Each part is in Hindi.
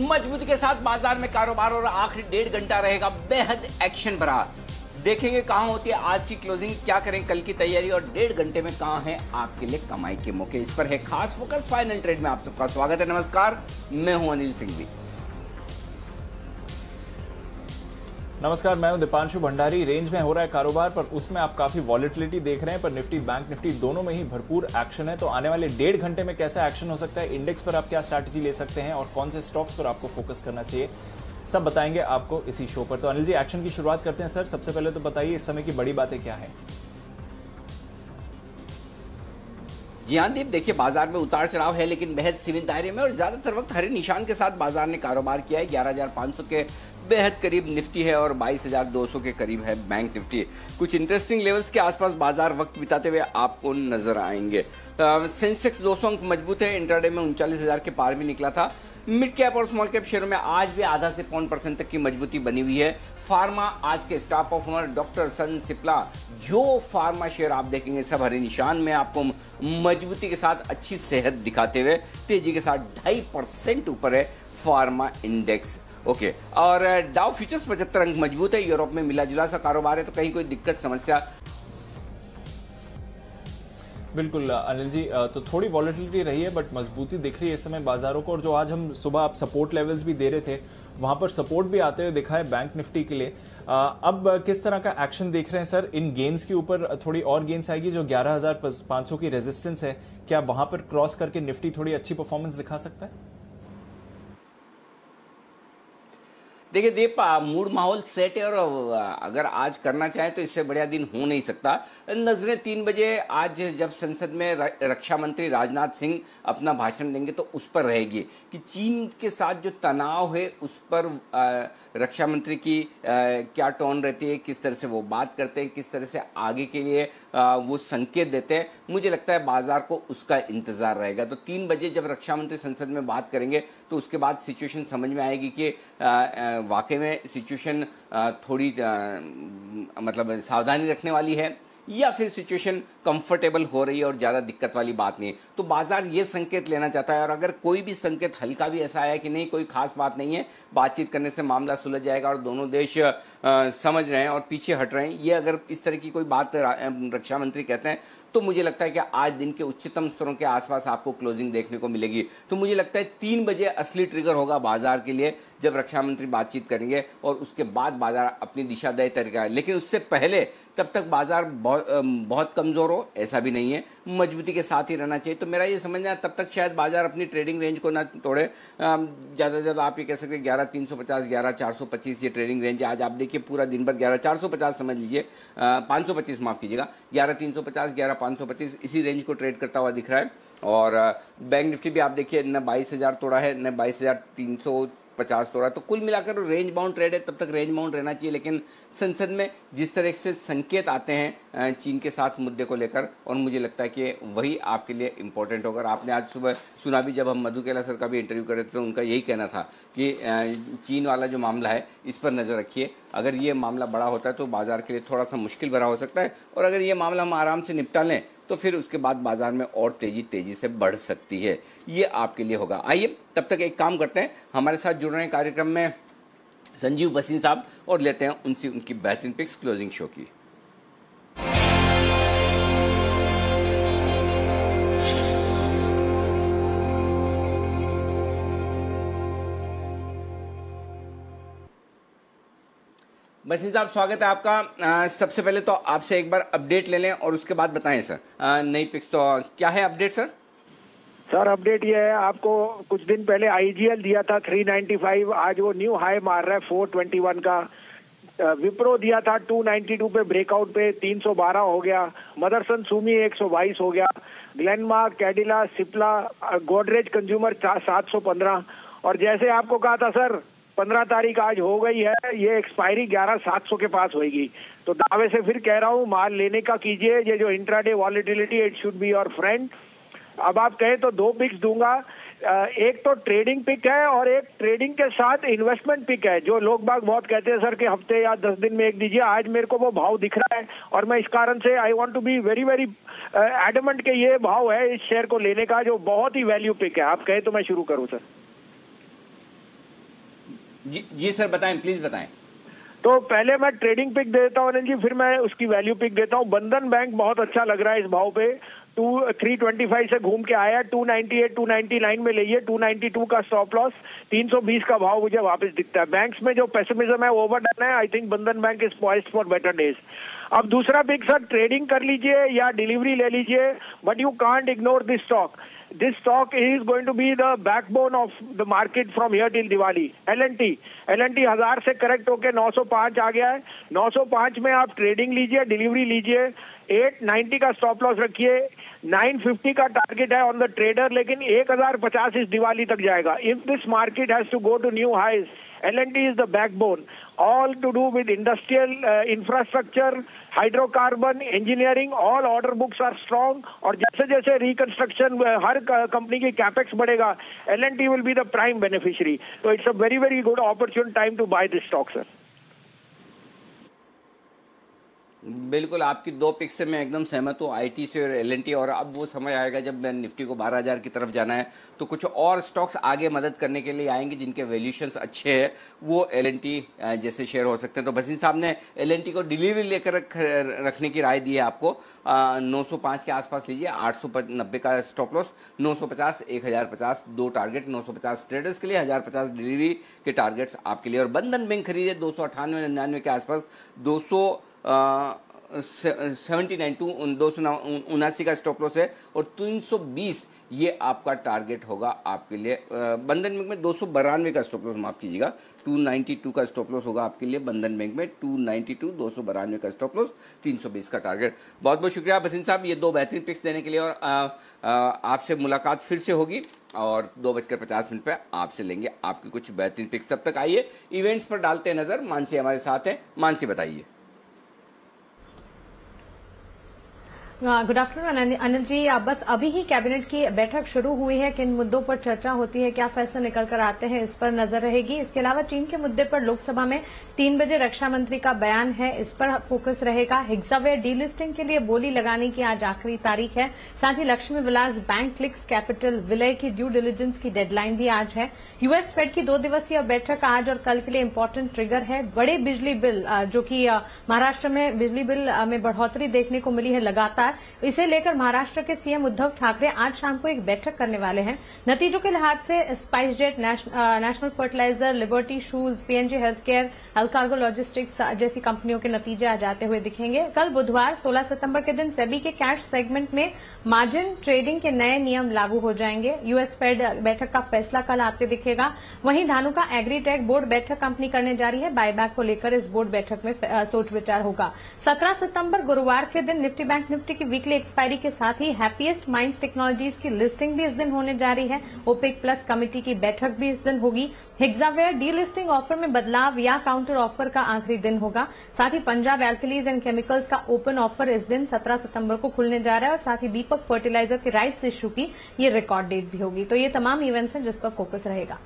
मजबूती के साथ बाजार में कारोबार और आखिरी 1.5 घंटा रहेगा बेहद एक्शन भरा। देखेंगे कहां होती है आज की क्लोजिंग, क्या करें कल की तैयारी और 1.5 घंटे में कहां है आपके लिए कमाई के मौके। इस पर है खास फोकस। फाइनल ट्रेड में आप सबका स्वागत है। नमस्कार, मैं हूं अनिल सिंघवी। नमस्कार, मैं हूं दीपांशु भंडारी। रेंज में हो रहा है कारोबार, पर उसमें आप काफी वॉलेटिलिटी देख रहे हैं, पर निफ्टी बैंक निफ्टी दोनों में ही भरपूर एक्शन है। तो आने वाले 1.5 घंटे में कैसा एक्शन हो सकता है, इंडेक्स पर आप क्या स्ट्रैटेजी ले सकते हैं और कौन से स्टॉक्स पर आपको फोकस करना चाहिए, सब बताएंगे आपको इसी शो पर। तो अनिल जी, एक्शन की शुरुआत करते हैं। सर, सबसे पहले तो बताइए इस समय की बड़ी बातें क्या है। जी हाँ दीप, देखिए बाजार में उतार चढ़ाव है लेकिन बेहद सीमित दायरे में और ज्यादातर वक्त हरे निशान के साथ बाजार ने कारोबार किया है। 11,500 के बेहद करीब निफ्टी है और 22,200 के करीब है बैंक निफ्टी। कुछ इंटरेस्टिंग लेवल्स के आसपास बाजार वक्त बिताते हुए आपको नजर आएंगे। सेंसेक्स 200 अंक मजबूत है, इंट्राडे में 39,000 के पार भी निकला था। मिड कैप और स्मॉल कैप शेयरों में आज भी आधा से 0.5% तक की मजबूती बनी हुई है। फार्मा आज के स्टार परफॉर्मर डॉक्टर सन सिप्ला, जो फार्मा शेयर आप देखेंगे सब हरे निशान में आपको मजबूती के साथ अच्छी सेहत दिखाते हुए तेजी के साथ 2.5% ऊपर है फार्मा इंडेक्स। ओके, और डाउ फ्यूचर्स 75 अंक मजबूत है। यूरोप में मिला जुला सा कारोबार है, तो कहीं कोई दिक्कत समस्या। बिल्कुल अनिल जी, तो थोड़ी वॉलेटिलिटी रही है बट मजबूती दिख रही है इस समय बाजारों को। और जो आज हम सुबह आप सपोर्ट लेवल्स भी दे रहे थे, वहां पर सपोर्ट भी आते हुए दिखा है बैंक निफ्टी के लिए। अब किस तरह का एक्शन देख रहे हैं सर? इन गेन्स के ऊपर थोड़ी और गेन्स आएगी, जो 11,500 की रेजिस्टेंस है, क्या वहां पर क्रॉस करके निफ्टी थोड़ी अच्छी परफॉर्मेंस दिखा सकता है? देखिए दीप, मूड माहौल सेट है और अगर आज करना चाहे तो इससे बढ़िया दिन हो नहीं सकता। नजरें 3 बजे आज जब संसद में रक्षा मंत्री राजनाथ सिंह अपना भाषण देंगे तो उस पर रहेगी कि चीन के साथ जो तनाव है उस पर रक्षा मंत्री की क्या टोन रहती है, किस तरह से वो बात करते हैं, किस तरह से आगे के लिए वो संकेत देते हैं। मुझे लगता है बाजार को उसका इंतजार रहेगा। तो 3 बजे जब रक्षा मंत्री संसद में बात करेंगे तो उसके बाद सिचुएशन समझ में आएगी कि वाकई में सिचुएशन थोड़ी मतलब सावधानी रखने वाली है या फिर सिचुएशन कंफर्टेबल हो रही है और ज़्यादा दिक्कत वाली बात नहीं है। तो बाजार ये संकेत लेना चाहता है और अगर कोई भी संकेत हल्का भी ऐसा आया कि नहीं कोई खास बात नहीं है, बातचीत करने से मामला सुलझ जाएगा और दोनों देश समझ रहे हैं और पीछे हट रहे हैं, ये अगर इस तरह की कोई बात रक्षा मंत्री कहते हैं तो मुझे लगता है कि आज दिन के उच्चतम स्तरों के आसपास आपको क्लोजिंग देखने को मिलेगी। तो मुझे लगता है 3 बजे असली ट्रिगर होगा बाजार के लिए, जब रक्षा मंत्री बातचीत करेंगे और उसके बाद बाजार अपनी दिशा तय करेगा। लेकिन उससे पहले तब तक बाजार बहुत कमजोर हो ऐसा भी नहीं है, मजबूती के साथ ही रहना चाहिए। तो मेरा ये समझना है तब तक शायद बाजार अपनी ट्रेडिंग रेंज को ना तोड़े। ज़्यादा से ज़्यादा आप ये कह सकते हैं 11,350 11,425 ये ट्रेडिंग रेंज है। आज आप देखिए पूरा दिन भर 11,450 समझ लीजिए, 525 माफ़ कीजिएगा, 11,350 11,525 इसी रेंज को ट्रेड करता हुआ दिख रहा है। और बैंक निफ्टी भी आप देखिए न 22,000 तोड़ा है न 22,350 तोड़ा। तो कुल मिलाकर रेंज बाउंड ट्रेड है, तब तक रेंज बाउंड रहना चाहिए। लेकिन संसद में जिस तरह से संकेत आते हैं चीन के साथ मुद्दे को लेकर, और मुझे लगता है कि वही आपके लिए इंपॉर्टेंट होगा। आपने आज सुबह सुना भी, जब हम मधु केला सर का भी इंटरव्यू कर रहे थे तो उनका यही कहना था कि चीन वाला जो मामला है इस पर नज़र रखिए। अगर ये मामला बड़ा होता है तो बाजार के लिए थोड़ा सा मुश्किल भरा हो सकता है, और अगर ये मामला हम आराम से निपटा लें तो फिर उसके बाद बाजार में और तेजी से बढ़ सकती है। ये आपके लिए होगा। आइए तब तक एक काम करते हैं, हमारे साथ जुड़ रहे हैं कार्यक्रम में संजीव बसीन साहब, और लेते हैं उनसे उनकी बेहतरीन पिक्स क्लोजिंग शो की। बसीन साहब, स्वागत है आपका। सबसे पहले तो आपसे एक बार अपडेट ले लें और उसके बाद बताएं सर नई पिक्स। तो क्या है अपडेट सर? सर अपडेट ये है, आपको कुछ दिन पहले आईजीएल दिया था 395, आज वो न्यू हाई मार रहा है 421 का। विप्रो दिया था 292 पे ब्रेकआउट पे 312 हो गया। मदरसन सुमी 122 हो गया। Glenmark, Cadila, Cipla, Godrej consumer 715। और जैसे आपको कहा था सर 15 तारीख आज हो गई है, ये एक्सपायरी 11,700 के पास होगी। तो दावे से फिर कह रहा हूँ माल लेने का कीजिए। ये जो intraday volatility it should be your friend. अब आप कहें तो 2 पिक्स दूंगा, एक तो ट्रेडिंग पिक है और एक ट्रेडिंग के साथ इन्वेस्टमेंट पिक है। जो लोग बाग बहुत कहते हैं सर कि हफ्ते या 10 दिन में एक दीजिए, आज मेरे को वो भाव दिख रहा है और मैं इस कारण से I want to be very very adamant के ये भाव है इस शेयर को लेने का, जो बहुत ही वैल्यू पिक है। आप कहें तो मैं शुरू करूं सर। जी सर, बताएं, प्लीज बताएं। तो पहले मैं ट्रेडिंग पिक देता हूँ अनिल जी, फिर मैं उसकी वैल्यू पिक देता हूँ। बंधन बैंक बहुत अच्छा लग रहा है इस भाव पे, 325 से घूम के आया, 298 299 में लेइए, 292 का स्टॉप लॉस, 320 का भाव मुझे वापस दिखता है। बैंक्स में जो पेसिमिज्म है ओवरडन है। आई थिंक बंधन bank is poised for better days. अब दूसरा पिक सर, ट्रेडिंग कर लीजिए या डिलीवरी ले लीजिए, but you can't ignore this stock. This stock is going to be the backbone of the market from here till Diwali. L&T 1000 से करेक्ट होके 905 आ गया है। 905 में आप ट्रेडिंग लीजिए, डिलीवरी लीजिए, 890 का स्टॉप लॉस रखिए, 950 का टारगेट है ऑन द ट्रेडर, लेकिन 1050 इस दिवाली तक जाएगा। If this market has to go to new highs, L&T is the backbone, all to do with industrial infrastructure, hydrocarbon, engineering, all order books are strong। और जैसे जैसे रिकंस्ट्रक्शन हर कंपनी की कैपेक्स बढ़ेगा, L&T will be the prime beneficiary। तो it's a very very good opportune time to buy this stock, sir। बिल्कुल, आपकी दो पिक से मैं एकदम सहमत हूँ, आईटी से और एलएनटी। और अब वो समय आएगा जब निफ्टी को 12,000 की तरफ जाना है, तो कुछ और स्टॉक्स आगे मदद करने के लिए आएंगे जिनके वैल्यूएशंस अच्छे हैं, वो एलएनटी जैसे शेयर हो सकते हैं। तो भसीन साहब ने एलएनटी को डिलीवरी लेकर रखने की राय दी है आपको। 905 के आसपास लीजिए, 890 का स्टॉप लॉस, 950 1050 दो टारगेट, 950 ट्रेडर्स के लिए, 1050 डिलीवरी के टारगेट्स आपके लिए। और बंधन बैंक खरीदे 298-99 के आसपास, 279 टू 279 का स्टॉप लॉस है, और 320 ये आपका टारगेट होगा आपके लिए। बंधन बैंक में 292 का स्टॉप लॉस, माफ कीजिएगा, 292 का स्टॉप लॉस होगा आपके लिए बंधन बैंक में, 292 292 का स्टॉप लॉस, 320 का टारगेट। बहुत बहुत शुक्रिया भसीन साहब ये दो बेहतरीन पिक्स देने के लिए। और आपसे मुलाकात फिर से होगी और 2:50 पे आपसे लेंगे आपकी कुछ बेहतरीन पिक्स। तब तक आइए इवेंट्स पर डालते हैं नजर। मानसी हमारे साथ है, मानसी बताइए। Good afternoon Anil ji. बस अभी ही कैबिनेट की बैठक शुरू हुई है, किन मुद्दों पर चर्चा होती है, क्या फैसले निकल कर आते हैं, इस पर नजर रहेगी। इसके अलावा चीन के मुद्दे पर लोकसभा में 3 बजे रक्षा मंत्री का बयान है, इस पर फोकस रहेगा। हेक्सावेयर डीलिस्टिंग के लिए बोली लगाने की आज आखिरी तारीख है। साथ ही Lakshmi Vilas bank clicks capital विलय की ड्यू डिलीजेंस की डेडलाइन भी आज है। यूएस फेड की 2 दिवसीय बैठक आज और कल के लिए इंपॉर्टेंट ट्रिगर है। बड़े बिजली बिल जो कि महाराष्ट्र में बिजली बिल में बढ़ोतरी देखने को मिली है लगातार, इसे लेकर महाराष्ट्र के सीएम उद्धव ठाकरे आज शाम को एक बैठक करने वाले हैं। नतीजों के लिहाज से SpiceJet, National Fertilizer, Liberty Shoes, PNG Health Care, Allcargo Logistics जैसी कंपनियों के नतीजे आ जाते हुए दिखेंगे। कल बुधवार 16 सितंबर के दिन सेबी के कैश सेगमेंट में मार्जिन ट्रेडिंग के नए नियम लागू हो जाएंगे। यूएस फेड बैठक का फैसला कल आते दिखेगा। वहीं धानुका एग्रीटेक बोर्ड बैठक कंपनी करने जा रही है। बायबैक को लेकर इस बोर्ड बैठक में सोच विचार होगा। 17 सितंबर गुरुवार के दिन निफ्टी बैंक निफ्टी की वीकली एक्सपायरी के साथ ही हैप्पीएस्ट माइंड्स टेक्नोलॉजीज की लिस्टिंग भी इस दिन होने जा रही है। ओपेक प्लस कमेटी की बैठक भी इस दिन होगी। हेक्सावेयर डीलिस्टिंग ऑफर में बदलाव या काउंटर ऑफर का आखिरी दिन होगा। साथ ही पंजाब एल्कलीज एंड केमिकल्स का ओपन ऑफर इस दिन 17 सितंबर को खुलने जा रहा है। और साथ ही दीपक फर्टिलाइजर के राइट्स इश्यू की ये रिकॉर्ड डेट भी होगी। तो ये तमाम इवेंट्स हैं जिस पर फोकस रहेगा।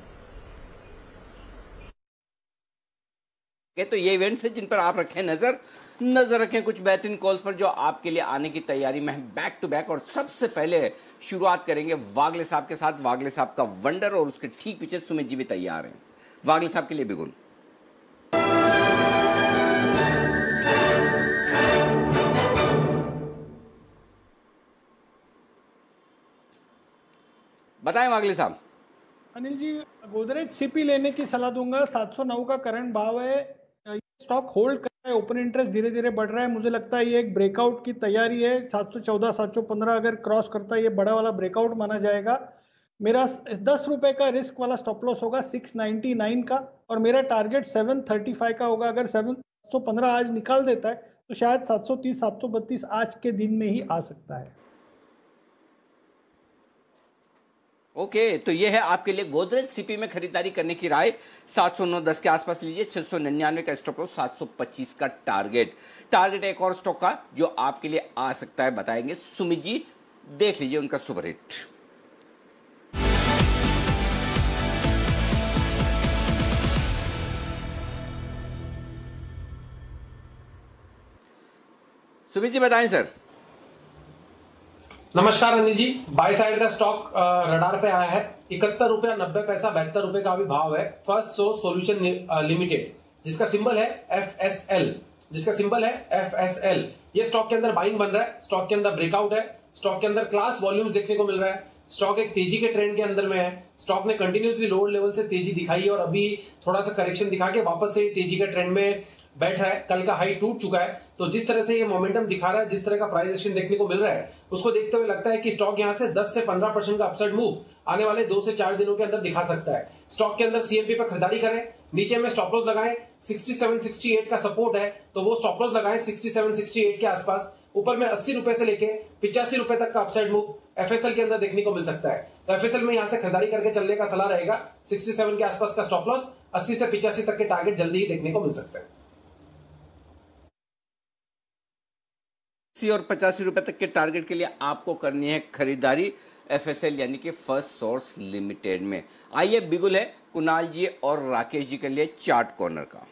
तो ये इवेंट्स हैं जिन पर आप रखें नजर रखें कुछ बेहतरीन कॉल्स पर जो आपके लिए आने की तैयारी में है बैक टू बैक। और सबसे पहले शुरुआत करेंगे वागले साहब के साथ, वागले साहब का वंडर, और उसके ठीक पीछे सुमित जी भी तैयार हैं। वागले साहब के लिए बिगुल। बताएं वागले साहब। अनिल जी, गोदरेज सीपी लेने की सलाह दूंगा। 709 का करंट भाव है, स्टॉक होल्ड कर रहा है, ओपन इंटरेस्ट धीरे धीरे बढ़ रहा है। मुझे लगता है ये एक ब्रेकआउट की तैयारी है। 714 715 अगर क्रॉस करता है ये बड़ा वाला ब्रेकआउट माना जाएगा। मेरा 10 रुपए का रिस्क वाला स्टॉप लॉस होगा 699 का, और मेरा टारगेट 735 का होगा। अगर 715 आज निकाल देता है तो शायद 730 732 आज के दिन में ही आ सकता है। ओके, तो ये है आपके लिए गोदरेज सीपी में खरीदारी करने की राय। 709-10 के आसपास लीजिए, 699 का स्टॉप लॉस, 725 का टारगेट एक और स्टॉक का जो आपके लिए आ सकता है बताएंगे सुमित जी। देख लीजिए उनका सुपर हिट। सुमित जी बताएं सर। नमस्कार अनिल जी, बाय साइड का स्टॉक रडार पे आया है। 71 रुपया 90 पैसा 72 रुपए का भी भाव है। फर्स्ट सोर्स सॉल्यूशन लिमिटेड जिसका सिंबल है FSL, ये स्टॉक के अंदर बाइंग बन रहा है। स्टॉक के अंदर ब्रेकआउट है। स्टॉक के अंदर क्लास वॉल्यूम्स देखने को मिल रहा है। स्टॉक एक तेजी के ट्रेंड के अंदर में है। स्टॉक ने कंटिन्यूसली लोअर लेवल से तेजी दिखाई है और अभी थोड़ा सा करेक्शन दिखा के वापस से तेजी के ट्रेंड में बैठ रहा है। कल का हाई टूट चुका है, तो जिस तरह से ये मोमेंटम दिखा रहा है, जिस तरह का प्राइस एक्शन देखने को मिल रहा है, उसको देखते हुए लगता है कि स्टॉक यहां से 10 से 15% का अपसाइड मूव आने वाले 2 से 4 दिनों के अंदर दिखा सकता है। स्टॉक के अंदर सीएमपी पर खरीदारी करें, नीचे में स्टॉप लॉस लगाएं। 67-68 का सपोर्ट है, तो वो स्टॉप लॉस लगाएं 67-68 के आसपास। ऊपर में 80 रुपए से लेके 85 रुपए तक का अपसाइड मूव एफएसएल के अंदर देखने को मिल सकता है। तो एफएसएल में यहां से खरीदारी करके चलने का सलाह रहेगा। 67 के आसपास का स्टॉप लॉस, 80 से 85 तक के टारगेट जल्दी ही देखने को मिल सकते हैं। 80 और 85 रुपए तक के टारगेट के लिए आपको करनी है खरीदारी एफएसएल यानी कि फर्स्ट सोर्स लिमिटेड में। आइए बिगुल है कुणाल जी और राकेश जी के लिए चार्ट कॉर्नर का।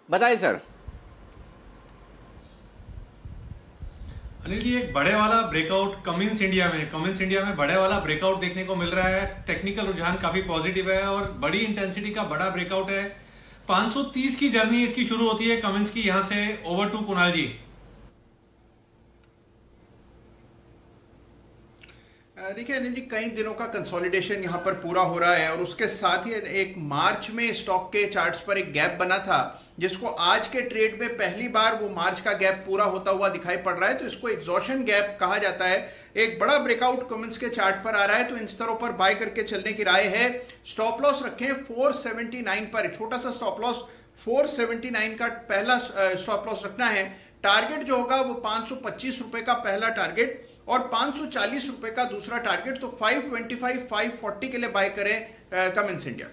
बताइए सर। अनिल जी, एक बड़े वाला ब्रेकआउट कमिंस इंडिया में बड़े वाला ब्रेकआउट देखने को मिल रहा है। टेक्निकल रुझान काफी पॉजिटिव है और बड़ी इंटेंसिटी का बड़ा ब्रेकआउट है। 530 की जर्नी इसकी शुरू होती है कमिंस की, यहां से ओवर टू कुणाल जी। देखिए अनिल जी, कई दिनों का कंसोलिडेशन यहां पर पूरा हो रहा है और उसके साथ ही एक मार्च में स्टॉक के चार्ट्स पर एक गैप बना था, जिसको आज के ट्रेड में पहली बार वो मार्च का गैप पूरा होता हुआ दिखाई पड़ रहा है। तो इसको एग्जॉशन गैप कहा जाता है। एक बड़ा ब्रेकआउट कमेंट्स के चार्ट पर आ रहा है, तो इन स्तरों पर बाय करके चलने की राय है। स्टॉप लॉस रखें 479 पर, एक छोटा सा स्टॉप लॉस 479 का पहला स्टॉप लॉस रखना है। टारगेट जो होगा वो 525 रुपए का पहला टारगेट और 540 रुपए का दूसरा टारगेट। तो 525 540 के लिए बाय करें कमिंस इंडिया।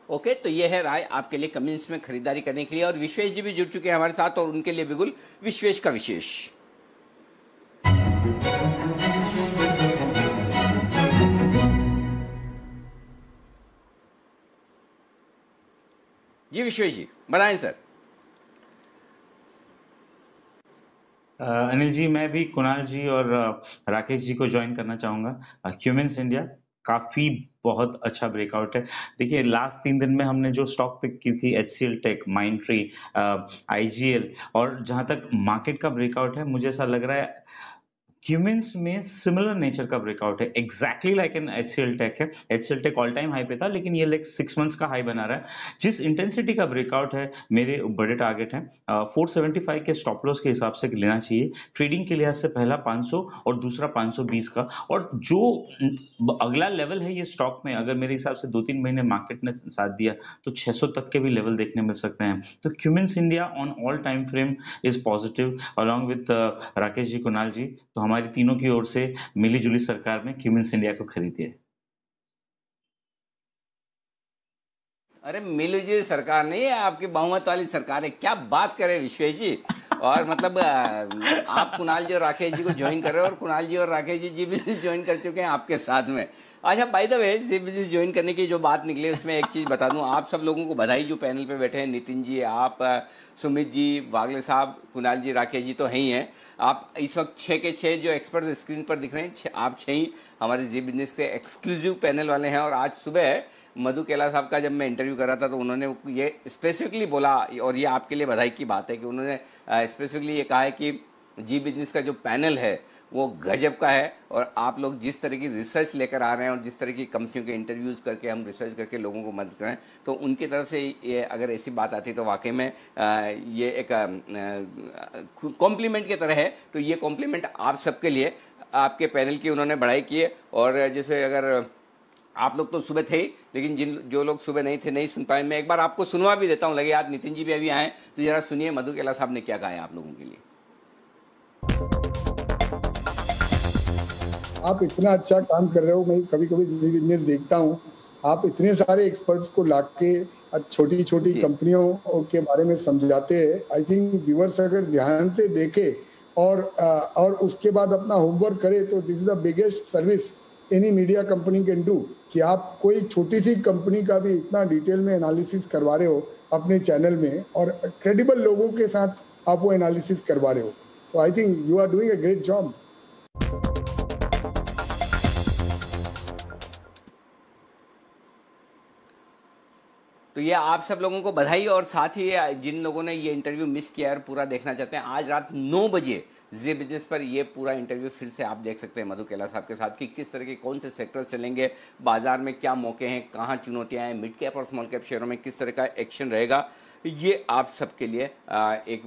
ओके, तो ये है राय आपके लिए कमिंस में खरीदारी करने के लिए। और विश्वेश जी भी जुड़ चुके हैं हमारे साथ और उनके लिए बिगुल विश्वेश का विशेष। जी विश्वेश जी बताएं सर। अनिल जी, मैं भी कुणाल जी और राकेश जी को ज्वाइन करना चाहूंगा। क्यूमिंस इंडिया काफी बहुत अच्छा ब्रेकआउट है। देखिए, लास्ट 3 दिन में हमने जो स्टॉक पिक की थी, HCL टेक, माइंडट्री, IGL, और जहां तक मार्केट का ब्रेकआउट है, मुझे ऐसा लग रहा है क्यूमिंस में सिमिलर नेचर का ब्रेकआउट है। Exactly like an HCL tech है। HCL tech all time high पे था, लेकिन ये लाइक 6 मंथ्स का हाई बना रहा है। जिस इंटेंसिटी का ब्रेकआउट है, मेरे बड़े टारगेट हैं 475 के स्टॉप लॉस के हिसाब से लेना चाहिए। ट्रेडिंग के लिहाज से पहला 500 और दूसरा 520 का। और जो अगला लेवल है ये स्टॉक में, अगर मेरे हिसाब से 2-3 महीने मार्केट ने साथ दिया तो 600 तक के भी लेवल देखने मिल सकते हैं। तो Cummins India on all time frame is positive along with Rakesh ji, Kunal ji. तो हमारी तीनों की ओर से मिलीजुली सरकार में क्यूमिंस इंडिया को खरीदिए। अरे मिलीजुली सरकार नहीं है, आपकी बहुमत वाली सरकार है। क्या बात करें विश्वेश जी। और मतलब आप कुणाल जी और राकेश जी को ज्वाइन कर रहे हो और कुणाल जी और राकेश जी भी ज्वाइन कर चुके हैं आपके साथ में। अच्छा, by the way, business join करने की जो बात निकली उसमें एक चीज बता दूं, आप सब लोगों को बधाई जो पैनल पे बैठे हैं। नितिन जी, आप, सुमित जी, वागले साहब, कुणाल जी, राकेश जी तो है ही हैं। आप इस वक्त 6 के 6 जो एक्सपर्ट स्क्रीन पर दिख रहे हैं, आप 6 ही हमारे जी बिजनेस के एक्सक्लूसिव पैनल वाले हैं। और आज सुबह मधु केला साहब का जब मैं इंटरव्यू कर रहा था तो उन्होंने ये स्पेसिफिकली बोला, और ये आपके लिए बधाई की बात है कि उन्होंने स्पेसिफिकली ये कहा है कि जी बिजनेस का जो पैनल है वो गजब का है। और आप लोग जिस तरह की रिसर्च लेकर आ रहे हैं और जिस तरह की कंपनियों के इंटरव्यूज़ करके हम रिसर्च करके लोगों को मदद करें, तो उनकी तरफ से ये अगर ऐसी बात आती तो वाकई में ये एक कॉम्प्लीमेंट की तरह है। तो ये कॉम्प्लीमेंट आप सबके लिए, आपके पैनल की उन्होंने बढ़ाई की है। और जैसे अगर आप लोग तो सुबह थे ही, लेकिन जो लोग सुबह नहीं थे, नहीं सुन पाए, मैं एक बार आपको सुनवा भी देता हूँ। लगे आज नितिन जी भी अभी आए, तो जरा सुनिए मधु केला साहब ने क्या कहा है आप लोगों के लिए। आप इतना अच्छा काम कर रहे हो, मैं कभी कभी बिजनेस देखता हूँ, आप इतने सारे एक्सपर्ट्स को लाके छोटी छोटी कंपनियों के बारे में समझाते हैं। आई थिंक व्यूअर्स अगर ध्यान से देखे और उसके बाद अपना होमवर्क करे, तो this is the biggest service any media company can do, कि आप कोई छोटी सी कंपनी का भी इतना डिटेल में एनालिसिस करवा रहे हो अपने चैनल में, और क्रेडिबल लोगों के साथ आप वो एनालिसिस करवा रहे हो। तो I think you are doing a great job. तो ये आप सब लोगों को बधाई, और साथ ही जिन लोगों ने ये इंटरव्यू मिस किया और पूरा देखना चाहते हैं, आज रात 9 बजे जी बिजनेस पर ये पूरा इंटरव्यू फिर से आप देख सकते हैं मधु केला साहब के साथ, कि किस तरह के कौन से सेक्टर्स चलेंगे, बाजार में क्या मौके हैं, कहाँ चुनौतियाँ हैं, मिड कैप और स्मॉल कैप शेयरों में किस तरह का एक्शन रहेगा, ये आप सबके लिए एक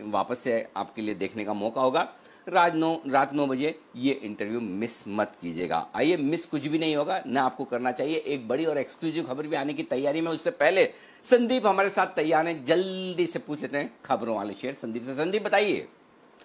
वापस से आपके लिए देखने का मौका होगा। रात 9 बजे ये इंटरव्यू मिस मत कीजिएगा। आइए, मिस कुछ भी नहीं होगा, ना आपको करना चाहिए। एक बड़ी और एक्सक्लूसिव खबर भी आने की तैयारी में, उससे पहले संदीप हमारे साथ तैयार हैं, जल्दी से पूछ लेते हैं खबरों वाले शेयर संदीप से। संदीप बताइए।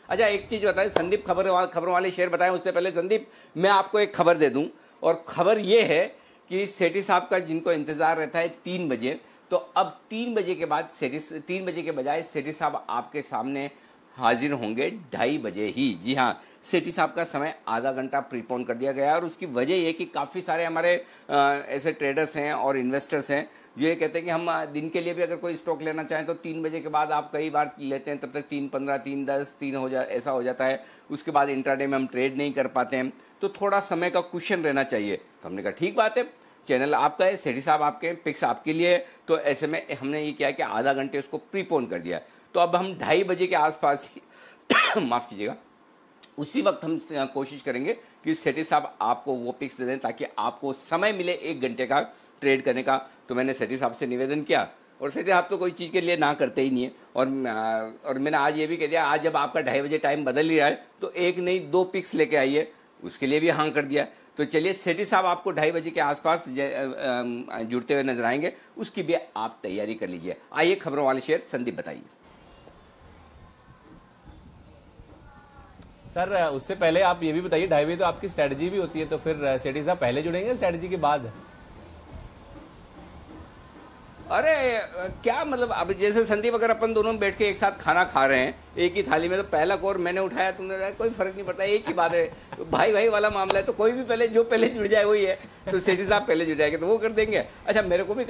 अच्छा, एक चीज बताएं संदीप, खबरों वाले शेयर बताएं। उससे पहले संदीप, मैं आपको एक खबर दे दूं, और खबर ये है कि सेठी साहब का जिनको इंतजार रहता है 3 बजे, तो अब 3 बजे के बाद 3 बजे के बजाय सेठी साहब आपके सामने हाजिर होंगे 2:30 बजे ही। जी हाँ, सेठी साहब का समय आधा घंटा प्रीपोन कर दिया गया है, और उसकी वजह ये कि काफ़ी सारे हमारे ऐसे ट्रेडर्स हैं और इन्वेस्टर्स हैं जो ये कहते हैं कि हम दिन के लिए भी अगर कोई स्टॉक लेना चाहें तो 3 बजे के बाद आप कई बार लेते हैं, तब तक 3:15, 3:10, 3 ऐसा हो जाता है। उसके बाद इंट्राडे में हम ट्रेड नहीं कर पाते हैं, तो थोड़ा समय का कुशन रहना चाहिए। तो हमने कहा ठीक बात है, चैनल आपका है, सेठी साहब आपके हैं, पिक्स आपके लिए है, तो ऐसे में हमने ये किया कि आधा घंटे उसको प्रीपोन कर दिया। तो अब हम 2:30 बजे के आसपास ही माफ़ कीजिएगा, उसी वक्त हम कोशिश करेंगे कि सेठी साहब आपको वो पिक्स दे दें, ताकि आपको समय मिले 1 घंटे का ट्रेड करने का। तो मैंने सेठी साहब से निवेदन किया, और सेठी साहब तो कोई चीज़ के लिए ना करते ही नहीं है, और मैंने आज ये भी कह दिया, आज जब आपका 2:30 बजे टाइम बदल ही रहा है तो 1 नहीं 2 पिक्स लेके आइए, उसके लिए भी हाँ कर दिया। तो चलिए, सेठी साहब आपको 2:30 बजे के आसपास जुड़ते हुए नजर आएंगे, उसकी भी आप तैयारी कर लीजिए। आइए, खबरों वाले शेयर संदीप बताइए। सर, उससे पहले आप ये भी बताइए, 2:30 बजे तो आपकी स्ट्रेटजी भी होती है, तो फिर सेठी साहब पहले जुड़ेंगे स्ट्रेटजी के बाद? अरे क्या मतलब, अब जैसे संदीप अगर अपन दोनों बैठ के एक साथ खाना खा रहे हैं एक ही थाली में, तो पहला कोर मैंने उठाया, तुमने उठाया, कोई फर्क नहीं पड़ता, एक ही बात है। तो भाई वाला मामला है, तो कोई भी पहले जो पहले जुड़ जाए वही है। तो सेठी साहब पहले जुड़ जाएंगे तो वो कर देंगे। अच्छा, मेरे को भी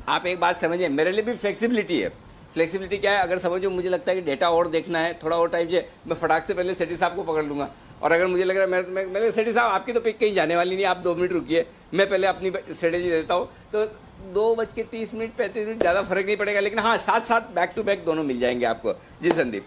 आप एक बात समझिए, मेरे लिए भी फ्लेक्सिबिलिटी है। फ्लेक्सिबिलिटी क्या है, अगर समझो मुझे लगता है कि डेटा और देखना है, थोड़ा और टाइम चाहिए, मैं फटाक से पहले सेठी साहब को पकड़ लूंगा। और अगर मुझे लग रहा है मैं सेठी साहब आपकी तो पिक कहीं जाने वाली नहीं, आप 2 मिनट रुकिए, मैं पहले अपनी स्ट्रेटेजी देता हूँ, तो 2:30 मिनट 35 मिनट ज़्यादा फर्क नहीं पड़ेगा। लेकिन हाँ, साथ साथ बैक टू बैक दोनों मिल जाएंगे आपको। जी संदीप।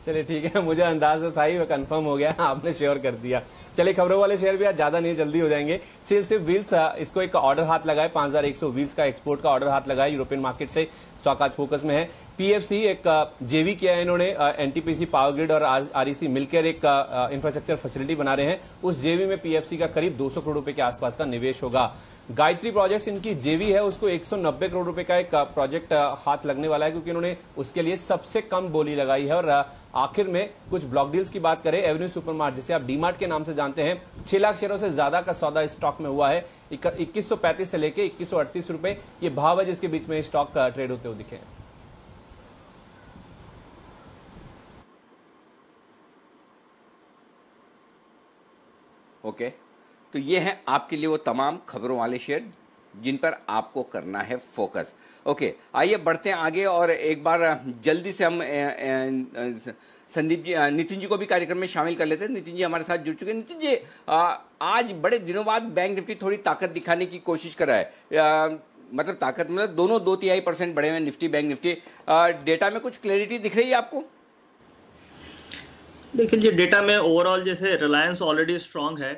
चलिए ठीक है, मुझे अंदाजा था ही, कंफर्म हो गया, आपने शेयर कर दिया। चलिए, खबरों वाले शेयर भी आज ज्यादा नहीं, जल्दी हो जाएंगे। सिर्फ व्हील्स, इसको एक ऑर्डर हाथ लगाए, 5100 व्हील्स का एक्सपोर्ट का ऑर्डर हाथ लगाया यूरोपियन मार्केट से। स्टॉक आज फोकस में है। पीएफसी एक जेवी किया है इन्होंने, एनटीपीसी, पावर ग्रिड और आरईसी मिलकर एक इंफ्रास्ट्रक्चर फैसिलिटी बना रहे हैं। उस जेवी में पीएफसी का करीब 200 करोड़ रुपए के आसपास का निवेश होगा। गायत्री प्रोजेक्ट्स इनकी जेवी है, उसको 190 करोड़ रुपए का एक प्रोजेक्ट हाथ लगने वाला है, क्योंकि इन्होंने उसके लिए सबसे कम बोली लगाई है। और आखिर में कुछ ब्लॉक डील्स की बात करें, एवेन्यू सुपरमार्ट जिसे आप डीमार्ट के नाम से जानते हैं, 6 लाख शेयरों से ज्यादा का सौदा स्टॉक में हुआ है। 2135 से लेके 2138 रुपए ये भाव है जिसके बीच में स्टॉक ट्रेड होते हुए दिखे हैं। ओके, तो ये हैं आपके लिए वो तमाम खबरों वाले शेयर जिन पर आपको करना है फोकस। ओके, आइए बढ़ते हैं आगे, और एक बार जल्दी से हम संदीप जी, नितिन जी को भी कार्यक्रम में शामिल कर लेते हैं। नितिन जी हमारे साथ जुड़ चुके हैं। नितिन जी, आज बड़े दिनों बाद बैंक निफ्टी थोड़ी ताकत दिखाने की कोशिश कर रहा है, मतलब ताकत मतलब दोनों 2-3% बढ़े हुए निफ्टी बैंक निफ्टी। डेटा में कुछ क्लैरिटी दिख रही है आपको? देखिए जी, डेटा में ओवरऑल जैसे रिलायंस ऑलरेडी स्ट्रांग है,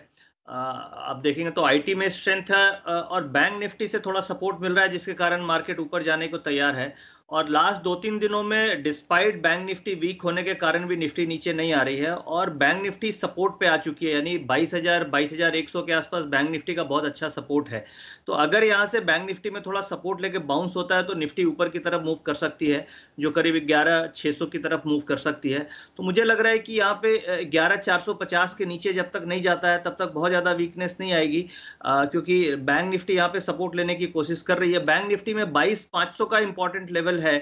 आप देखेंगे तो आईटी में स्ट्रेंथ है, और बैंक निफ्टी से थोड़ा सपोर्ट मिल रहा है जिसके कारण मार्केट ऊपर जाने को तैयार है। और लास्ट 2-3 दिनों में डिस्पाइट बैंक निफ्टी वीक होने के कारण भी निफ्टी नीचे नहीं आ रही है, और बैंक निफ्टी सपोर्ट पे आ चुकी है, यानी 22,100 के आसपास बैंक निफ्टी का बहुत अच्छा सपोर्ट है। तो अगर यहाँ से बैंक निफ्टी में थोड़ा सपोर्ट लेके बाउंस होता है तो निफ्टी ऊपर की तरफ मूव कर सकती है, जो करीब 11,600 की तरफ मूव कर सकती है। तो मुझे लग रहा है कि यहाँ पे 11,450 के नीचे जब तक नहीं जाता है तब तक बहुत ज्यादा वीकनेस नहीं आएगी, क्योंकि बैंक निफ्टी यहाँ पे सपोर्ट लेने की कोशिश कर रही है। बैंक निफ्टी में 22,500 का इंपॉर्टेंट लेवल है,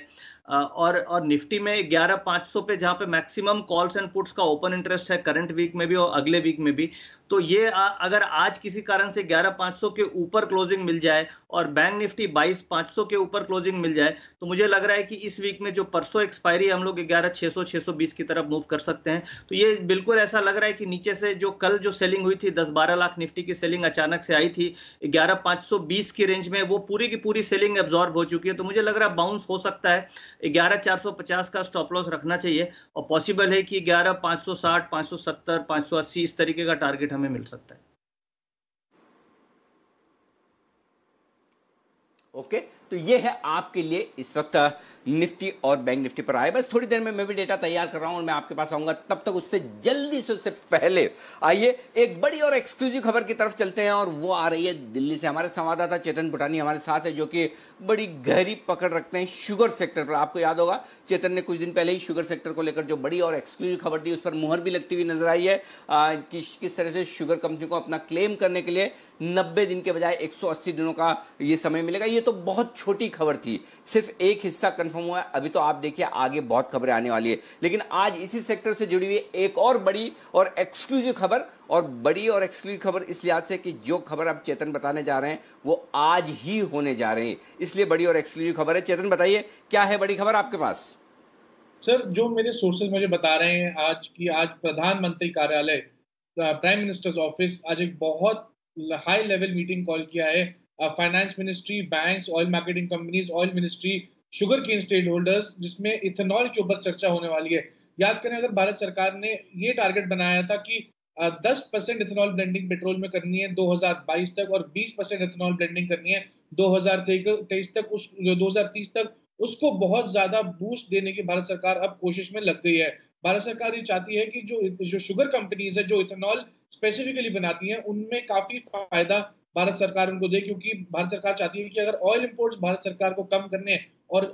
और निफ्टी में 11,500 पे जहां पे मैक्सिमम कॉल्स एंड पुट्स का ओपन इंटरेस्ट है करंट वीक में भी और अगले वीक में भी। तो ये अगर आज किसी कारण से 11,500 के ऊपर क्लोजिंग मिल जाए और बैंक निफ्टी 22,500 के ऊपर क्लोजिंग मिल जाए तो मुझे लग रहा है कि इस वीक में जो परसों एक्सपायरी हम लोग 11,600 620 की तरफ मूव कर सकते हैं। तो ये बिल्कुल ऐसा लग रहा है कि नीचे से जो कल जो सेलिंग हुई थी 10-12 लाख निफ्टी की सेलिंग अचानक से आई थी 11,520 की रेंज में, वो पूरी की पूरी सेलिंग एब्जॉर्ब हो चुकी है। तो मुझे लग रहा है बाउंस हो सकता है, 11,450 का स्टॉप लॉस रखना चाहिए और पॉसिबल है कि 11,560 570 580 इस तरीके का टारगेट हमें मिल सकता है। ओके, तो ये है आपके लिए इस वक्त निफ्टी और बैंक निफ्टी पर आए। बस थोड़ी देर में मैं भी डेटा तैयार कर रहा हूं और मैं आपके पास आऊंगा, तब तक उससे जल्दी से उससे पहले आइए एक बड़ी और एक्सक्लूसिव खबर की तरफ चलते हैं और वो आ रही है दिल्ली से। हमारे संवाददाता चेतन भुटानी हमारे साथ है जो कि बड़ी गहरी पकड़ रखते हैं शुगर सेक्टर पर। आपको याद होगा चेतन ने कुछ दिन पहले ही शुगर सेक्टर को लेकर जो बड़ी और एक्सक्लूसिव खबर दी उस पर मुहर भी लगती हुई नजर आई है कि किस तरह से शुगर कंपनी को अपना क्लेम करने के लिए 90 दिन के बजाय 180 दिनों का ये समय मिलेगा। ये तो बहुत छोटी खबर थी, सिर्फ एक हिस्सा कंफर्म हुआ है, अभी तो आप देखिए आगे बहुत खबरें आने वाली है। लेकिन आज इसी सेक्टर से जुड़ी हुई एक और बड़ी और एक्सक्लूसिव खबर, और बड़ी और एक्सक्लूसिव खबर इस लिहाज से कि जो खबर अब चेतन बताने जा रहे हैं वो आज ही होने जा रहे हैं, इसलिए बड़ी और एक्सक्लूसिव खबर है। चेतन बताइए क्या है बड़ी खबर आपके पास? सर, जो मेरे सोर्सेज मुझे बता रहे हैं आज प्रधानमंत्री कार्यालय प्राइम मिनिस्टर्स ऑफिस आज एक बहुत हाई लेवल मीटिंग कॉल किया है। Finance ministry, banks, oil marketing companies, oil ministry, sugarcane stakeholders, जिसमें इथेनॉल के ऊपर चर्चा होने वाली है। याद करें, अगर भारत सरकार ने ये टारगेट बनाया था कि 10% इथेनॉल ब्लेंडिंग पेट्रोल में करनी है 2022 तक और 20% इथेनॉल ब्लेंडिंग करनी है 2023 तक, 2030 तक, उसको बहुत ज्यादा बूस्ट देने की भारत सरकार अब कोशिश में लग गई है। भारत सरकार ये चाहती है कि जो शुगर कंपनीज है जो इथेनॉल स्पेसिफिकली बनाती हैं उनमें काफी फायदा भारत सरकार उनको दे, क्योंकि भारत सरकार चाहती है कि अगर ऑयल इंपोर्ट्स भारत सरकार को कम करने और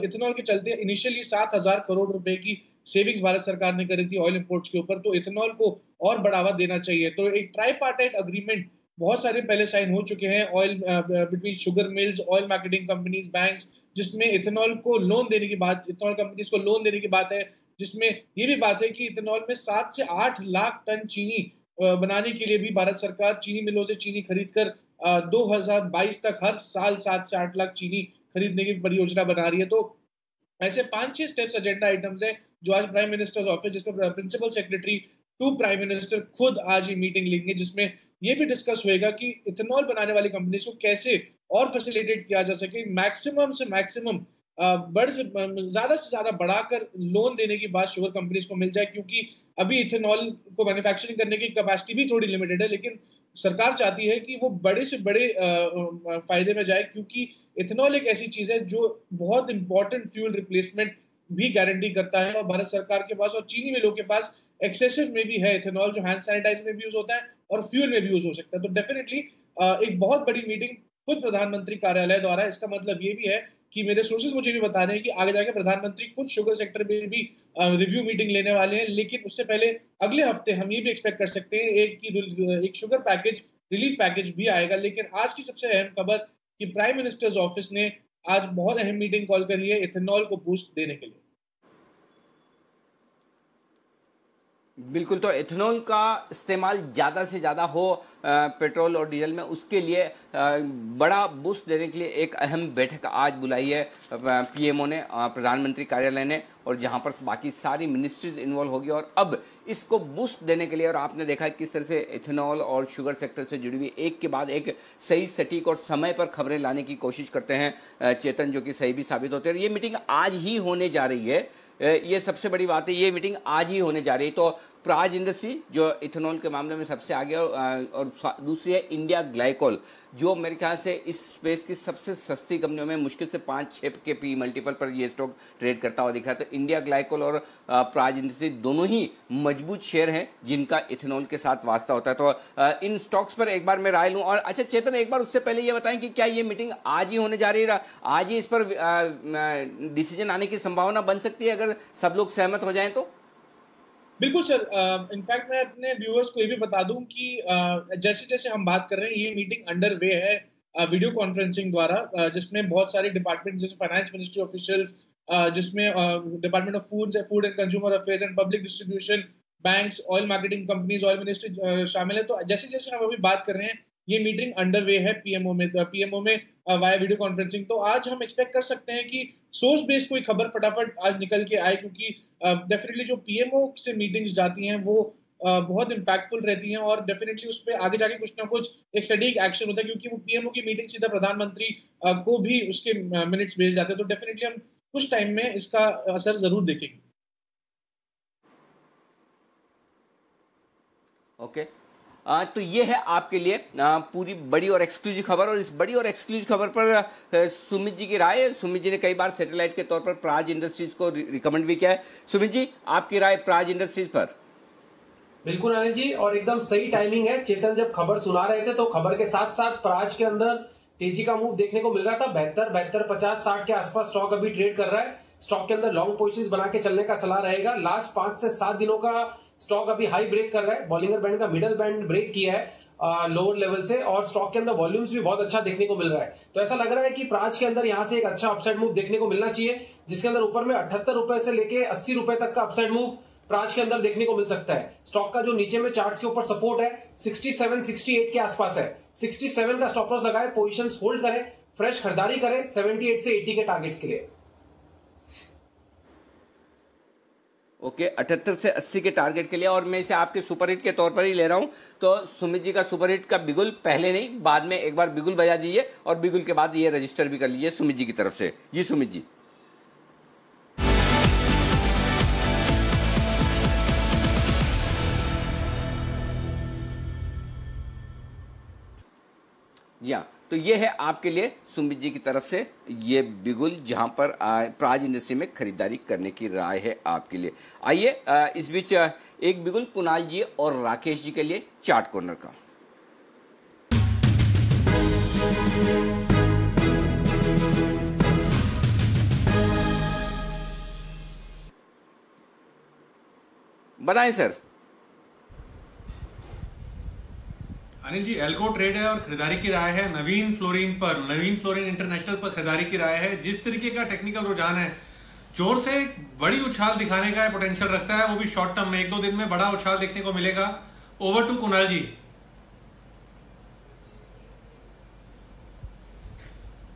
इथेनॉल के चलते इनिशियली 7,000 करोड़ रुपए की सेविंग्स भारत सरकार ने करी थी ऑयल इंपोर्ट्स के ऊपर, तो इथेनॉल को और बढ़ावा देना चाहिए। तो एक ट्राइपार्टाइट अग्रीमेंट बहुत सारे पहले साइन हो चुके हैं oil between sugar mills, oil marketing companies, banks, जिसमें इथेनॉल को लोन देने की बात, इथेनॉल कंपनीज को लोन देने की बात है, जिसमें ये भी बात है कि इथेनॉल में 7 से 8 लाख टन चीनी बनाने के लिए भी भारत सरकार चीनी मिलों से चीनी खरीदकर 2022 तक हर साल 7 से 8 लाख चीनी खरीदने की परियोजना बना रही है। तो ऐसे 5-6 स्टेप्स एजेंडा आइटम्स हैं जो आज प्राइम मिनिस्टर्स ऑफिस, जिसमें principal secretary to prime minister खुद आज ये मीटिंग लेंगे, जिसमें ये भी डिस्कस होएगा कि इथेनॉल बनाने वाली कंपनीज को कैसे और फैसिलिटेट किया जा सके, मैक्सिमम से मैक्सिमम ज्यादा से ज्यादा बढ़ाकर लोन देने की बात शुगर कंपनीज को मिल जाए, क्योंकि अभी इथेनॉल को मैन्युफैक्चरिंग करने की कैपेसिटी भी थोड़ी लिमिटेड है, लेकिन सरकार चाहती है कि वो बड़े से बड़े फायदे में जाए, क्योंकि इथेनॉल एक ऐसी चीज है जो बहुत इंपॉर्टेंट फ्यूल रिप्लेसमेंट भी गारंटी करता है और भारत सरकार के पास और चीनी मिलों के पास एक्सेसिव में भी है इथेनॉल, जो हैंड सैनिटाइजर में भी यूज होता है और फ्यूल में भी यूज हो सकता है। तो डेफिनेटली एक बहुत बड़ी मीटिंग खुद प्रधानमंत्री कार्यालय द्वारा, इसका मतलब ये भी है कि मेरे सोर्सेज मुझे भी बता रहे हैं कि आगे जाके प्रधानमंत्री खुद शुगर सेक्टर में भी रिव्यू मीटिंग लेने वाले हैं। लेकिन उससे पहले अगले हफ्ते हम ये भी एक्सपेक्ट कर सकते हैं एक शुगर पैकेज, रिलीफ पैकेज भी आएगा। लेकिन आज की सबसे अहम खबर कि प्राइम मिनिस्टर्स ऑफिस ने आज बहुत अहम मीटिंग कॉल करी है इथेनॉल को बूस्ट देने के लिए। बिल्कुल, तो इथेनॉल का इस्तेमाल ज़्यादा से ज़्यादा हो पेट्रोल और डीजल में, उसके लिए बड़ा बूस्ट देने के लिए एक अहम बैठक आज बुलाई है पीएमओ ने, प्रधानमंत्री कार्यालय ने, और जहां पर बाकी सारी मिनिस्ट्रीज इन्वॉल्व होगी और अब इसको बूस्ट देने के लिए। और आपने देखा है किस तरह से इथेनॉल और शुगर सेक्टर से जुड़ी हुई एक के बाद एक सही, सटीक और समय पर खबरें लाने की कोशिश करते हैं चेतन, जो कि सही भी साबित होते हैं। ये मीटिंग आज ही होने जा रही है, ये सबसे बड़ी बात है, ये मीटिंग आज ही होने जा रही है। तो प्राज इंडस्ट्री जो इथेनॉल के मामले में सबसे आगे और दूसरी है इंडिया ग्लाइकोल, जो मेरे ख्याल से इस स्पेस की सबसे सस्ती कंपनियों में मुश्किल से 5-6 के पी मल्टीपल पर ये स्टॉक ट्रेड करता हुआ दिख रहा है। तो इंडिया ग्लाइकोल और प्राज इंडस्ट्री दोनों ही मजबूत शेयर हैं जिनका इथेनॉल के साथ वास्ता होता है। तो इन स्टॉक्स पर एक बार मैं राय लूँ। और अच्छा चेतन, एक बार उससे पहले ये बताएं कि क्या ये मीटिंग आज ही होने जा रही है, आज ही इस पर डिसीजन आने की संभावना बन सकती है अगर सब लोग सहमत हो जाएं तो? बिल्कुल सर, इनफैक्ट मैं अपने व्यूअर्स को ये भी बता दूं कि जैसे जैसे हम बात कर रहे हैं ये मीटिंग अंडर वे है वीडियो कॉन्फ्रेंसिंग द्वारा, जिसमें बहुत सारे डिपार्टमेंट जैसे फाइनेंस मिनिस्ट्री ऑफिशियल्स, जिसमें department of food and consumer affairs and public distribution, banks, oil marketing companies, oil ministry शामिल है। तो जैसे जैसे हम अभी बात कर रहे हैं, ये मीटिंग अंडर वे है पीएमओ में वाया वीडियो कॉन्फ्रेंसिंग। तो आज हम एक्सपेक्ट कर सकते हैं कि सोर्स बेस्ड कोई खबर फटाफट आज निकल के आए, क्योंकि डेफिनेटली जो पीएमओ से मीटिंग्स जाती हैं वो बहुत इम्पैक्टफुल रहती हैं और डेफिनेटली उस पर आगे जाके कुछ ना कुछ एक सटीक एक्शन होता है, क्योंकि वो पीएमओ की मीटिंग सीधा प्रधानमंत्री को भी उसके मिनट्स भेज जाते हैं। तो डेफिनेटली हम कुछ टाइम में इसका असर जरूर देखेंगे। ओके तो ये है आपके लिए पूरी बड़ी और एक्सक्लूसिव खबर। और इस बड़ी और एक्सक्लूसिव खबर पर सुमित जी की राय। सुमित जी ने कई बार सैटेलाइट के तौर पर प्राज इंडस्ट्रीज को रिकमेंड भी किया है। सुमित जी, आपकी राय प्राज इंडस्ट्रीज पर? बिल्कुल अनिल जी, और एकदम सही टाइमिंग है। चेतन जब खबर सुना रहे थे तो खबर के साथ साथ प्राज के अंदर तेजी का मूव देखने को मिल रहा था। 72, 50, 60 के आसपास स्टॉक अभी ट्रेड कर रहा है। स्टॉक के अंदर लॉन्ग पोजीशंस बना के चलने का सलाह रहेगा। लास्ट 5 से 7 दिनों का स्टॉक अभी हाई ब्रेक कर रहा है। बॉलिंगर बैंड का मिडल बैंड ब्रेक किया है लोअर लेवल से, और स्टॉक के अंदर वॉल्यूम्स भी बहुत अच्छा देखने को मिल रहा है। तो ऐसा लग रहा है कि प्राज के अंदर यहां से एक अच्छा अपसाइड मूव देखने को मिलना चाहिए, जिसके अंदर ऊपर में 78 रुपए से लेके 80 रुपए तक का अपसाइड मूव प्राज के अंदर देखने को मिल सकता है। स्टॉक का जो नीचे में चार्ट्स के ऊपर सपोर्ट है 67, 68 के आसपास है। 67 का स्टॉप लॉस लगाए, पोजीशंस होल्ड करें, फ्रेश खरीदारी करें 78 से 80 के टारगेट्स के लिए। ओके 78 से 80 के टारगेट के लिए। और मैं इसे आपके सुपरहिट के तौर पर ही ले रहा हूं। तो सुमित जी का सुपरहिट का बिगुल पहले नहीं, बाद में एक बार बिगुल बजा दीजिए और बिगुल के बाद ये रजिस्टर भी कर लीजिए सुमित जी की तरफ से। जी सुमित जी। जी हाँ, तो ये है आपके लिए सुमित जी की तरफ से ये बिगुल, जहां पर प्राज इंडस्ट्री में खरीदारी करने की राय है आपके लिए। आइए इस बीच एक बिगुल कुणाल जी और राकेश जी के लिए चार्ट कॉर्नर का। बताएं सर। अनिल जी, एल्को ट्रेड है और खरीदारी की राय है नवीन फ्लोरिन इंटरनेशनल पर खरीदारी की राय है। जिस तरीके का टेक्निकल रुझान है, जोर से बड़ी उछाल दिखाने का पोटेंशियल रखता है, वो भी शॉर्ट टर्म में 1-2 दिन में बड़ा उछाल देखने को मिलेगा। Over to Kunal ji.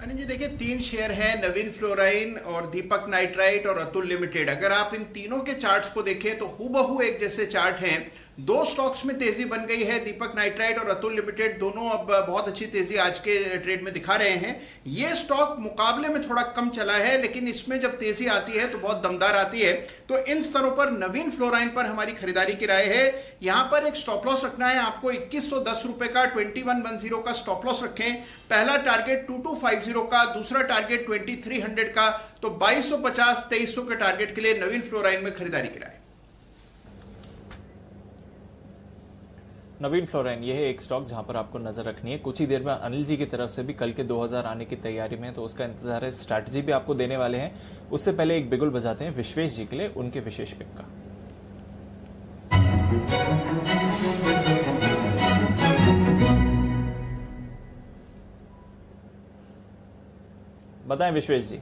अनिल जी देखिए, 3 शेयर है, नवीन फ्लोराइन और दीपक नाइट्राइट और अतुल लिमिटेड। अगर आप इन तीनों के चार्ट्स को देखें तो हूबहू एक जैसे चार्ट हैं। 2 स्टॉक्स में तेजी बन गई है, दीपक नाइट्राइट और अतुल लिमिटेड दोनों अब बहुत अच्छी तेजी आज के ट्रेड में दिखा रहे हैं। ये स्टॉक मुकाबले में थोड़ा कम चला है, लेकिन इसमें जब तेजी आती है तो बहुत दमदार आती है। तो इन स्तरों पर नवीन फ्लोराइन पर हमारी खरीदारी की राय है। यहां पर एक स्टॉप लॉस रखना है आपको 2110 रुपए का, 2110 का स्टॉप लॉस रखें। पहला टारगेट 2250 का, दूसरा टारगेट 2300 का। तो 2250, 2300 के टारगेट के लिए नवीन फ्लोराइन में खरीदारी की राय। नवीन फ्लोराइन ये है एक स्टॉक जहां पर आपको नजर रखनी है। कुछ ही देर में अनिल जी की तरफ से भी कल के 2000 आने की तैयारी में है, तो उसका इंतजार है। स्ट्रैटेजी भी आपको देने वाले हैं। उससे पहले एक बिगुल बजाते हैं विश्वेश जी के लिए उनके विशेष पिक का। बताएं विश्वेश जी।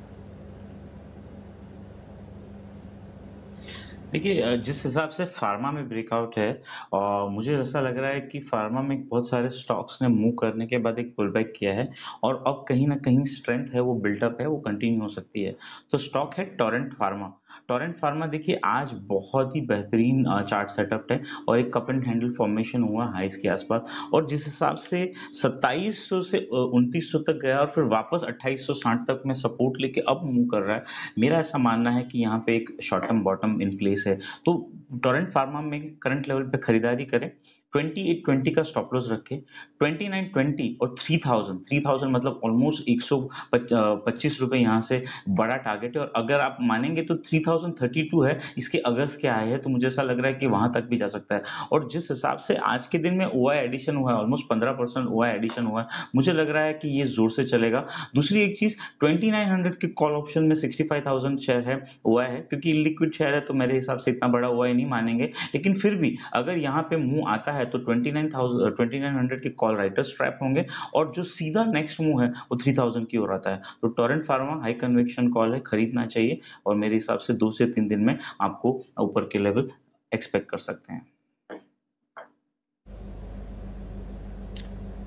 देखिए, जिस हिसाब से फार्मा में ब्रेकआउट है और मुझे ऐसा लग रहा है कि फार्मा में बहुत सारे स्टॉक्स ने मूव करने के बाद एक पुल बैक किया है और अब कहीं ना कहीं स्ट्रेंथ है, वो बिल्डअप है, वो कंटिन्यू हो सकती है। तो स्टॉक है टोरेंट फार्मा। देखिए आज बहुत ही बेहतरीन चार्ट सेटअप है और एक कप एंड हैंडल फॉर्मेशन हुआ हाइस के आसपास, और जिस हिसाब से 2700 से 2900 तक गया और फिर वापस 2860 तक में सपोर्ट लेके अब मूव कर रहा है। मेरा ऐसा मानना है कि यहाँ पे एक short term bottom in place है। तो टोरेंट फार्मा में करंट लेवल पे खरीदारी करें। 2820 का स्टॉप लॉस रखे। 2920 और 3000 मतलब ऑलमोस्ट 125 रुपए यहाँ से बड़ा टारगेट है। और अगर आप मानेंगे तो 3032 है, इसके अगस्त के आए हैं, तो मुझे ऐसा लग रहा है कि वहां तक भी जा सकता है। और जिस हिसाब से आज के दिन में ओआई एडिशन हुआ है, ऑलमोस्ट 15% ओआई एडिशन हुआ है, मुझे लग रहा है कि ये जोर से चलेगा। दूसरी एक चीज, 2900 के कॉल ऑप्शन में 65,000 शेयर है, ओआई है, क्योंकि लिक्विड शेयर है तो मेरे हिसाब से इतना बड़ा ओआई नहीं मानेंगे, लेकिन फिर भी अगर यहाँ पे मुंह आता है है तो 2900 के कॉल राइटर्स ट्रैप होंगे और जो सीधा नेक्स्ट मूव है वो 3000 की ओर आता है। तो Torrent pharma high conviction call है, खरीदना चाहिए और मेरे हिसाब से 2 से 3 दिन में आपको ऊपर के लेवल एक्सपेक्ट कर सकते हैं।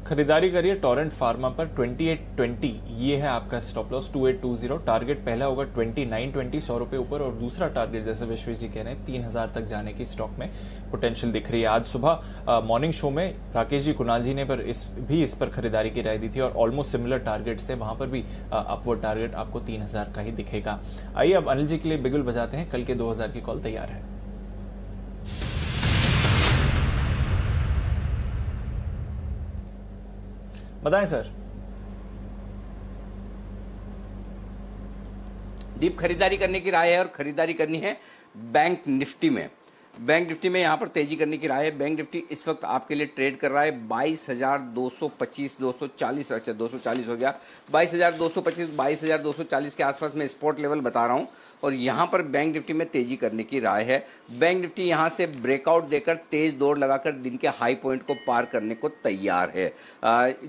खरीदारी करिए टोरेंट फार्मा पर 2820, ये है आपका स्टॉप लॉस 2820। टारगेट पहला होगा 2920, 100 रुपए ऊपर, और दूसरा टारगेट जैसे विश्वेश जी कह रहे हैं 3000 तक जाने की स्टॉक में पोटेंशियल दिख रही है। आज सुबह मॉर्निंग शो में राकेश जी, कुणाल जी ने इस पर खरीदारी की राय दी थी और ऑलमोस्ट सिमिलर टारगेट्स थे, वहां पर भी अपवर्ड टारगेट आपको 3000 का ही दिखेगा। आइए अब अनिल जी के लिए बिगुल बजाते हैं, कल के 2000 की कॉल तैयार है। बताएं सर। दीप, खरीदारी करने की राय है और खरीदारी करनी है बैंक निफ्टी में। बैंक निफ्टी में यहां पर तेजी करने की राय है। बैंक निफ्टी इस वक्त आपके लिए ट्रेड कर रहा है 22,225, 240, अच्छा 240 हो गया, 22,225, 22,240 के आसपास में स्पॉट लेवल बता रहा हूं और यहां पर बैंक निफ्टी में तेजी करने की राय है। बैंक निफ्टी यहां से ब्रेकआउट देकर तेज दौड़ लगाकर दिन के हाई पॉइंट को पार करने को तैयार है।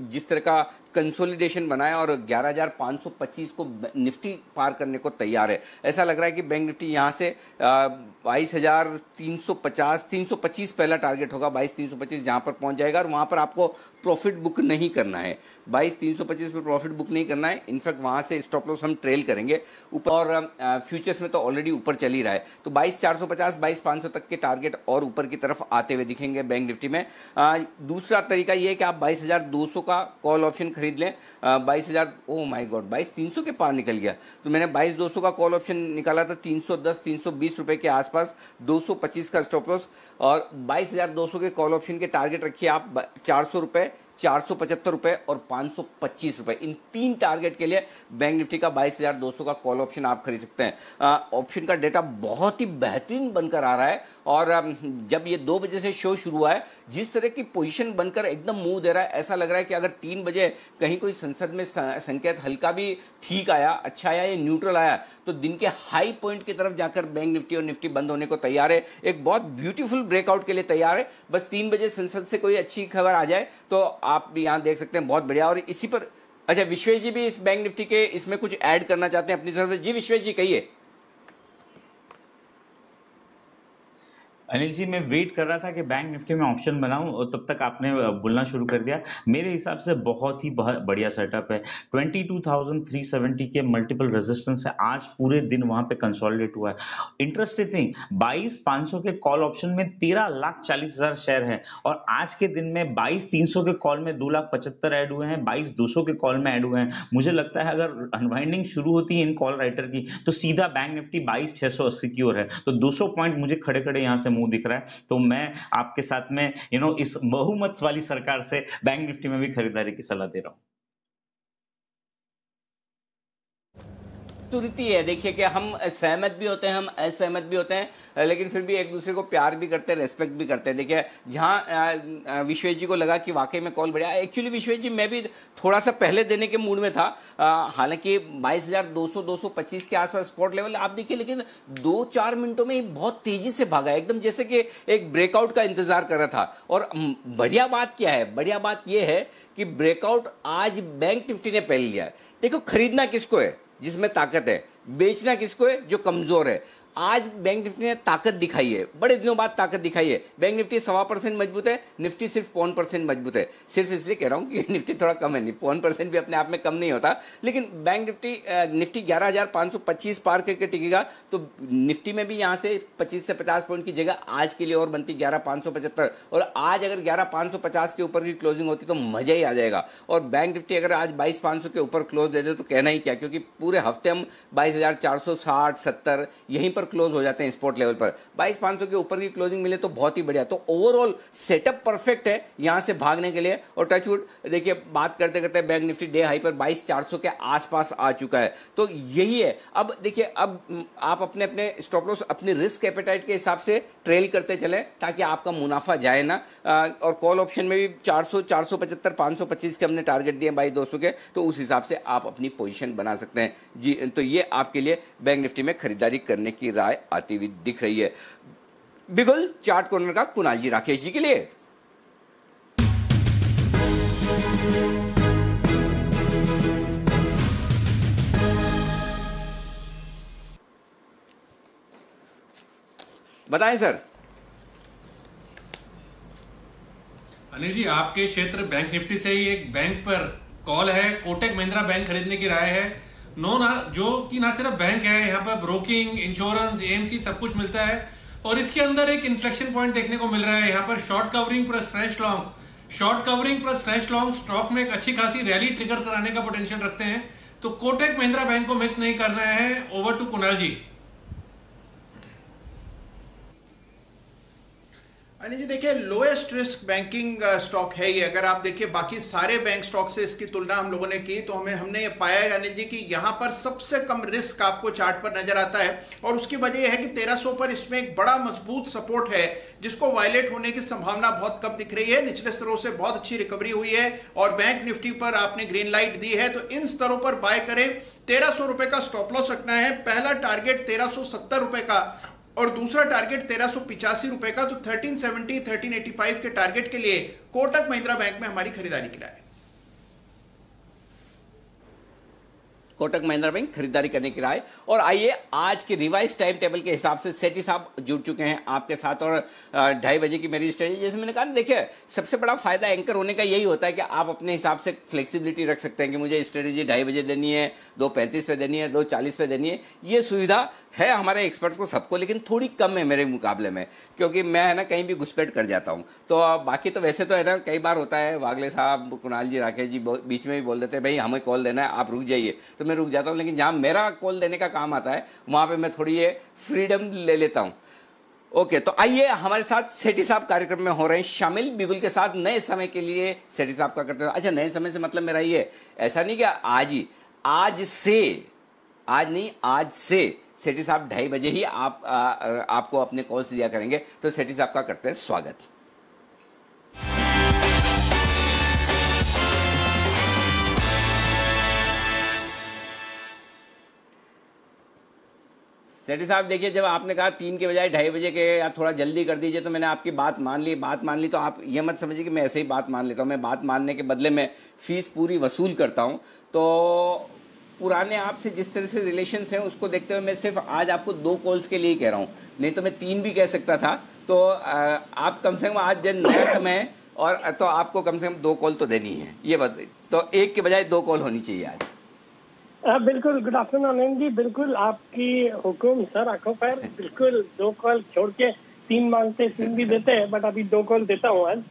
जिस तरह का कंसोलिडेशन बनाया और 11,525 को निफ्टी पार करने को तैयार है। ऐसा लग रहा है कि बैंक निफ्टी यहां से 22,350, 325 पहला टारगेट होगा, 22,325 जहां पर पहुंच जाएगा और वहां पर आपको प्रॉफिट बुक नहीं करना है। 22,325 पर प्रॉफिट बुक नहीं करना है, इनफैक्ट वहां से स्टॉप लॉस हम ट्रेल करेंगे ऊपर, और फ्यूचर्स में तो ऑलरेडी ऊपर चल ही रहा है। तो 22,450, 22,500 तक के टारगेट और ऊपर की तरफ आते हुए दिखेंगे बैंक निफ्टी में। दूसरा तरीका यह है कि आप 22,200 का कॉल ऑप्शन खरीद लें। 22,000, ओ माय गॉड, 22,300 के पार निकल गया। तो मैंने 22,200 का कॉल ऑप्शन निकाला था 310, 320 रुपए के आसपास, 225 का स्टॉप लॉस, और 22,200 के कॉल ऑप्शन के टारगेट रखिए आप 400 रुपए, 475 रुपए और 525 रुपए। इन 3 टारगेट के लिए बैंक निफ्टी का 22,200 का कॉल ऑप्शन आप खरीद सकते हैं। ऑप्शन का डेटा बहुत ही बेहतरीन बनकर आ रहा है और जब ये 2 बजे से शो शुरू हुआ है, जिस तरह की पोजीशन बनकर एकदम मुंह दे रहा है, ऐसा लग रहा है कि अगर 3 बजे कहीं कोई संसद में संकेत हल्का भी ठीक आया, अच्छा आया या न्यूट्रल आया, तो दिन के हाई पॉइंट की तरफ जाकर बैंक निफ्टी और निफ्टी बंद होने को तैयार है। एक बहुत ब्यूटीफुल ब्रेकआउट के लिए तैयार है। बस 3 बजे संसद से कोई अच्छी खबर आ जाए तो आप भी यहां देख सकते हैं, बहुत बढ़िया। और इसी पर अच्छा, विश्वेश जी भी इस बैंक निफ्टी के इसमें कुछ ऐड करना चाहते हैं अपनी तरफ से। जी विश्वेश जी, कहिए। अनिल जी, मैं वेट कर रहा था कि बैंक निफ्टी में ऑप्शन बनाऊं और तब तक आपने बोलना शुरू कर दिया। मेरे हिसाब से बहुत ही बढ़िया सेटअप है। 22,370 के मल्टीपल रेजिस्टेंस है, आज पूरे दिन वहां पे कंसोलिडेट हुआ है। इंटरेस्टिंग थिंग, 22,500 के कॉल ऑप्शन में 13,40,000 शेयर है और आज के दिन में 22,300 के कॉल में 2,75,000 ऐड हुए हैं, 22,200 के कॉल में ऐड हुए हैं। मुझे लगता है अगर अनवाइंडिंग शुरू होती है इन कॉल राइटर की तो सीधा बैंक निफ्टी 22,680 की ओर है। तो 200 पॉइंट मुझे खड़े खड़े यहां से मुंह दिख रहा है। तो मैं आपके साथ में इस बहुमत वाली सरकार से बैंक निफ्टी में भी खरीदारी की सलाह दे रहा हूं। रीति है, देखिए कि हम सहमत भी होते हैं, हम असहमत भी होते हैं, लेकिन फिर भी एक दूसरे को प्यार भी करते हैं, रेस्पेक्ट भी करते हैं। देखिए जहां विश्वेश जी को लगा कि वाकई में कॉल बढ़िया, एक्चुअली विश्वेश जी मैं भी थोड़ा सा पहले देने के मूड में था। हालांकि 22,200, 225 के आसपास स्पॉट लेवल आप देखिए, लेकिन 2-4 मिनटों में ही बहुत तेजी से भागा, एकदम जैसे कि एक ब्रेकआउट का इंतजार कर रहा था। और बढ़िया बात क्या है, बढ़िया बात यह है कि ब्रेकआउट आज बैंक निफ्टी ने पहले लिया है। देखो, खरीदना किसको है? जिसमें ताकत है। बेचना किसको है? जो कमजोर है। आज बैंक निफ्टी ने ताकत दिखाई है, बड़े दिनों बाद ताकत दिखाई है। बैंक निफ्टी 1.25% मजबूत है, निफ्टी सिर्फ 0.25% मजबूत है। सिर्फ इसलिए कह रहा हूं कि निफ्टी थोड़ा कम है, 0.25% भी अपने आप में कम नहीं होता, लेकिन बैंक निफ्टी 11,525 पार करके टिकेगा तो निफ्टी में भी यहां से 25 से 50 पॉइंट की जगह आज के लिए और बनती 11,575। और आज अगर 11,550 के ऊपर की क्लोजिंग होती तो मजा ही आ जाएगा। और बैंक निफ्टी अगर आज 22,500 के ऊपर क्लोज दे दे तो कहना ही क्या, क्योंकि पूरे हफ्ते हम 22,460, 70 यहीं पर क्लोज हो जाते हैं स्पॉट लेवल पर। 22,500 के ऊपर की क्लोजिंग मिले तो बहुत ही बढ़िया। तो ओवरऑल सेटअप परफेक्ट है यहां से भागने के लिए। और टचवुड, देखिए बात करते करते बैंक निफ्टी डे हाई पर 22,400 के आसपास आ चुका है। तो यही है। अब देखिए, अब आप अपने अपने स्टॉप लॉस अपनी रिस्क एपेटाइट के हिसाब से ट्रेल करते चले ताकि आपका मुनाफा जाए ना। और कॉल ऑप्शन में भी 400, 475, 525 के हमने टारगेट दिए 22,200 के, तो उस हिसाब से आप अपनी पोजीशन बना सकते हैं जी। तो ये आपके लिए बैंक निफ्टी में खरीदारी करने की राय आती हुई दिख रही है। बिगुल चार्ट कॉर्नर का कुणाल जी राकेश जी के लिए। बताएं सर। अनिल जी, आपके क्षेत्र बैंक निफ्टी से ही एक बैंक पर कॉल है। कोटक महिंद्रा बैंक खरीदने की राय है। जो कि ना सिर्फ बैंक है, यहाँ पर ब्रोकिंग, इंश्योरेंस, एएमसी सब कुछ मिलता है और इसके अंदर एक इन्फ्लेक्शन पॉइंट देखने को मिल रहा है। यहाँ पर short covering plus fresh long stock में एक अच्छी खासी रैली ट्रिगर कराने का पोटेंशियल रखते हैं। तो कोटक महिंद्रा बैंक को मिस नहीं करना है। Over to Kunal ji. अनिल जी देखिए, लोएस्ट रिस्क बैंकिंग स्टॉक है ये। अगर आप देखिए बाकी सारे बैंक स्टॉक से इसकी तुलना हम लोगों ने की तो हमने ये पाया है अनिल जी कि यहाँ पर सबसे कम रिस्क आपको चार्ट पर नजर आता है और उसकी वजह यह है कि 1300 पर इसमें एक बड़ा मजबूत सपोर्ट है जिसको वायलेट होने की संभावना बहुत कम दिख रही है। निचले स्तरों से बहुत अच्छी रिकवरी हुई है और बैंक निफ्टी पर आपने ग्रीन लाइट दी है, तो इन स्तरों पर बाय करें। 1300 रुपए का स्टॉप लॉस रखना है। पहला टारगेट 1370 रुपए का और दूसरा टारगेट 1385 रुपए का। तो 1370, 1385 के टारगेट के लिए कोटक महिंद्रा बैंक में हमारी खरीदारी की राय है। कोटक महिंद्रा बैंक खरीदारी करने की राय। और आइए आज के रिवाइज टाइम टेबल के हिसाब से सेठी साहब जुड़ चुके हैं आपके साथ और 2:30 बजे की मेरी स्ट्रेटेजी। जैसे मैंने कहा, देखिए सबसे बड़ा फायदा एंकर होने का यही होता है कि आप अपने हिसाब से फ्लेक्सिबिलिटी रख सकते हैं कि मुझे स्ट्रेटेजी 2:30 बजे देनी है, 2:35 पे देनी है, 2:40 पे देनी है। ये सुविधा है हमारे एक्सपर्ट्स को सबको, लेकिन थोड़ी कम है मेरे मुकाबले में, क्योंकि मैं है ना कहीं भी घुसपैठ कर जाता हूं। तो बाकी तो वैसे तो है ना, कई बार होता है वागले साहब, कुणाल जी, राकेश जी बीच में भी बोल देते हैं भाई हमें कॉल देना है, आप रुक जाइए, तो मैं रुक जाता हूं। लेकिन जहां मेरा कॉल देने का काम आता है वहां पे मैं थोड़ी ये फ्रीडम ले लेता हूं। ओके, तो आइए हमारे साथ सेठी साहब कार्यक्रम में हो रहे हैं शामिल बिगुल के साथ नए समय के लिए। सेठी साहब का करते हैं। अच्छा, नए समय से मतलब मेरा ये ऐसा नहीं कि आज से सेठी साहब 2:30 बजे ही आपको अपने कॉल्स दिया करेंगे। तो सेठी साहब का करते हैं स्वागत। सेठी साहब देखिए, जब आपने कहा 3 के बजाय 2:30 बजे के या थोड़ा जल्दी कर दीजिए, तो मैंने आपकी बात मान ली। तो आप ये मत समझिए कि मैं ऐसे ही बात मान लेता हूँ। मैं बात मानने के बदले में फीस पूरी वसूल करता हूँ। तो पुराने आपसे जिस तरह से रिलेशन हैं उसको देखते हुए मैं सिर्फ आज आपको 2 कॉल्स के लिए ही कह रहा हूँ, नहीं तो मैं 3 भी कह सकता था। तो आप कम से कम आज जब नया समय है और तो आपको कम से कम 2 कॉल तो देनी है, ये बात। तो 1 के बजाय 2 कॉल होनी चाहिए आज। बिल्कुल। Good afternoon Anand ji. बिल्कुल आपकी हुक्म सर, आंखों पर। बिल्कुल 2 कॉल छोड़ के 3 मांगते 3 भी देते हैं, बट अभी 2 कॉल देता हूँ आज।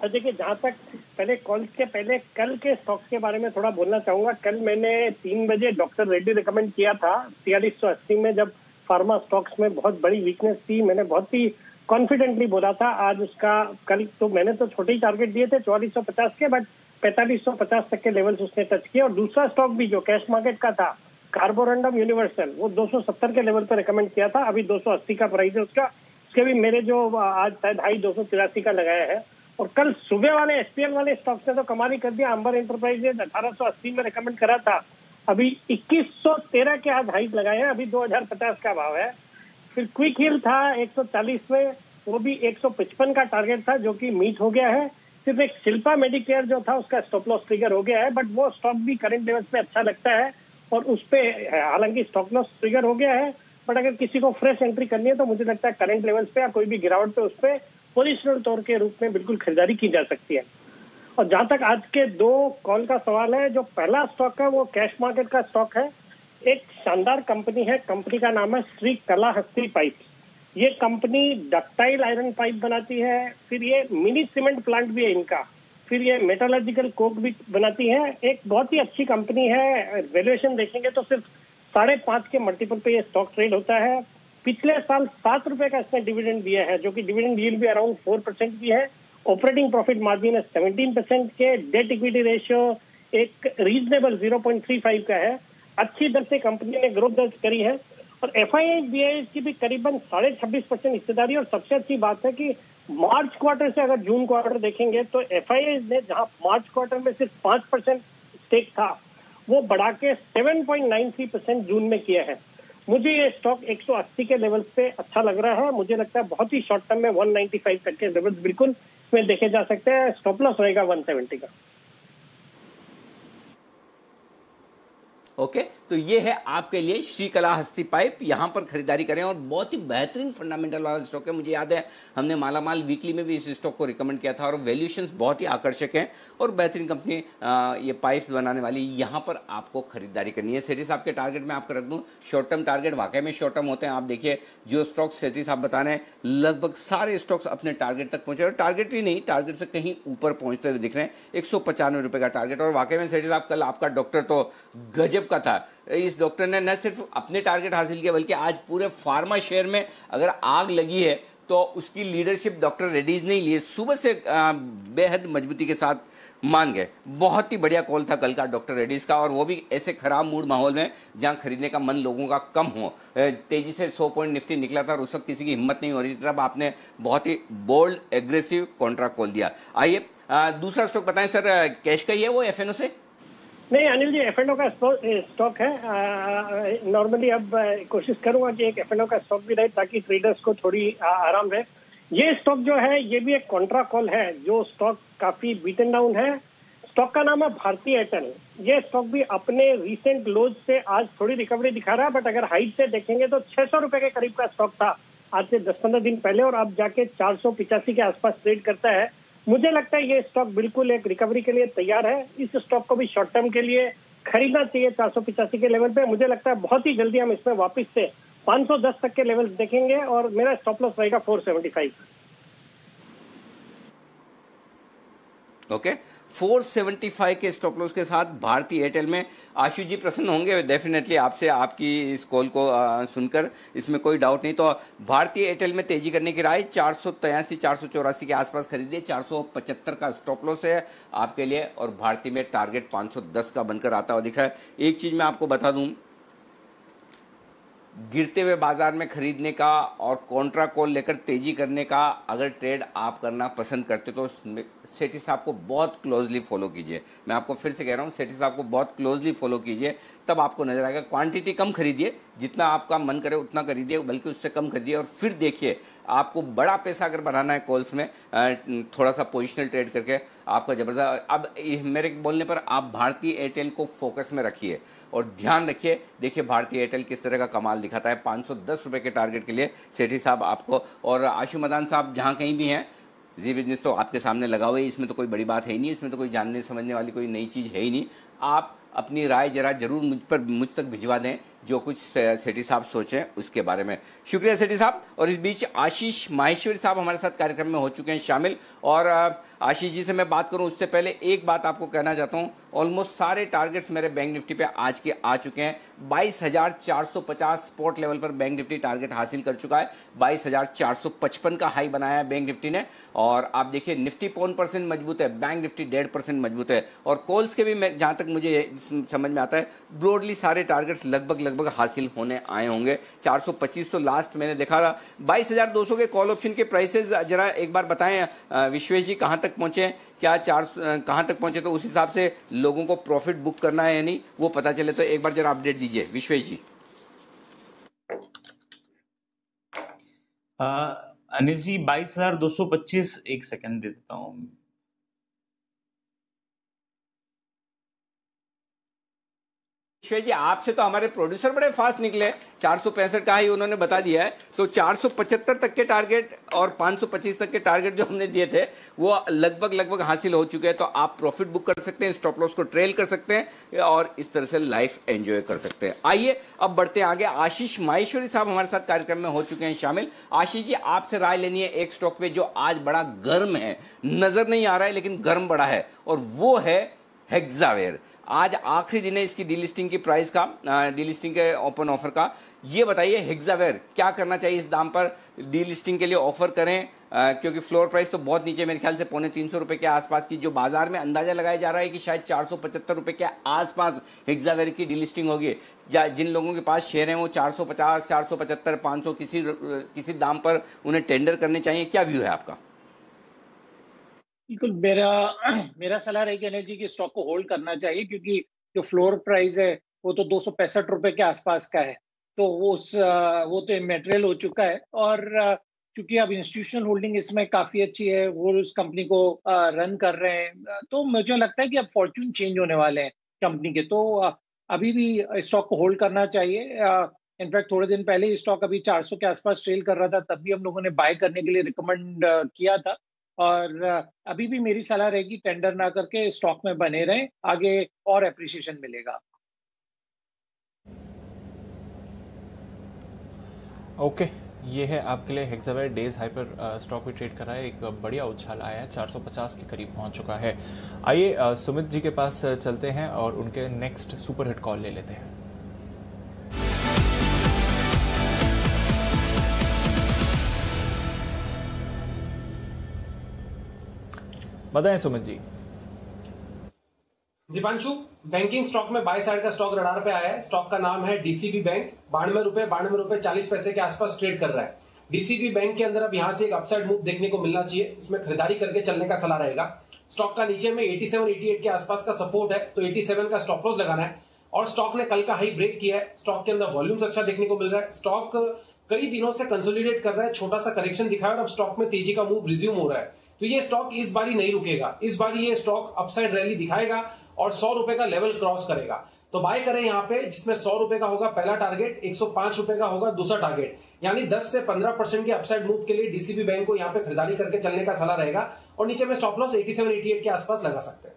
देखिए, जहाँ तक पहले कॉल के पहले कल के स्टॉक्स के बारे में थोड़ा बोलना चाहूंगा। कल मैंने 3 बजे डॉक्टर रेड्डी रिकमेंड किया था 4380 में, जब फार्मा स्टॉक्स में बहुत बड़ी वीकनेस थी। मैंने बहुत ही कॉन्फिडेंटली बोला था। आज उसका कल तो मैंने तो छोटे ही टारगेट दिए थे 4450 के, बट 4550 तक के लेवल्स उसने टच किए। और दूसरा स्टॉक भी जो कैश मार्केट का था, कार्बोरंडम यूनिवर्सल, वो 270 के लेवल पर रिकमेंड किया था। अभी 280 का प्राइस है उसका। उसके भी मेरे जो आज शायद हाई 283 का लगाया है। और कल सुबह वाले एसपीएल वाले स्टॉक्स ने तो कमाल ही कर दिया। अंबर एंटरप्राइजेज 1880 में रिकमेंड करा था, अभी 2113 के आज हाइट लगाए हैं। अभी 2050 का भाव है। फिर क्विक हिल था 140 में, वो भी 155 का टारगेट था जो कि मीट हो गया है। सिर्फ एक शिल्पा मेडिकेयर जो था उसका स्टॉप लॉस ट्रिगर हो गया है, बट वो स्टॉक भी करंट लेवल्स पे अच्छा लगता है और उस पे हालांकि स्टॉप लॉस ट्रिगर हो गया है, बट अगर किसी को फ्रेश एंट्री करनी है तो मुझे लगता है करंट लेवल्स पे या कोई भी गिरावट पे उस पे पोजिशनल तौर के रूप में बिल्कुल खरीदारी की जा सकती है। और जहां तक आज के 2 कॉल का सवाल है, जो पहला स्टॉक है वो कैश मार्केट का स्टॉक है। एक शानदार कंपनी है, कंपनी का नाम है श्री कलाहस्ती पाइप्स। ये कंपनी डक्टाइल आयरन पाइप बनाती है, फिर ये मिनी सीमेंट प्लांट भी है इनका, फिर ये मेटालर्जिकल कोक भी बनाती है। एक बहुत ही अच्छी कंपनी है। वैल्यूएशन देखेंगे तो सिर्फ 5.5 के मल्टीपल पे ये स्टॉक ट्रेड होता है। पिछले साल 7 रुपए का इसने डिविडेंड दिया है, जो कि डिविडेंड यील्ड भी अराउंड 4% की है। ऑपरेटिंग प्रॉफिट मार्जिन है 17% के। डेट इक्विटी रेशियो एक रीजनेबल 0.35 का है। अच्छी दर से कंपनी ने ग्रोथ दर्ज करी है और FIIs BIS की भी करीबन 26.5% हिस्सेदारी। और सबसे अच्छी बात है कि मार्च क्वार्टर से अगर जून क्वार्टर देखेंगे तो FIIs ने जहां मार्च क्वार्टर में सिर्फ 5% स्टेक था, वो बढ़ा के 7.93% जून में किया है। मुझे ये स्टॉक 180 के लेवल पे अच्छा लग रहा है। मुझे लगता है बहुत ही शॉर्ट टर्म में 195 तक के लेवल्स बिल्कुल इसमें देखे जा सकते हैं। स्टॉप लॉस रहेगा 170 का। ओके, तो ये है आपके लिए श्रीकलाहस्ती पाइप, यहां पर खरीदारी करें और बहुत ही बेहतरीन फंडामेंटल वाला स्टॉक है। मुझे याद है हमने मालामाल वीकली में भी इस स्टॉक को रिकमेंड किया था और वैल्यूएशंस बहुत ही आकर्षक हैं और बेहतरीन कंपनी ये पाइप्स बनाने वाली, यहां पर आपको खरीदारी करनी है। सेठी साहब के टारगेट में आपको रख दूं, शॉर्ट टर्म टारगेट वाकई में शॉर्ट टर्म होते हैं। आप देखिए जो स्टॉक्स सेठी साहब बता रहे हैं, लगभग सारे स्टॉक्स अपने टारगेट तक पहुंचे और टारगेट ही नहीं, टारगेट से कहीं ऊपर पहुंचते हुए दिख रहे हैं। 195 रुपए का टारगेट, और वाकई में सेठी साहब कल आपका डॉक्टर तो गजब का था। इस डॉक्टर ने न सिर्फ अपने टारगेट हासिल किया बल्कि आज पूरे फार्मा शेयर में अगर आग लगी है तो उसकी लीडरशिप डॉक्टर रेड्डीज ने लिए, सुबह से बेहद मजबूती के साथ मान गए। बहुत ही बढ़िया कॉल था कल का डॉक्टर रेड्डीज का, और वो भी ऐसे खराब मूड माहौल में जहां खरीदने का मन लोगों का कम हो। तेजी से 100 पॉइंट निफ्टी निकला था और उस वक्त किसी की हिम्मत नहीं हो रही थी, तब आपने बहुत ही बोल्ड एग्रेसिव कॉन्ट्रा कॉल दिया। आइए दूसरा स्टॉक बताएं सर, कैश का ही है वो एफएनओ से? नहीं अनिल जी, एफएनओ का स्टॉक है। नॉर्मली अब कोशिश करूंगा कि एक एफएनओ का स्टॉक भी रहे ताकि ट्रेडर्स को थोड़ी आराम रहे। ये स्टॉक जो है ये भी एक कॉन्ट्रा कॉल है, जो स्टॉक काफी बीटन डाउन है। स्टॉक का नाम है भारती एयरटेल। ये स्टॉक भी अपने रिसेंट लोज से आज थोड़ी रिकवरी दिखा रहा है, बट अगर हाइट से देखेंगे तो 600 रुपए के करीब का स्टॉक था आज से 10-15 दिन पहले, और अब जाके 485 के आसपास ट्रेड करता है। मुझे लगता है ये स्टॉक बिल्कुल एक रिकवरी के लिए तैयार है। इस स्टॉक को भी शॉर्ट टर्म के लिए खरीदना चाहिए 485 के लेवल पे। मुझे लगता है बहुत ही जल्दी हम इसमें वापस से 510 तक के लेवल देखेंगे और मेरा स्टॉप लॉस रहेगा 475। ओके, 475 के स्टॉप लॉस के साथ भारती एयरटेल में आशु जी प्रसन्न होंगे डेफिनेटली आपसे, आपकी इस कॉल को सुनकर, इसमें कोई डाउट नहीं। तो भारतीय एयरटेल में तेजी करने की राय, 483 484 के आसपास खरीदिए। 475 का स्टॉप लॉस है आपके लिए और भारतीय में टारगेट 510 का बनकर आता हुआ दिख रहा है। एक चीज मैं आपको बता दूं, गिरते हुए बाजार में खरीदने का और कॉन्ट्रा कॉल लेकर तेजी करने का अगर ट्रेड आप करना पसंद करते तो सेठी साहब को बहुत क्लोजली फॉलो कीजिए। मैं आपको फिर से कह रहा हूं, सेठी साहब को बहुत क्लोजली फॉलो कीजिए, तब आपको नजर आएगा। क्वांटिटी कम खरीदिए, जितना आपका मन करे उतना खरीदिए, बल्कि उससे कम खरीदिए और फिर देखिए आपको बड़ा पैसा अगर बढ़ाना है कॉल्स में, थोड़ा सा पोजिशनल ट्रेड करके आपका जबरदस्त। अब मेरे बोलने पर आप भारतीय एयरटेल को फोकस में रखिए और ध्यान रखिए। देखिए भारतीय एयरटेल किस तरह का कमाल दिखाता है। 510 रुपए के टारगेट के लिए सेठी साहब आपको, और आशु मदान साहब जहां कहीं भी हैं, जी बिजनेस तो आपके सामने लगा हुआ है, इसमें तो कोई बड़ी बात है ही नहीं, इसमें तो कोई जानने समझने वाली कोई नई चीज है ही नहीं। आप अपनी राय जरा जरूर मुझ तक भिजवा दें, जो कुछ सेठी साहब सोचें उसके बारे में। शुक्रिया सेठी साहब। और इस बीच आशीष माहेश्वरी साहब हमारे साथ कार्यक्रम में हो चुके हैं शामिल, और आशीष जी से मैं बात करूं उससे पहले एक बात आपको कहना चाहता हूं, ऑलमोस्ट सारे टारगेट्स मेरे बैंक निफ्टी पे आज के आ चुके हैं। 22,450 स्पॉट लेवल पर बैंक निफ्टी टारगेट हासिल कर चुका है। 22,455 का हाई बनाया है बैंक निफ्टी ने, और आप देखिए निफ्टी 1% मजबूत है, बैंक निफ्टी 1.5% मजबूत है, और कॉल्स के भी जहां तक मुझे समझ में आता है ब्रॉडली सारे टारगेट्स लगभग हासिल होने आए होंगे। 425 तो लास्ट मैंने देखा था। 22,200 के कॉल ऑप्शन के प्राइसेस जरा एक बार बताएं विश्वेश जी, कहां तक पहुंचे, क्या कहां तक पहुंचे, तो उस हिसाब से लोगों को प्रॉफिट बुक करना है या नहीं वो पता चले, तो एक बार जरा अपडेट दीजिए विश्वेश जी। अनिल जी 22,225, एक सेकंड दे देता हूं। जी आपसे तो हमारे प्रोड्यूसर बड़े फास्ट निकले, 465 का ही उन्होंने बता दिया है, तो 475 तक के टारगेट और 525 तक के टारगेट जो हमने दिए थे वो लगभग हासिल हो चुके हैं। तो आप प्रॉफिट बुक कर सकते हैं, स्टॉप लॉस को ट्रेल कर सकते हैं और इस तरह से लाइफ एंजॉय कर सकते हैं। आइए अब बढ़ते हैं आगे। आशीष माहेश्वरी साहब हमारे साथ कार्यक्रम में हो चुके हैं शामिल। आशीष जी आपसे राय लेनी है एक स्टॉक पे जो आज बड़ा गर्म है, नजर नहीं आ रहा है लेकिन गर्म बड़ा है, और वो है हेक्सावेयर। आज आखिरी दिन है इसकी डीलिस्टिंग की प्राइस का, डीलिस्टिंग के ओपन ऑफर का। ये बताइए हेक्सावेयर क्या करना चाहिए इस दाम पर, डीलिस्टिंग के लिए ऑफर करें, क्योंकि फ्लोर प्राइस तो बहुत नीचे, मेरे ख्याल से 350 रुपए के आसपास की, जो बाजार में अंदाजा लगाया जा रहा है कि शायद 475 रुपए के आसपास हेक्सावेयर की डीलिस्टिंग होगी। जिन लोगों के पास शेयर हैं वो 450, 475, 500 किसी दाम पर उन्हें टेंडर करने चाहिए। क्या व्यू है आपका? बिल्कुल, मेरा सलाह रहेगी अनिल जी की स्टॉक को होल्ड करना चाहिए, क्योंकि जो फ्लोर प्राइस है वो तो 265 रुपए के आसपास का है, तो वो तो इमेटेरियल हो चुका है। और क्योंकि अब इंस्टीट्यूशनल होल्डिंग इसमें काफी अच्छी है, वो उस कंपनी को रन कर रहे हैं, तो मुझे लगता है कि अब फॉर्च्यून चेंज होने वाले हैं कंपनी के। तो अभी भी स्टॉक को होल्ड करना चाहिए। इनफैक्ट थोड़े दिन पहले स्टॉक अभी 400 के आसपास ट्रेल कर रहा था, तब भी हम लोगों ने बाय करने के लिए रिकमेंड किया था। और अभी भी मेरी सलाह रहेगी टेंडर ना करके स्टॉक में बने रहें, आगे और एप्रिसिएशन मिलेगा। ओके, ये है आपके लिए हेक्सावेयर डेज हाइपर स्टॉक भी ट्रेड कर रहा है, एक बढ़िया उछाल आया है, 450 के करीब पहुंच चुका है। आइए सुमित जी के पास चलते हैं और उनके नेक्स्ट सुपर हिट कॉल ले लेते हैं। बताएं सुमित जी। दीपांशु, बैंकिंग स्टॉक में बाय साइड का स्टॉक रडार पे आया है। स्टॉक का नाम है डीसीबी बैंक। 92 रुपए 40 पैसे के आसपास ट्रेड कर रहा है। डीसीबी बैंक के अंदर अब यहां से एक अपसाइड मूव देखने को मिलना चाहिए, इसमें खरीदारी करके चलने का सलाह रहेगा। स्टॉक का नीचे में 87-88 के आसपास का सपोर्ट है, तो 87 का स्टॉप लॉस लगाना है। और स्टॉक ने कल का हाई ब्रेक किया है, स्टॉक के अंदर वॉल्यूम्स अच्छा देखने को मिल रहा है। स्टॉक कई दिनों से कंसोलिडेट कर रहा है, छोटा सा करेक्शन दिखाया और अब स्टॉक में तेजी का मूव रिज्यूम हो रहा है। तो ये स्टॉक इस बारी नहीं रुकेगा, इस बारी ये स्टॉक अपसाइड रैली दिखाएगा और 100 रुपए का लेवल क्रॉस करेगा। तो बाय करें यहां पे, जिसमें 100 रुपए का होगा पहला टारगेट, 105 रुपए का होगा दूसरा टारगेट, यानी 10 से 15% के अपसाइड मूव के लिए डीसीबी बैंक को यहां पे खरीदारी करके चलने का सलाह रहेगा। और नीचे में स्टॉप लॉस 87-88 के आसपास लगा सकते हैं।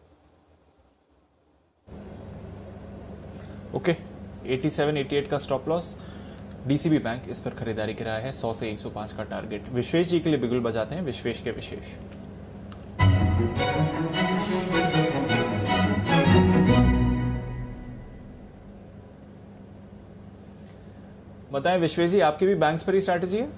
ओके, 87-88 का स्टॉप लॉस, डीसीबी बैंक इस पर खरीदारी कर रहा है। 100 से 105 का टारगेट। विश्वेश जी के लिए बिगुल बजाते हैं, विश्वेश के विशेष। बताएं विश्वेश जी, आपकी भी बैंक्स पर ही स्ट्रैटेजी है?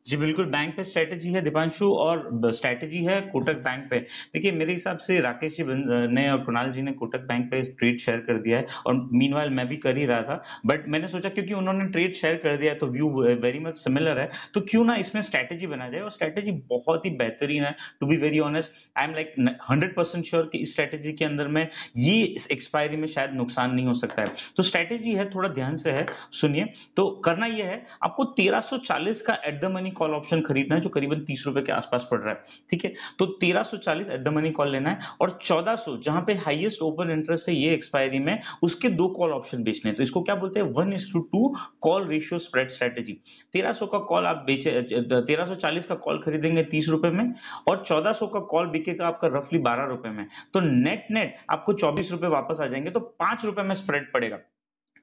जी बिल्कुल, बैंक पे स्ट्रेटेजी है दीपांशु, और स्ट्रेटेजी है कोटक बैंक पे। देखिए मेरे हिसाब से राकेश जी ने और कुणाल जी ने कोटक बैंक पे ट्रेड शेयर कर दिया है, और मीनवाइल मैं भी कर ही रहा था, बट मैंने सोचा क्योंकि उन्होंने ट्रेड शेयर कर दिया है तो व्यू वेरी मच सिमिलर है, तो क्यों ना इसमें स्ट्रेटेजी बना जाए। और स्ट्रेटेजी बहुत ही बेहतरीन है, to be very honest. I am like 100% sure कि इस स्ट्रेटेजी के अंदर में ये इस एक्सपायरी में शायद नुकसान नहीं हो सकता है। तो स्ट्रेटेजी है, थोड़ा ध्यान से है, सुनिए। तो करना यह है, आपको 1340 का at the money call option खरीदना है, जो करीबन 30 रुपए के आसपास पड़ रहा है, ठीक है। तो 1340 एट द मनी कॉल लेना है, और 1400 जहां पे हाईएस्ट ओपन इंटरेस्ट है ये एक्सपायरी में, उसके 2 कॉल ऑप्शन बेचने हैं। तो इसको क्या बोलते हैं, 1:2 कॉल रेशियो स्प्रेड स्ट्रेटेजी। 1300 का कॉल आप बेचे, 1340 का कॉल खरीदेंगे 30 रुपए में, और 1400 का कॉल बिकेगा आपका रफली 12 रुपए में। तो नेट आपको 24 रुपए वापस आ जाएंगे, तो 5 रुपए में स्प्रेड पड़ेगा।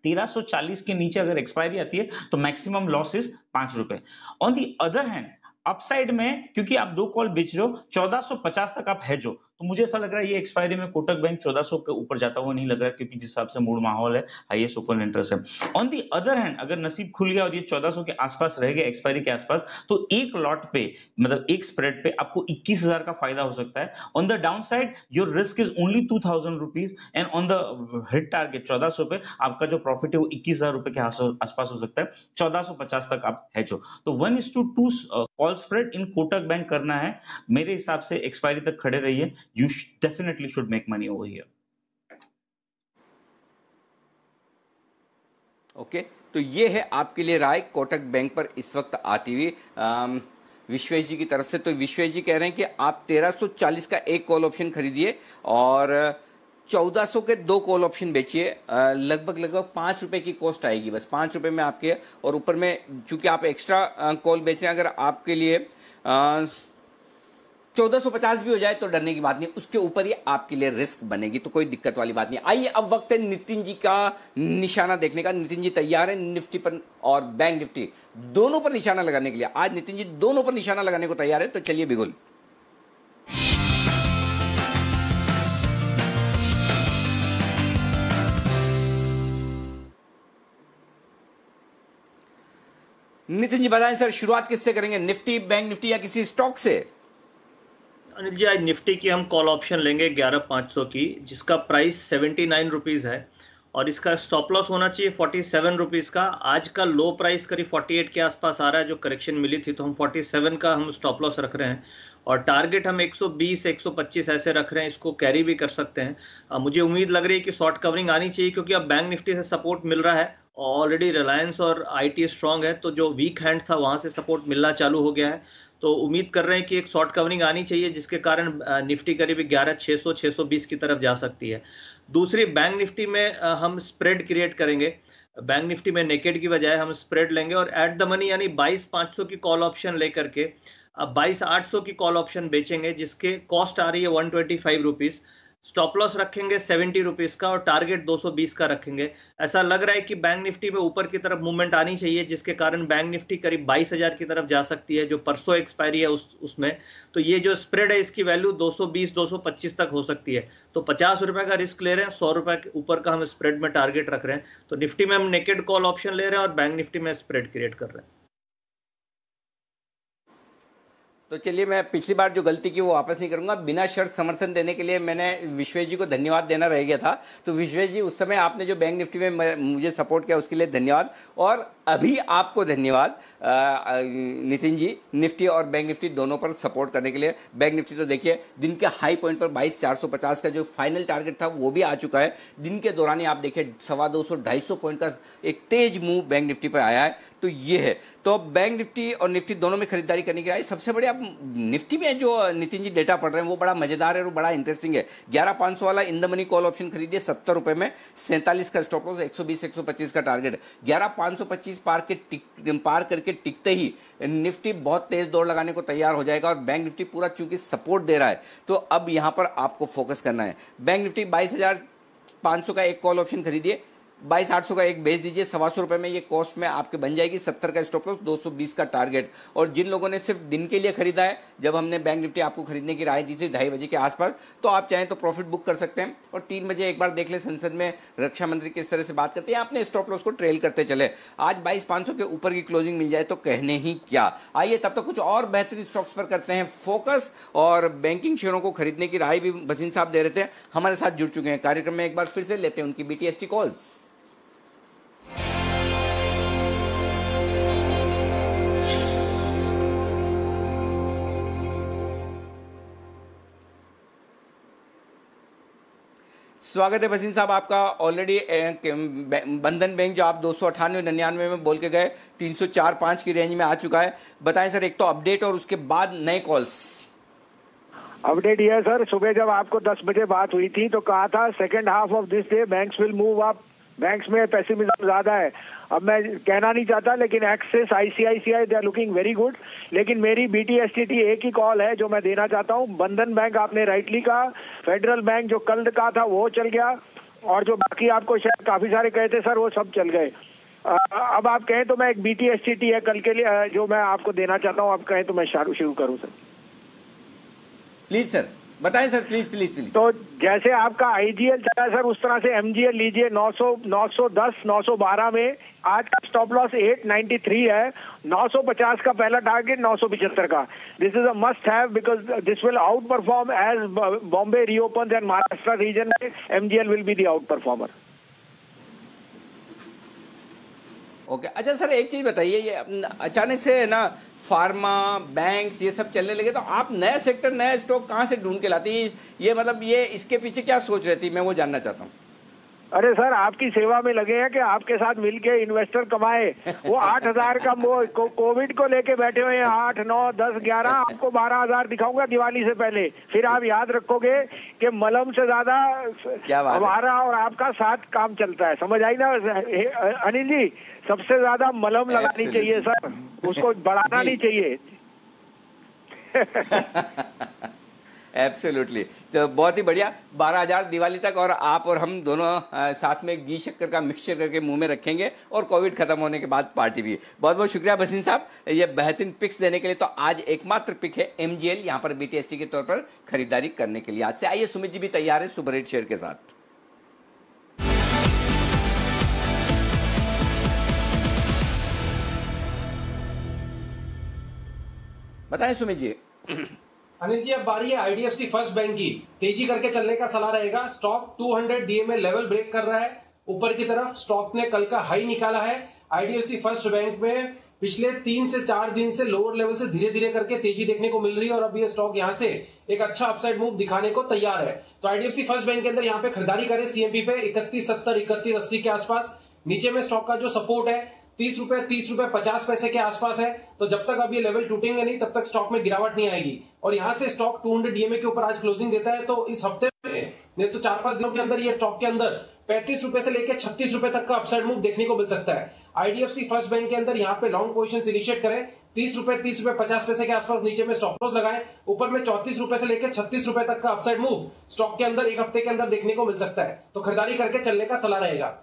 1340 के नीचे अगर एक्सपायरी आती है तो मैक्सिमम लॉस इज 5 रुपए। On the other hand upside में, क्योंकि आप 2 कॉल बेच रहे हो, 1450 तक आप हेज हो, तो मुझे ऐसा लग रहा है ये एक्सपायरी में कोटक बैंक 1400 के ऊपर जाता हुआ नहीं लग रहा है, क्योंकि जिस हिसाब से मूड माहौल है, हाईएस्ट ओपन इंटरेस्ट है। ऑन दी अदर हैंड अगर नसीब खुल गया और ये 1400 के आसपास रह गया एक्सपायरी के आसपास, तो एक लॉट पे, मतलब एक स्प्रेड पे आपको 21,000 का फायदा हो सकता है। On the down side your risk is only 2,000 rupees, and on the hit target 1400 पे आपका जो प्रॉफिट है वो 21,000 रुपए के आसपास हो सकता है। 1450 तक आप हेज हो, तो 1:2 call spread in Kotak bank करना है। मेरे हिसाब से एक्सपायरी तक खड़े रहिए, you definitely should make money over here. Okay, तो ये है आपके लिए राय कोटक बैंक पर इस वक्त आती हुई विश्वेश जी की तरफ से। तो विश्वेश जी कह रहे हैं कि आप 1340 का एक कॉल ऑप्शन खरीदिए और 1400 के 2 कॉल ऑप्शन बेचिए। लगभग 5 रुपए की कॉस्ट आएगी, बस 5 रुपए में आपके, और ऊपर में चूंकि आप एक्स्ट्रा कॉल बेच रहे हैं, अगर आपके लिए 1450 भी हो जाए तो डरने की बात नहीं, उसके ऊपर ही आपके लिए रिस्क बनेगी, तो कोई दिक्कत वाली बात नहीं। आइए अब वक्त है नितिन जी का निशाना देखने का। नितिन जी तैयार है निफ्टी पर और बैंक निफ्टी दोनों पर निशाना लगाने के लिए। आज नितिन जी दोनों पर निशाना लगाने को तैयार है, तो चलिए बिगुल। नितिन जी बताएं सर, शुरुआत किससे करेंगे, निफ्टी, बैंक निफ्टी या किसी स्टॉक से? अनिल जी, आज निफ्टी की हम कॉल ऑप्शन लेंगे 11,500 की, जिसका प्राइस 79 रुपीज है, और इसका स्टॉप लॉस होना चाहिए 47 रुपीज का। आज का लो प्राइस करीब 48 के आसपास आ रहा है, जो करेक्शन मिली थी, तो हम 47 का हम स्टॉप लॉस रख रहे हैं, और टारगेट हम 120 125 ऐसे रख रहे हैं। इसको कैरी भी कर सकते हैं। मुझे उम्मीद लग रही है कि शॉर्ट कवरिंग आनी चाहिए, क्योंकि अब बैंक निफ्टी से सपोर्ट मिल रहा है ऑलरेडी रिलायंस और आईटी स्ट्रांग है, तो जो वीक हैंड था वहां से सपोर्ट मिलना चालू हो गया है। तो उम्मीद कर रहे हैं कि एक शॉर्ट कवरिंग आनी चाहिए, जिसके कारण निफ्टी करीब 11,600 620 की तरफ जा सकती है। दूसरी, बैंक निफ्टी में हम स्प्रेड क्रिएट करेंगे। बैंक निफ्टी में नेकेड की बजाय हम स्प्रेड लेंगे और एट द मनी यानी 22,500 की कॉल ऑप्शन लेकर के अब 22,800 की कॉल ऑप्शन बेचेंगे, जिसके कॉस्ट आ रही है 125 रुपीज। स्टॉप लॉस रखेंगे 70 रुपीज का और टारगेट 220 का रखेंगे। ऐसा लग रहा है कि बैंक निफ्टी में ऊपर की तरफ मूवमेंट आनी चाहिए, जिसके कारण बैंक निफ्टी करीब 22,000 की तरफ जा सकती है, जो परसों एक्सपायरी है उसमें। तो ये जो स्प्रेड है इसकी वैल्यू 220 225 तक हो सकती है। तो 50 रुपए का रिस्क ले रहे हैं, 100 रुपए के ऊपर का हम स्प्रेड में टारगेट रख रहे हैं। तो निफ्टी में हम नेकेड कॉल ऑप्शन ले रहे हैं और बैंक निफ्टी में स्प्रेड क्रिएट कर रहे हैं। तो चलिए, मैं पिछली बार जो गलती की वो वापस नहीं करूंगा। बिना शर्त समर्थन देने के लिए मैंने विश्वेश जी को धन्यवाद देना रह गया था। तो विश्वेश जी, उस समय आपने जो बैंक निफ्टी में मुझे सपोर्ट किया उसके लिए धन्यवाद, और अभी आपको धन्यवाद नितिन जी, निफ्टी और बैंक निफ्टी दोनों पर सपोर्ट करने के लिए। बैंक निफ्टी तो देखिए दिन के हाई पॉइंट पर 22,450 का जो फाइनल टारगेट था वो भी आ चुका है। दिन के दौरान ही आप देखिए 250-250 पॉइंट का एक तेज मूव बैंक निफ्टी पर आया है। तो ये है, तो बैंक निफ्टी और निफ्टी दोनों में खरीदारी करने के लिए सबसे बड़े आप निफ्टी में जो नितिन जी डेटा पढ़ रहे हैं वो बड़ा मजेदार है और बड़ा इंटरेस्टिंग है। 11,500 वाला in the money call option खरीदिए 70 रुपए में, 47 का स्टॉप लॉस, 120-125 का टारगेट। 11,525 पार करके टिकते ही निफ्टी बहुत तेज दौड़ लगाने को तैयार हो जाएगा और बैंक निफ्टी पूरा चूंकि सपोर्ट दे रहा है तो अब यहां पर आपको फोकस करना है। बैंक निफ्टी 22,500 का एक कॉल ऑप्शन खरीदिए, 22,800 का एक बेच दीजिए, 125 रुपए में ये कॉस्ट में आपके बन जाएगी, 70 का स्टॉप लॉस, 220 का टारगेट। और जिन लोगों ने सिर्फ दिन के लिए खरीदा है, जब हमने बैंक निफ्टी आपको खरीदने की राय दी थी 2:30 बजे के आसपास, तो आप चाहें तो प्रॉफिट बुक कर सकते हैं और 3 बजे एक बार देख ले संसद में रक्षा मंत्री किस तरह से बात करते हैं, आपने स्टॉप लॉस को ट्रेल करते चले। आज 22,500 के ऊपर की क्लोजिंग मिल जाए तो कहने ही क्या। आइए तब तक कुछ और बेहतरीन स्टॉक्स पर करते हैं फोकस, और बैंकिंग शेयरों को खरीदने की राय भी भसीन साहब दे रहे थे, हमारे साथ जुड़ चुके हैं कार्यक्रम में। एक बार फिर से लेते हैं उनकी BTST कॉल्स। स्वागत है भसीन साहब आपका। ऑलरेडी बंधन बैंक जो आप 298-99 में बोल के गए 304-5 की रेंज में आ चुका है। बताएं सर, एक तो अपडेट और उसके बाद नए कॉल्स। अपडेट ये है सर, सुबह जब आपको 10 बजे बात हुई थी तो कहा था second half of this day banks will move up, banks में पेसिमिज्म ज्यादा है। अब मैं कहना नहीं चाहता, लेकिन Axis, ICICI they are looking very good. लेकिन मेरी BTST एक ही कॉल है जो मैं देना चाहता हूँ। बंधन बैंक आपने राइटली कहा, फेडरल बैंक जो कल का था वो चल गया, और जो बाकी आपको शायद काफी सारे कहे थे सर वो सब चल गए। अब आप कहें तो मैं एक BTST है कल के लिए जो मैं आपको देना चाहता हूँ, आप कहें तो मैं शुरू करूँ सर। प्लीज सर बताएं सर, प्लीज प्लीज प्लीज। तो जैसे आपका IGL चला सर उस तरह से MGL लीजिए 910 912 में। आज का स्टॉप लॉस 893 है, 950 का पहला टारगेट 975 का। This is a must have because this will outperform as Bombay reopen and Maharashtra region में MGL will be the outperformer. Okay अच्छा सर, एक चीज बताइए, ये अचानक से ना फार्मा, बैंक्स ये सब चलने लगे तो आप नया सेक्टर, नया स्टॉक कहाँ से ढूंढ के लाती? ये मतलब ये इसके पीछे क्या सोच रही थी, मैं वो जानना चाहता हूँ। अरे सर, आपकी सेवा में लगे हैं कि आपके साथ मिलके इन्वेस्टर कमाए। वो 8,000 का वो कोविड को लेके बैठे हुए हैं, 8, 9, 10, 11, आपको 12,000 दिखाऊंगा दिवाली से पहले। फिर आप याद रखोगे कि मलम से ज्यादा हमारा और आपका साथ काम चलता है। समझ आई ना अनिल जी? सबसे ज्यादा मलम लगानी चाहिए सर, उसको बढ़ाना नहीं चाहिए। एब्सोल्युटली, तो बहुत ही बढ़िया। 12,000 दिवाली तक, और आप और हम दोनों साथ में घी शक्कर का मिक्सचर करके मुंह में रखेंगे, और कोविड खत्म होने के बाद पार्टी भी। बहुत बहुत शुक्रिया भसीन साहब ये बेहतरीन पिक्स देने के लिए। तो आज एकमात्र पिक है MGL यहाँ पर BTST के तौर पर खरीदारी करने के लिए आज से। आइए सुमित जी भी तैयार है सुपर हिट शेयर के साथ। बताएं सुमित जी। अनिल जी, अब बारी है IDFC फर्स्ट बैंक की। तेजी करके चलने का सलाह रहेगा। स्टॉक 200 DMA लेवल ब्रेक कर रहा है ऊपर की तरफ। स्टॉक ने कल का हाई निकाला है। IDFC फर्स्ट बैंक में पिछले 3 से 4 दिन से लोअर लेवल से धीरे धीरे करके तेजी देखने को मिल रही है, और अब ये स्टॉक यहां से एक अच्छा अपसाइड मूव दिखाने को तैयार है। तो IDFC फर्स्ट बैंक के अंदर यहाँ पे खरीदारी करें CMP पे 3170 3180 के आसपास। नीचे में स्टॉक का जो सपोर्ट है 30 रुपए 50 पैसे के आसपास है। तो जब तक अब ये लेवल टूटेंगे नहीं तब तक स्टॉक में गिरावट नहीं आएगी। और यहां से स्टॉक 200 डीएमए के ऊपर आज क्लोजिंग देता है, तो इस हफ्ते में नहीं तो 4-5 दिनों के अंदर ये स्टॉक के अंदर 35 रुपए से लेकर 36 रुपए तक का अपसाइड मूव देखने को मिल सकता है। आईडीएफसी फर्स्ट बैंक के अंदर यहाँ पे लॉन्ग पोजीशन इनिशिएट करें, 30 रुपए 50 पैसे के आसपास नीचे में स्टॉप लॉस लगाएं, ऊपर में 34 रुपए से लेकर 36 रुपए तक का अपसाइड मूव स्टॉक के अंदर एक हफ्ते के अंदर देखने को मिल सकता है। तो खरीदारी करके चलने का सलाह रहेगा।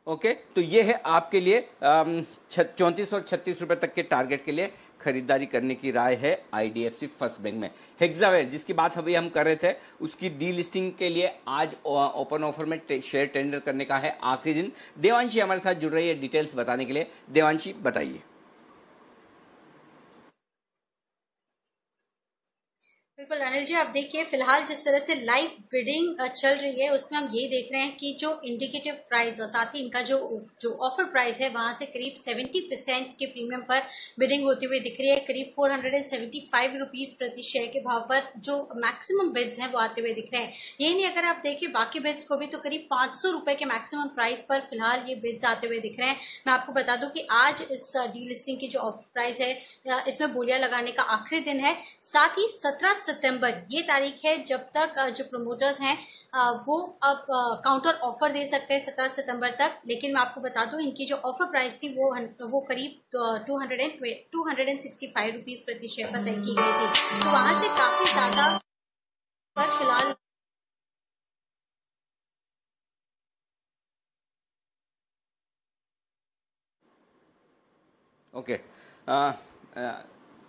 ओके, तो ये है आपके लिए 34 और 36 रुपए तक के टारगेट के लिए खरीदारी करने की राय है आईडीएफसी फर्स्ट बैंक में। हेक्सावेयर जिसकी बात अभी हम कर रहे थे, उसकी डी लिस्टिंग के लिए आज ओपन ऑफर में शेयर टेंडर करने का है आखिरी दिन। देवांशी हमारे साथ जुड़ रही है डिटेल्स बताने के लिए। देवांशी बताइए। बिल्कुल अनिल जी, आप देखिए फिलहाल जिस तरह से लाइव बिडिंग चल रही है उसमें हम ये देख रहे हैं कि जो इंडिकेटिव प्राइस और साथ ही इनका जो ऑफर प्राइस है वहां से करीब 70% के प्रीमियम पर बिडिंग होती हुई दिख रही है। करीब 475 रुपीज प्रति शेयर के भाव पर जो मैक्सिमम बिड्स हैं वो आते हुए दिख रहे हैं। यही नहीं, अगर आप देखिए बाकी बिड्स को भी तो करीब 500 रुपए के मैक्सिमम प्राइस पर फिलहाल ये बिड्स आते हुए दिख रहे हैं। मैं आपको बता दूं कि आज इस डी लिस्टिंग की जो ऑफर प्राइस है इसमें बोलियां लगाने का आखिरी दिन है। साथ ही 17 सितंबर ये तारीख है जब तक जो प्रमोटर्स हैं वो अब काउंटर ऑफर दे सकते हैं 17 सितंबर तक। लेकिन मैं आपको बता दूं इनकी जो ऑफर प्राइस थी वो करीब 265 रुपीज प्रति शेयर पर तय की गई थी। तो वहां से काफी ज्यादा पर फिलहाल ओके,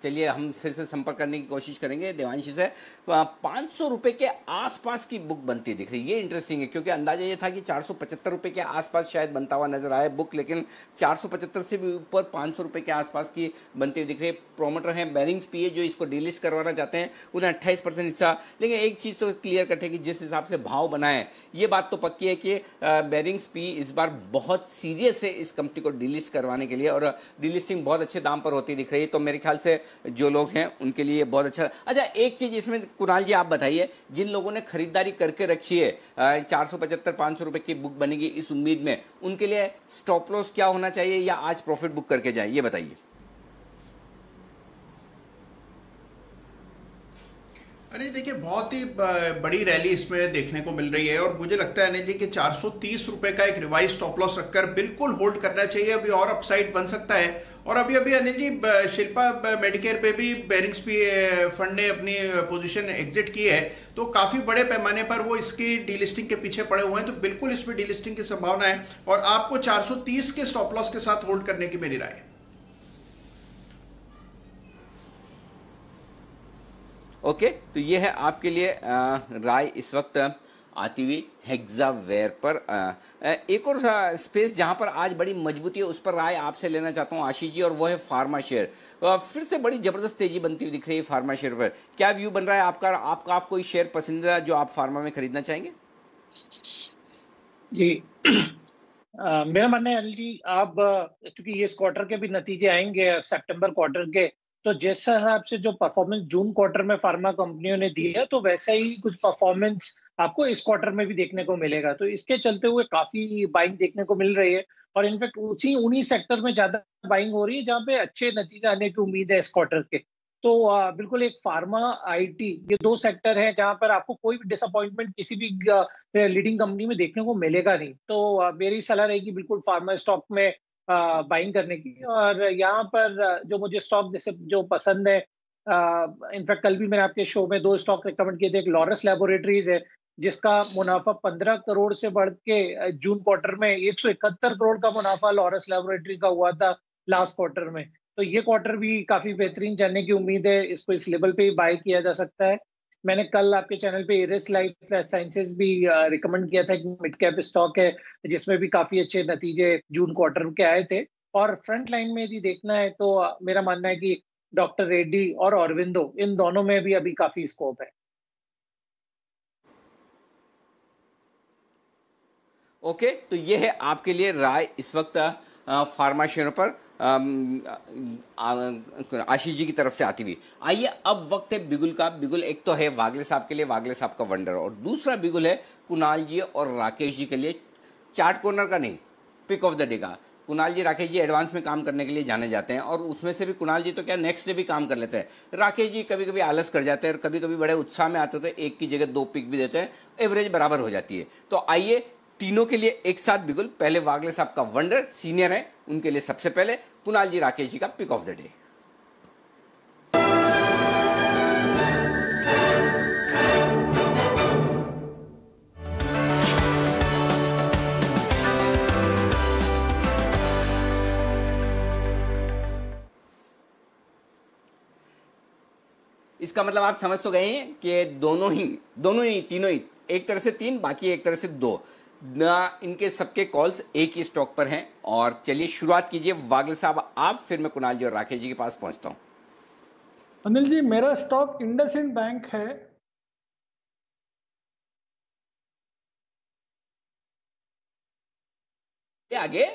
चलिए हम फिर से संपर्क करने की कोशिश करेंगे देवांशी से। 500 रुपए के आसपास की बुक बनती दिख रही है, ये इंटरेस्टिंग है क्योंकि अंदाजा ये था कि 475 रुपए के आसपास शायद बनता हुआ नजर आए बुक, लेकिन 475 से भी ऊपर 500 रुपए के आसपास की बनती हुई दिख रही है। प्रोमोटर हैं बेरिंग्स पीए जो इसको डीलिस्ट करवाना चाहते हैं, उन्हें 28% हिस्सा। लेकिन एक चीज तो क्लियर कट है कि जिस हिसाब से भाव बनाए ये बात तो पक्की है कि बेरिंग्स पी इस बार बहुत सीरियस है इस कंपनी को डीलिस्ट करवाने के लिए, और डीलिस्टिंग बहुत अच्छे दाम पर होती दिख रही है। तो मेरे ख्याल से जो लोग हैं उनके लिए बहुत अच्छा। अच्छा, एक चीज इसमें कुणाल जी आप बताइए, जिन लोगों ने खरीदारी करके रखी है 475-500 रुपए की बुक बनेगी इस उम्मीद में, उनके लिए स्टॉप लॉस क्या होना चाहिए या आज प्रॉफिट बुक करके जाए, ये बताइए। अरे देखिए, बहुत ही बड़ी रैली इसमें देखने को मिल रही है और मुझे लगता है अनिल जी कि 430 रुपए का एक रिवाइज स्टॉप लॉस रखकर बिल्कुल होल्ड करना चाहिए। अभी और अपसाइड बन सकता है। और अभी अनिल जी शिल्पा मेडिकेयर पे भी बेरिंग्स पी फंड ने अपनी पोजीशन एग्जिट की है, तो काफी बड़े पैमाने पर वो इसकी डीलिस्टिंग के पीछे पड़े हुए हैं। तो बिल्कुल इसमें डीलिस्टिंग की संभावना है और आपको 430 के स्टॉप लॉस के साथ होल्ड करने की मेरी राय है। ओके, तो ये है आपके लिए राय इस वक्त आती हुई हेक्सावेयर पर। एक और स्पेस जहां पर आज बड़ी मजबूती है उस पर राय आपसे लेना चाहता हूं आशीष जी, और वो है फार्मा शेयर। फिर से बड़ी जबरदस्त तेजी बनती हुई दिख रही है फार्मा शेयर पर, क्या व्यू बन रहा है आपका? आप कोई शेयर पसंदीदा जो आप फार्मा में खरीदना चाहेंगे? जी मेरा मानना है अनिल जी, आप चूंकि ये इस क्वार्टर के भी नतीजे आएंगे सितंबर क्वार्टर के, तो जैसे हिसाब से जो परफॉर्मेंस जून क्वार्टर में फार्मा कंपनियों ने दी है तो वैसा ही कुछ परफॉर्मेंस आपको इस क्वार्टर में भी देखने को मिलेगा। तो इसके चलते हुए काफी बाइंग देखने को मिल रही है और इनफैक्ट उन्हीं सेक्टर में ज्यादा बाइंग हो रही है जहां पे अच्छे नतीजे आने की उम्मीद है इस क्वार्टर के। तो बिल्कुल एक फार्मा आईटी ये दो सेक्टर है जहां पर आपको कोई भी डिसअपॉइंटमेंट किसी भी लीडिंग कंपनी में देखने को मिलेगा नहीं। तो मेरी सलाह रहेगी बिल्कुल फार्मा स्टॉक में बाइंग करने की। और यहाँ पर जो मुझे स्टॉक जैसे जो पसंद है, इनफैक्ट कल भी मैंने आपके शो में 2 स्टॉक रिकमेंड किए थे। एक लॉरस लैबोरेटरीज है जिसका मुनाफा 15 करोड़ से बढ़ के जून क्वार्टर में 171 करोड़ का मुनाफा लॉरस लैबोरेटरी का हुआ था लास्ट क्वार्टर में। तो ये क्वार्टर भी काफी बेहतरीन जाने की उम्मीद है, इसको इस लेवल पे ही बाय किया जा सकता है। मैंने कल आपके चैनल पे इरिस लाइफ साइंसेज भी रिकमेंड किया था, कि मिड कैप स्टॉक है जिसमें भी काफी अच्छे नतीजे जून क्वार्टर के आए थे। और फ्रंट लाइन में यदि देखना है तो मेरा मानना है कि डॉक्टर रेड्डी और ऑरविंदो इन दोनों में भी अभी काफी स्कोप है। ओके, तो ये है आपके लिए राय इस वक्त फार्मा शेयरों पर आशीष जी की तरफ से आती हुई। आइए अब वक्त है बिगुल का। बिगुल एक तो है वागले साहब के लिए, वागले साहब का वंडर, और दूसरा बिगुल है कुणाल जी और राकेश जी के लिए, चार्ट कॉर्नर का नहीं, पिक ऑफ द डे का। कुणाल जी राकेश जी एडवांस में काम करने के लिए जाने जाते हैं, और उसमें से भी कुणाल जी तो क्या नेक्स्ट डे भी काम कर लेते हैं। राकेश जी कभी कभी आलस कर जाते हैं और कभी कभी बड़े उत्साह में आते थे, एक की जगह 2 पिक भी देते हैं, एवरेज बराबर हो जाती है। तो आइए तीनों के लिए एक साथ बिगुल। पहले वागले साहब का वंडर सीनियर है, उनके लिए सबसे पहले कुणाल जी राकेश जी का पिक ऑफ द डे। इसका मतलब आप समझ तो गए हैं कि दोनों ही तीनों ही, एक तरह से 3 बाकी एक तरह से 2 ना, इनके सबके कॉल्स एक ही स्टॉक पर हैं। और चलिए शुरुआत कीजिए वागले साहब आप, फिर मैं कुणाल जी और राकेश जी के पास पहुंचता हूं। अनिल जी, मेरा स्टॉक इंडसइंड बैंक है। आगे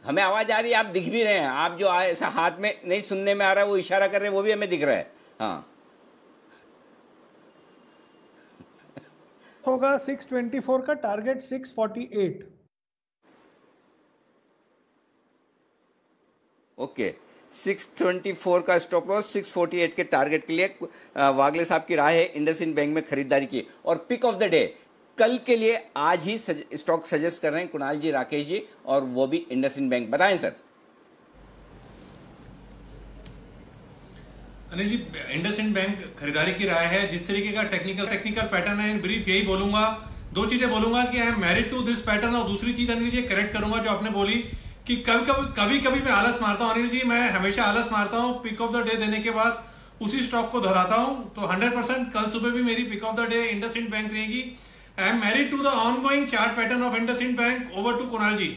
हमें आवाज आ रही है, आप दिख भी रहे हैं, आप जो ऐसा हाथ में नहीं सुनने में आ रहा है वो इशारा कर रहे हैं, वो भी हमें दिख रहा है। हाँ होगा 624 का टारगेट 648। ओके, 624 का स्टॉप लॉस, 648 के टारगेट के लिए वागले साहब की राय है इंडसइंड बैंक में खरीदारी की। और पिक ऑफ द डे कल के लिए आज ही स्टॉक सजेस्ट कर रहे हैं कुणाल जी राकेश जी, और वो भी इंडसइंड बैंक। बताएं सर। अनिल जी, इंडसइंड बैंक खरीदारी की राय है। जिस तरीके का टेक्निकल पैटर्न है, इन ब्रीफ यही बोलूंगा, 2 चीजें बोलूंगा कि I am married to this pattern, और दूसरी चीज अनिल जी करेक्ट करूंगा जो आपने बोली कि कभी मैं आलस मारता हूं। अनिल जी, मैं हमेशा आलस मारता हूं, पिक ऑफ द डे देने के बाद उसी स्टॉक को दोहराता हूं। तो 100% कल सुबह भी मेरी pick of the day IndusInd bank रहेगी। I am married to the ongoing chart pattern of IndusInd bank. Over to Kunal ji.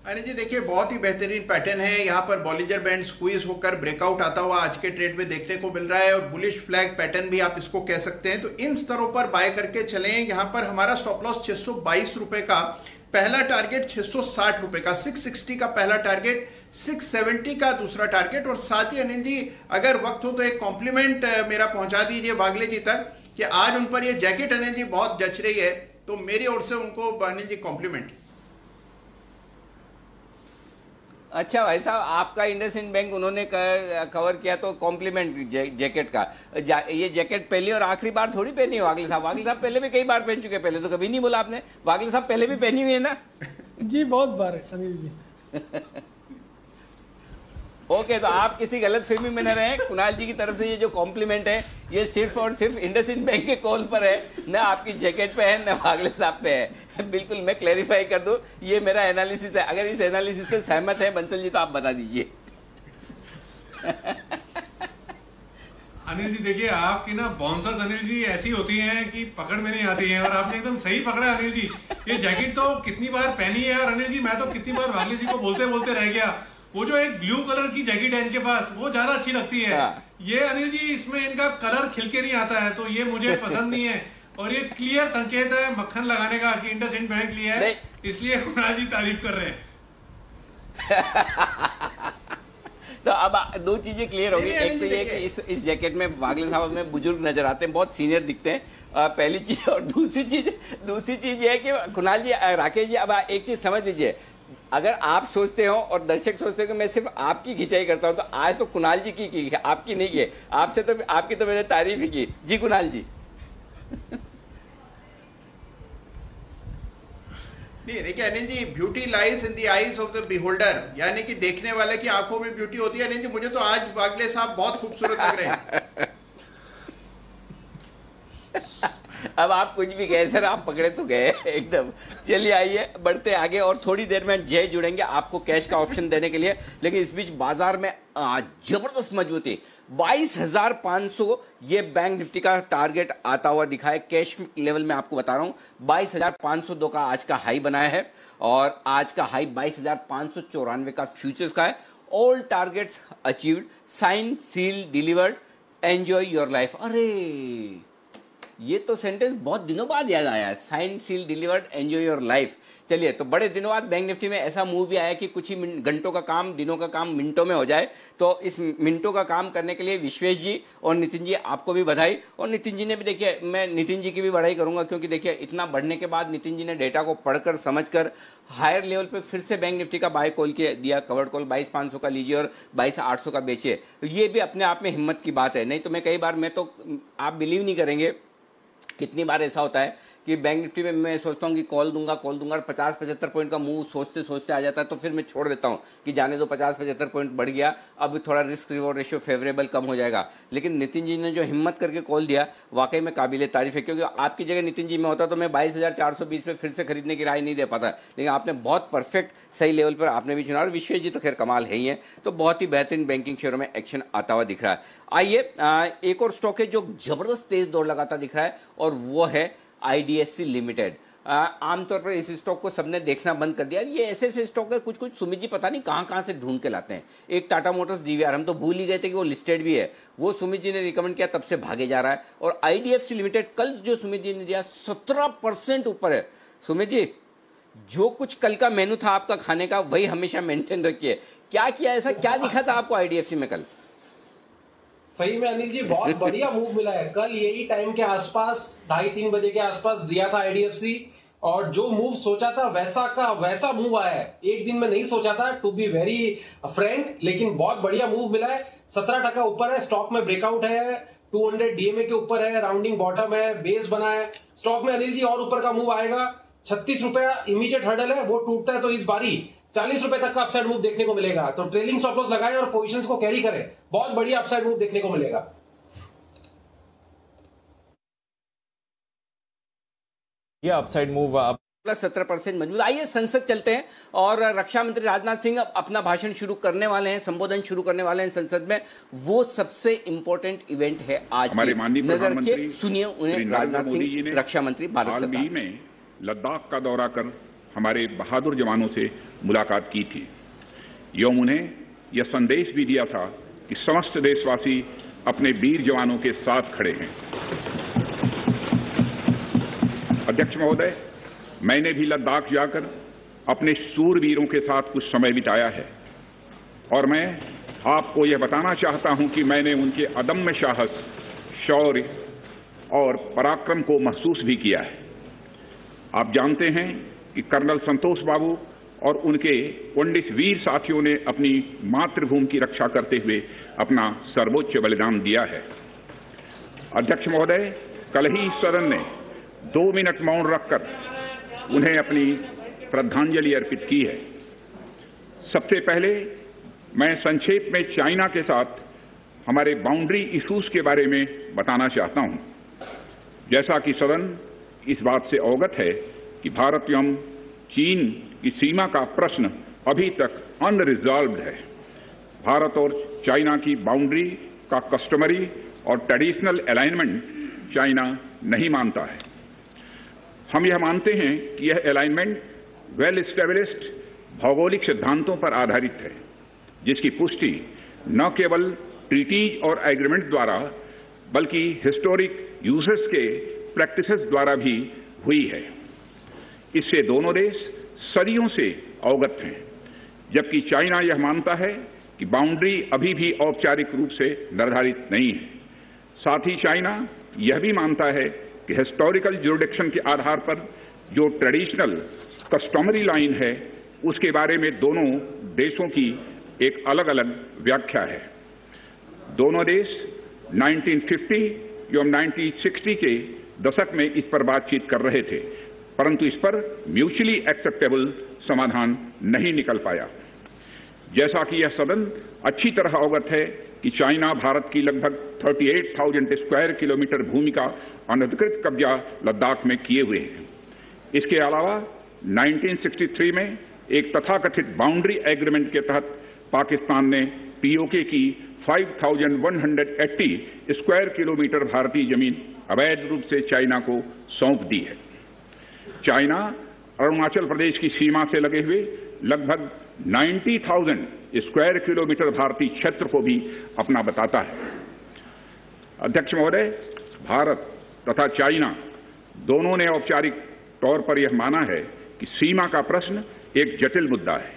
Anil ji देखिए, बहुत ही बेहतरीन पैटर्न है। यहाँ पर बॉलिंजर बैंड स्क्वीज होकर ब्रेकआउट आता हुआ आज के ट्रेड में देखने को मिल रहा है, और बुलिश फ्लैग पैटर्न भी आप इसको कह सकते हैं। तो इन स्तरों पर बाय करके चलें। यहाँ पर हमारा स्टॉप लॉस 622 रुपए का, पहला टारगेट 660 रुपए का, 660 का पहला टारगेट, 670 का दूसरा टारगेट। और साथ ही अनिल जी अगर वक्त हो तो एक कॉम्प्लीमेंट मेरा पहुंचा दीजिए वागले जी तक कि आज उन पर ये जैकेट अनिल जी बहुत जच रही है, तो मेरी ओर से उनको अनिल जी कॉम्प्लीमेंट। अच्छा भाई साहब, आपका इंडसइंड बैंक उन्होंने कवर किया तो कॉम्प्लीमेंट जैकेट का। ये जैकेट पहली और आखिरी बार थोड़ी पहनी है वागले साहब। वागले साहब पहले भी कई बार पहन चुके, पहले तो कभी नहीं बोला आपने। वागले साहब पहले भी पहनी हुई है ना? जी बहुत बार है अनिल जी। ओके, तो आप किसी गलत फहमी में न रहें। कुणाल जी की तरफ से ये जो कॉम्प्लीमेंट है ये सिर्फ और सिर्फ इंडसइंड बैंक के कॉल पर है, न आपकी जैकेट पे है न वागले साहब पे है। बिल्कुल मैं क्लैरिफाई कर दूं, ये मेरा एनालिसिस है। अगर इस एनालिसिस से सहमत है बंसल जी तो आप बता दीजिए। अनिल जी देखिए, आपकी ना बाउंसर्स अनिल जी ऐसी होती हैं कि पकड़ में नहीं आती हैं, और आपने एकदम सही पकड़ा अनिल जी। ये जैकेट तो कितनी बार पहनी है, और अनिल जी मैं तो कितनी बार वागले जी को बोलते बोलते रह गया। वो जो एक ब्लू कलर की जैकेट है इनके पास, वो ज्यादा अच्छी लगती है। ये अनिल जी इसमें इनका कलर खिलके नहीं आता है, तो ये मुझे पसंद नहीं है। और ये क्लियर संकेत है मक्खन लगाने का कि इंडसइंड बैंक लिया है, इसलिए कुणाल जी तारीफ कर रहे हैं। तो अब 2 चीजें क्लियर होगी। एक तो ये कि इस जैकेट में वागले साहब में बुजुर्ग नजर आते हैं, बहुत सीनियर दिखते हैं, पहली चीज। और दूसरी चीज ये है कि कुणाल जी राकेश जी, अब एक चीज समझ लीजिए, अगर आप सोचते हो और दर्शक सोचते हो कि मैं सिर्फ आपकी खिंचाई करता हूं, तो आज तो कुणाल जी की आपकी नहीं की, आपसे तो आपकी तो मैंने तारीफ ही की। जी कुणाल जी। नहीं देखिए Anil ji, beauty lies in the eyes of the beholder, यानी कि देखने वाले की आंखों में ब्यूटी होती है। अनिल जी मुझे तो आज वागले साहब बहुत खूबसूरत लग रहे हैं। अब आप कुछ भी कहे सर, आप पकड़े तो गए एकदम। चलिए आइए बढ़ते आगे, और थोड़ी देर में जय जुड़ेंगे आपको कैश का ऑप्शन देने के लिए। लेकिन इस बीच बाजार में जबरदस्त मजबूती, 22,500 ये बैंक निफ्टी का टारगेट आता हुआ दिखा है। कैश लेवल में आपको बता रहा हूं 22,502 का आज का हाई बनाया है, और आज का हाई 22,594 का फ्यूचर्स का है। All targets achieved, sign seal delivered, enjoy your life. अरे ये तो सेंटेंस बहुत दिनों बाद याद आया है, sign seal delivered enjoy your life. चलिए, तो बड़े दिनों बाद बैंक निफ्टी में ऐसा मूव भी आया कि कुछ ही घंटों का काम, दिनों का काम मिनटों में हो जाए। तो इस मिनटों का काम करने के लिए विश्वेश जी और नितिन जी, आपको भी बधाई। और नितिन जी ने भी, देखिए, मैं नितिन जी की भी बधाई करूंगा, क्योंकि देखिए इतना बढ़ने के बाद नितिन जी ने डेटा को पढ़कर समझकर हायर लेवल पे फिर से बैंक निफ्टी का बाय कॉल दिया। कवर्ड कॉल 22,500 का लीजिए और 22,800 का बेचिए। ये भी अपने आप में हिम्मत की बात है। नहीं तो मैं कई बार, मैं तो, आप बिलीव नहीं करेंगे कितनी बार ऐसा होता है कि बैंक निफ्टी में मैं सोचता हूँ कि कॉल दूंगा और 50-75 पॉइंट का मूव सोचते सोचते आ जाता है, तो फिर मैं छोड़ देता हूँ कि जाने दो, 50-75 पॉइंट बढ़ गया, अब थोड़ा रिस्क रिवॉर्ड रेशियो फेवरेबल कम हो जाएगा। लेकिन नितिन जी ने जो हिम्मत करके कॉल दिया, वाकई में काबिले तारीफ है। क्योंकि आपकी जगह नितिन जी में होता तो मैं 22,420 पे फिर से खरीदने की राय नहीं दे पाता, लेकिन आपने बहुत परफेक्ट सही लेवल पर आपने भी चुना। और विश्वेश जी तो खैर कमाल है ही है। तो बहुत ही बेहतरीन बैंकिंग शेयरों में एक्शन आता हुआ दिख रहा है। आइए, एक और स्टॉक है जो जबरदस्त तेज दौड़ लगाता दिख रहा है, और वो है IDFC लिमिटेड। आमतौर पर इस स्टॉक को सबने देखना बंद कर दिया। ये ऐसे ऐसे स्टॉक है, कुछ सुमित जी पता नहीं कहां से ढूंढ के लाते हैं। एक टाटा मोटर्स GVR, हम तो भूल ही गए थे कि वो लिस्टेड भी है, वो सुमित जी ने रिकमेंड किया, तब से भागे जा रहा है। और IDFC लिमिटेड कल जो सुमित जी ने दिया 17% ऊपर है। सुमित जी, जो कुछ कल का मेनू था आपका खाने का, वही हमेशा मेंटेन रखिए। क्या किया, ऐसा क्या दिखा था आपको IDFC में कल? सही में अनिल जी बहुत बढ़िया मूव मिला है। कल यही टाइम के आसपास 2:30-3 बजे के आसपास दिया था IDFC, और जो मूव सोचा था वैसा का वैसा मूव आया है। एक दिन में नहीं सोचा था, टू बी वेरी फ्रैंक, लेकिन बहुत बढ़िया मूव मिला है। 17% ऊपर है, स्टॉक में ब्रेकआउट है, 200 DMA के ऊपर है, राउंडिंग बॉटम है, बेस बना है स्टॉक में। अनिल जी और ऊपर का मूव आएगा। 36 रुपया इमीडिएट हर्डल है, वो टूटता है तो इस बारी 40 रुपए तक का अपसाइड मूव देखने को मिलेगा। तो ट्रेलिंग स्टॉप लॉस लगाएं और पोजीशंस को कैरी करें, बहुत बढ़िया अपसाइड मूव देखने को मिलेगा। ये अपसाइड मूव प्लस 17% मजबूत। आइए संसद चलते हैं, और रक्षा मंत्री राजनाथ सिंह अपना भाषण शुरू करने वाले हैं, संबोधन शुरू करने वाले हैं संसद में। वो सबसे इंपॉर्टेंट इवेंट है आज। हमारे माननीय प्रधानमंत्री सुनिए उन्हें, राजनाथ सिंह, रक्षा मंत्री, भारत सरकार में लद्दाख का दौरा कर हमारे बहादुर जवानों से मुलाकात की थी। एवं उन्हें यह संदेश भी दिया था कि समस्त देशवासी अपने वीर जवानों के साथ खड़े हैं। अध्यक्ष महोदय, मैंने भी लद्दाख जाकर अपने शूरवीरों के साथ कुछ समय बिताया है, और मैं आपको यह बताना चाहता हूं कि मैंने उनके अदम्य साहस, शौर्य और पराक्रम को महसूस भी किया है। आप जानते हैं कि कर्नल संतोष बाबू और उनके 19 वीर साथियों ने अपनी मातृभूमि की रक्षा करते हुए अपना सर्वोच्च बलिदान दिया है। अध्यक्ष महोदय, कल ही सदन ने 2 मिनट मौन रखकर उन्हें अपनी श्रद्धांजलि अर्पित की है। सबसे पहले मैं संक्षेप में चाइना के साथ हमारे बाउंड्री इश्यूज के बारे में बताना चाहता हूं। जैसा कि सदन इस बात से अवगत है कि भारत एवं चीन की सीमा का प्रश्न अभी तक अनरिजॉल्व्ड है। भारत और चाइना की बाउंड्री का कस्टमरी और ट्रेडिशनल अलाइनमेंट चाइना नहीं मानता है। हम यह मानते हैं कि यह अलाइनमेंट वेल एस्टेब्लिश्ड भौगोलिक सिद्धांतों पर आधारित है, जिसकी पुष्टि न केवल ट्रीटीज और एग्रीमेंट द्वारा बल्कि हिस्टोरिक यूजेस के प्रैक्टिसेस द्वारा भी हुई है। इससे दोनों देश सदियों से अवगत हैं, जबकि चाइना यह मानता है कि बाउंड्री अभी भी औपचारिक रूप से निर्धारित नहीं है। साथ ही चाइना यह भी मानता है कि हिस्टोरिकल ज्यूरिडिक्शन के आधार पर जो ट्रेडिशनल कस्टमरी लाइन है, उसके बारे में दोनों देशों की एक अलग अलग व्याख्या है। दोनों देश 1950 एवं 1960 के दशक में इस पर बातचीत कर रहे थे, परंतु इस पर म्यूचुअली एक्सेप्टेबल समाधान नहीं निकल पाया। जैसा कि यह सदन अच्छी तरह अवगत है कि चाइना भारत की लगभग 38,000 स्क्वायर किलोमीटर भूमि का अनधिकृत कब्जा लद्दाख में किए हुए हैं। इसके अलावा 1963 में एक तथाकथित बाउंड्री एग्रीमेंट के तहत पाकिस्तान ने पीओके की 5,180 स्क्वायर किलोमीटर भारतीय जमीन अवैध रूप से चाइना को सौंप दी है। चाइना अरुणाचल प्रदेश की सीमा से लगे हुए लगभग 90,000 स्क्वायर किलोमीटर भारतीय क्षेत्र को भी अपना बताता है। अध्यक्ष महोदय, भारत तथा चाइना दोनों ने औपचारिक तौर पर यह माना है कि सीमा का प्रश्न एक जटिल मुद्दा है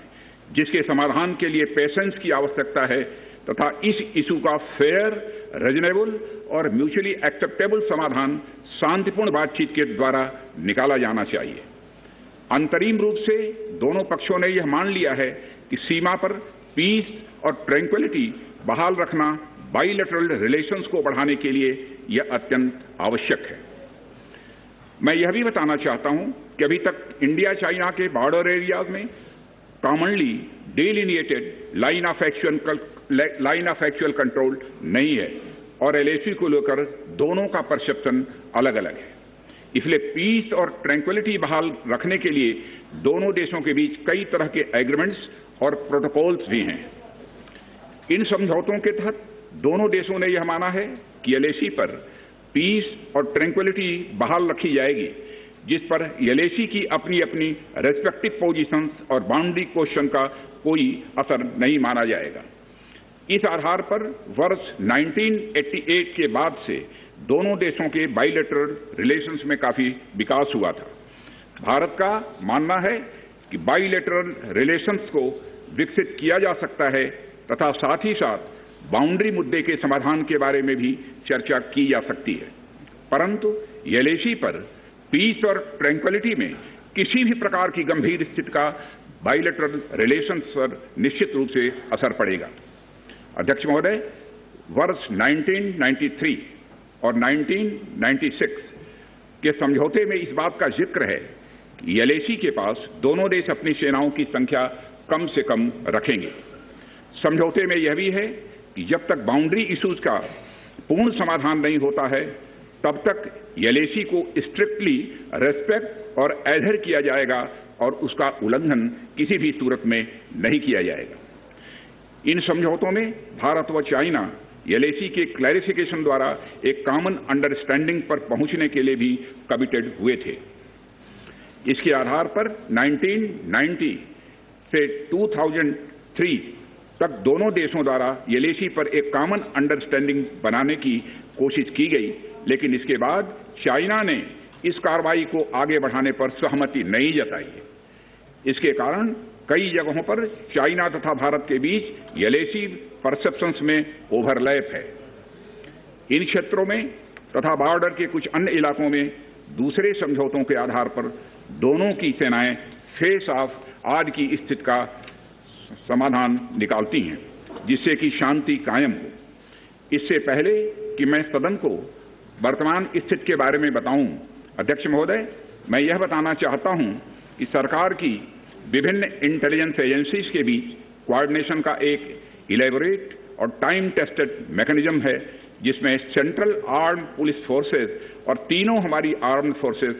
जिसके समाधान के लिए पेशेंस की आवश्यकता है तथा इस इशू का फेयर, रीजनेबल और म्यूचुअली एक्सेप्टेबल समाधान शांतिपूर्ण बातचीत के द्वारा निकाला जाना चाहिए। अंतरिम रूप से दोनों पक्षों ने यह मान लिया है कि सीमा पर पीस और ट्रैंक्विलिटी बहाल रखना बाइलेटरल रिलेशंस को बढ़ाने के लिए यह अत्यंत आवश्यक है। मैं यह भी बताना चाहता हूं कि अभी तक इंडिया चाइना के बॉर्डर एरियाज में commonly delineated line of actual control नहीं है और एलएसी को लेकर दोनों का परसेप्शन अलग अलग है। इसलिए पीस और ट्रैंक्विलिटी बहाल रखने के लिए दोनों देशों के बीच कई तरह के एग्रीमेंट्स और प्रोटोकॉल्स भी हैं। इन समझौतों के तहत दोनों देशों ने यह माना है कि एलएसी पर पीस और ट्रैंक्विलिटी बहाल रखी जाएगी, जिस पर एलएसी की अपनी अपनी रेस्पेक्टिव पोजीशंस और बाउंड्री क्वेश्चन का कोई असर नहीं माना जाएगा। इस आधार पर वर्ष 1988 के बाद से दोनों देशों के बाइलेटरल रिलेशंस में काफी विकास हुआ था। भारत का मानना है कि बाइलेटरल रिलेशंस को विकसित किया जा सकता है तथा साथ ही साथ बाउंड्री मुद्दे के समाधान के बारे में भी चर्चा की जा सकती है, परंतु एलएसी पर पीस और ट्रैंक्विलिटी में किसी भी प्रकार की गंभीर स्थिति का बाइलेटरल रिलेशंस पर निश्चित रूप से असर पड़ेगा। अध्यक्ष महोदय, वर्ष 1993 और 1996 के समझौते में इस बात का जिक्र है कि एलएसी के पास दोनों देश अपनी सेनाओं की संख्या कम से कम रखेंगे। समझौते में यह भी है कि जब तक बाउंड्री इश्यूज का पूर्ण समाधान नहीं होता है तब तक एलएसी को स्ट्रिक्टली रेस्पेक्ट और एडहेर किया जाएगा और उसका उल्लंघन किसी भी सूरत में नहीं किया जाएगा। इन समझौतों में भारत व चाइना एलएसी के क्लैरिफिकेशन द्वारा एक कॉमन अंडरस्टैंडिंग पर पहुंचने के लिए भी कमिटेड हुए थे। इसके आधार पर 1990 से 2003 तक दोनों देशों द्वारा एलएसी पर एक कॉमन अंडरस्टैंडिंग बनाने की कोशिश की गई, लेकिन इसके बाद चाइना ने इस कार्रवाई को आगे बढ़ाने पर सहमति नहीं जताई। इसके कारण कई जगहों पर चाइना तथा भारत के बीच एलएसी परसेप्शंस में ओवरलैप है। इन क्षेत्रों में तथा बॉर्डर के कुछ अन्य इलाकों में दूसरे समझौतों के आधार पर दोनों की सेनाएं फेस ऑफ आज की स्थिति का समाधान निकालती हैं, जिससे कि शांति कायम हो। इससे पहले कि मैं सदन को वर्तमान स्थिति के बारे में बताऊं, अध्यक्ष महोदय, मैं यह बताना चाहता हूं कि सरकार की विभिन्न इंटेलिजेंस एजेंसीज के बीच कोऑर्डिनेशन का एक इलेबोरेट और टाइम टेस्टेड मैकेनिज्म है, जिसमें सेंट्रल आर्म्ड पुलिस फोर्सेज और तीनों हमारी आर्म्ड फोर्सेज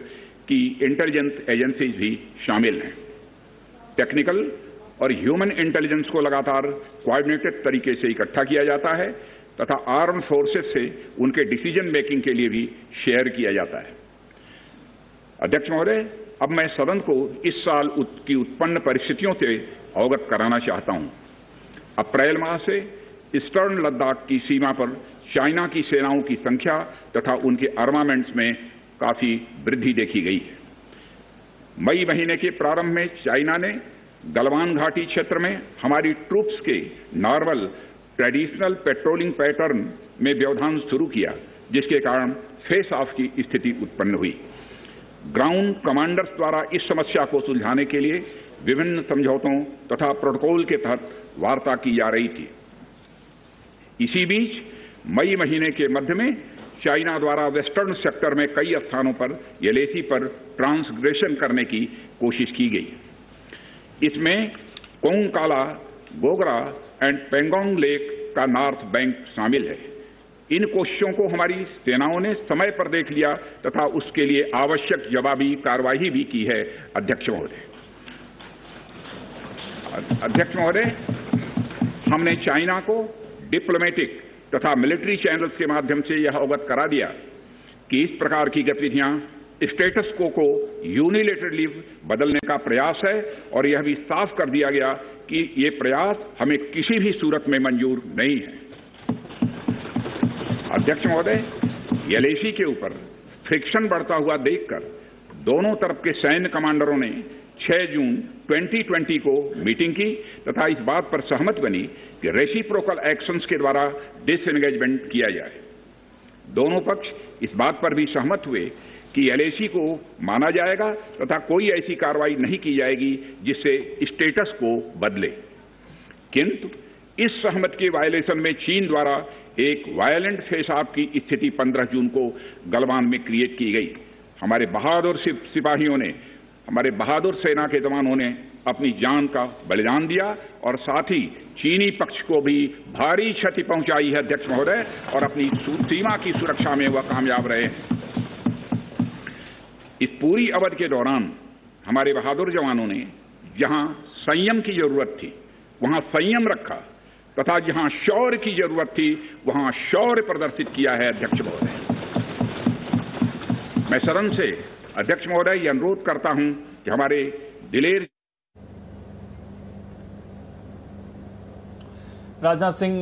की इंटेलिजेंस एजेंसीज भी शामिल हैं। टेक्निकल और ह्यूमन इंटेलिजेंस को लगातार कोऑर्डिनेटेड तरीके से इकट्ठा किया जाता है तथा आर्म्ड फोर्सेस से उनके डिसीजन मेकिंग के लिए भी शेयर किया जाता है। अध्यक्ष महोदय, अब मैं सदन को इस साल की उत्पन्न परिस्थितियों से अवगत कराना चाहता हूं। अप्रैल माह से ईस्टर्न लद्दाख की सीमा पर चाइना की सेनाओं की संख्या तथा उनके आर्मामेंट्स में काफी वृद्धि देखी गई है। मई महीने के प्रारंभ में चाइना ने गलवान घाटी क्षेत्र में हमारी ट्रूप्स के नॉर्मल ट्रेडिशनल पेट्रोलिंग पैटर्न में व्यवधान शुरू किया, जिसके कारण फेस ऑफ की स्थिति उत्पन्न हुई। ग्राउंड कमांडर्स द्वारा इस समस्या को सुलझाने के लिए विभिन्न समझौतों तथा प्रोटोकॉल के तहत वार्ता की जा रही थी। इसी बीच मई महीने के मध्य में चाइना द्वारा वेस्टर्न सेक्टर में कई स्थानों पर एलएसी पर ट्रांसग्रेशन करने की कोशिश की गई। इसमें कोंगकाला, गोगरा एंड पेंगोंग लेक का नॉर्थ बैंक शामिल है। इन कोशिशों को हमारी सेनाओं ने समय पर देख लिया तथा उसके लिए आवश्यक जवाबी कार्रवाई भी की है। अध्यक्ष महोदय, हमने चाइना को डिप्लोमेटिक तथा मिलिट्री चैनल्स के माध्यम से यह अवगत करा दिया कि इस प्रकार की गतिविधियां स्टेटस को यूनिलेटरली बदलने का प्रयास है और यह भी साफ कर दिया गया कि ये प्रयास हमें किसी भी सूरत में मंजूर नहीं है। अध्यक्ष महोदय, एलएसी के ऊपर फ्रिक्शन बढ़ता हुआ देखकर दोनों तरफ के सैन्य कमांडरों ने 6 जून 2020 को मीटिंग की तथा इस बात पर सहमत बनी कि रेसिप्रोकल एक्शंस के द्वारा डिसएंगेजमेंट किया जाए। दोनों पक्ष इस बात पर भी सहमत हुए कि LAC को माना जाएगा तथा कोई ऐसी कार्रवाई नहीं की जाएगी जिससे स्टेटस को बदले। किंतु इस सहमति के वायलेशन में चीन द्वारा एक वायलेंट फेस ऑफ की स्थिति 15 जून को गलवान में क्रिएट की गई। हमारे बहादुर सिपाहियों ने, हमारे बहादुर सेना के जवानों ने अपनी जान का बलिदान दिया और साथ ही चीनी पक्ष को भी भारी क्षति पहुंचाई है अध्यक्ष महोदय, और अपनी सीमा की सुरक्षा में वह कामयाब रहे। इस पूरी अवधि के दौरान हमारे बहादुर जवानों ने जहां संयम की जरूरत थी वहां संयम रखा तथा जहां शौर्य की जरूरत थी वहां शौर्य प्रदर्शित किया है अध्यक्ष महोदय। मैं सदन से अध्यक्ष महोदय यह अनुरोध करता हूं कि हमारे दिलेर राजनाथ सिंह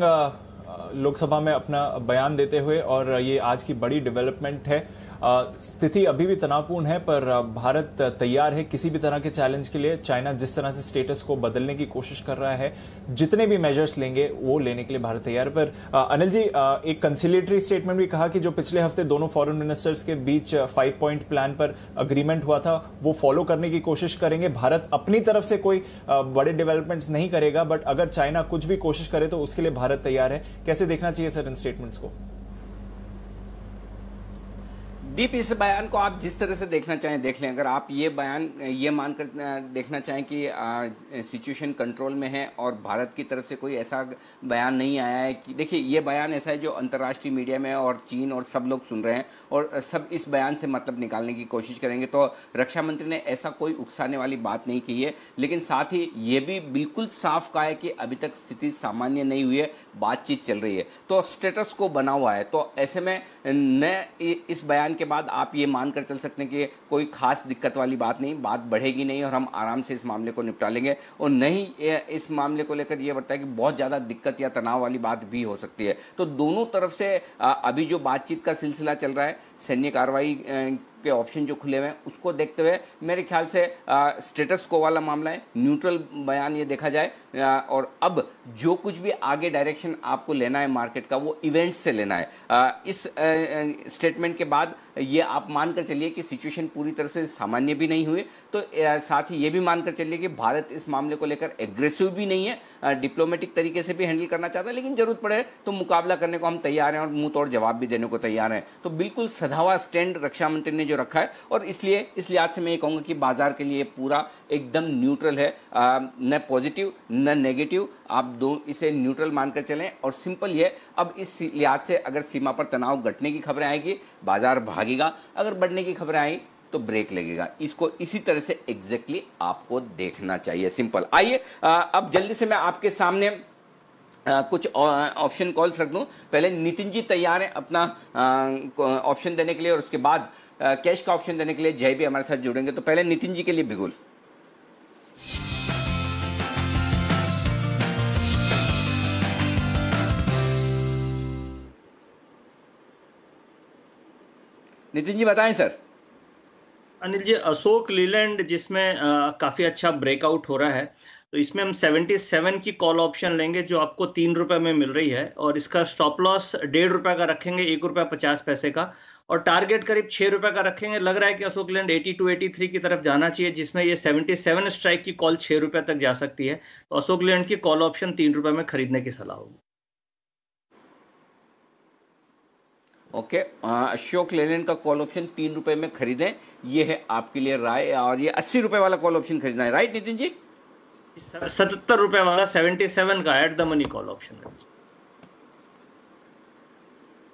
लोकसभा में अपना बयान देते हुए, और ये आज की बड़ी डेवलपमेंट है। स्थिति अभी भी तनावपूर्ण है पर भारत तैयार है किसी भी तरह के चैलेंज के लिए। चाइना जिस तरह से स्टेटस को बदलने की कोशिश कर रहा है, जितने भी मेजर्स लेंगे वो लेने के लिए भारत तैयार है। पर अनिल जी, एक कंसिलिएटरी स्टेटमेंट भी कहा कि जो पिछले हफ्ते दोनों फॉरेन मिनिस्टर्स के बीच 5 पॉइंट प्लान पर अग्रीमेंट हुआ था वो फॉलो करने की कोशिश करेंगे। भारत अपनी तरफ से कोई बड़े डेवलपमेंट्स नहीं करेगा, बट अगर चाइना कुछ भी कोशिश करे तो उसके लिए भारत तैयार है। कैसे देखना चाहिए सर इन स्टेटमेंट्स को? दीप, इस बयान को आप जिस तरह से देखना चाहें देख लें। अगर आप ये बयान ये मानकर देखना चाहें कि सिचुएशन कंट्रोल में है और भारत की तरफ से कोई ऐसा बयान नहीं आया है कि देखिए ये बयान ऐसा है जो अंतर्राष्ट्रीय मीडिया में और चीन और सब लोग सुन रहे हैं और सब इस बयान से मतलब निकालने की कोशिश करेंगे, तो रक्षा मंत्री ने ऐसा कोई उकसाने वाली बात नहीं की है। लेकिन साथ ही ये भी बिल्कुल साफ कहा है कि अभी तक स्थिति सामान्य नहीं हुई है, बातचीत चल रही है, तो स्टेटस को बना हुआ है। तो ऐसे में न इस बयान के बाद आप ये मानकर चल सकते हैं कि कोई खास दिक्कत वाली बात नहीं, बात बढ़ेगी नहीं और हम आराम से इस मामले को निपटा लेंगे। और नहीं इस मामले को लेकर ये बताया कि बहुत ज़्यादा दिक्कत या तनाव वाली बात भी हो सकती है। तो दोनों तरफ से अभी जो बातचीत का सिलसिला चल रहा है, सैन्य कार्रवाई के ऑप्शन जो खुले हुए हैं उसको देखते हुए मेरे ख्याल से स्टेटस को वाला मामला है, न्यूट्रल बयान ये देखा जाए। और अब जो कुछ भी आगे डायरेक्शन आपको लेना है मार्केट का वो इवेंट्स से लेना है। इस स्टेटमेंट के बाद ये आप मानकर चलिए कि सिचुएशन पूरी तरह से सामान्य भी नहीं हुई, तो साथ ही ये भी मानकर चलिए कि भारत इस मामले को लेकर एग्रेसिव भी नहीं है, डिप्लोमेटिक तरीके से भी हैंडल करना चाहता है, लेकिन जरूरत पड़े तो मुकाबला करने को हम तैयार हैं और मुंह तोड़ जवाब भी देने को तैयार हैं। तो बिल्कुल सधावा स्टैंड रक्षा मंत्री ने जो रखा है, और इसलिए इस लिहाज से मैं ये कहूंगा कि बाजार के लिए पूरा एकदम न्यूट्रल है, न पॉजिटिव न नेगेटिव, आप दो इसे न्यूट्रल मानकर चलें। और सिंपल ये, अब इस लिहाज से अगर सीमा पर तनाव घटने की खबरें आएगी बाजार भागेगा, अगर बढ़ने की खबरें आई तो ब्रेक लगेगा। इसको इसी तरह से एग्जैक्टली आपको देखना चाहिए, सिंपल। आइए अब जल्दी से मैं आपके सामने कुछ ऑप्शन कॉल्स रख दूं। पहले नितिन जी तैयार हैं अपना ऑप्शन देने के लिए, और उसके बाद कैश का ऑप्शन देने के लिए जय भी हमारे साथ जुड़ेंगे। तो पहले नितिन जी के लिए बिगुल। नितिन जी बताएं सर। अनिल जी, अशोक लीलैंड जिसमें काफी अच्छा ब्रेकआउट हो रहा है, तो इसमें हम 77 की कॉल ऑप्शन लेंगे जो आपको 3 रुपए में मिल रही है, और इसका स्टॉप लॉस 1.5 रुपए का रखेंगे, 1 रुपया 50 पैसे का, और टारगेट करीब 6 रुपए का रखेंगे। लग रहा है कि अशोक लीलैंड 82 83 की तरफ जाना चाहिए, जिसमें ये 77 स्ट्राइक की कॉल 6 रुपए तक जा सकती है। तो अशोक लीलैंड की कॉल ऑप्शन 3 रुपए में खरीदने की सलाह होगी। ओके, अशोक लेलैंड का कॉल ऑप्शन 3 रुपए में खरीदें, ये है आपके लिए राय। और ये 80 रुपए वाला कॉल ऑप्शन खरीदना है, राइट नितिन जी? 77 रुपए वाला 77 का at the money call option है।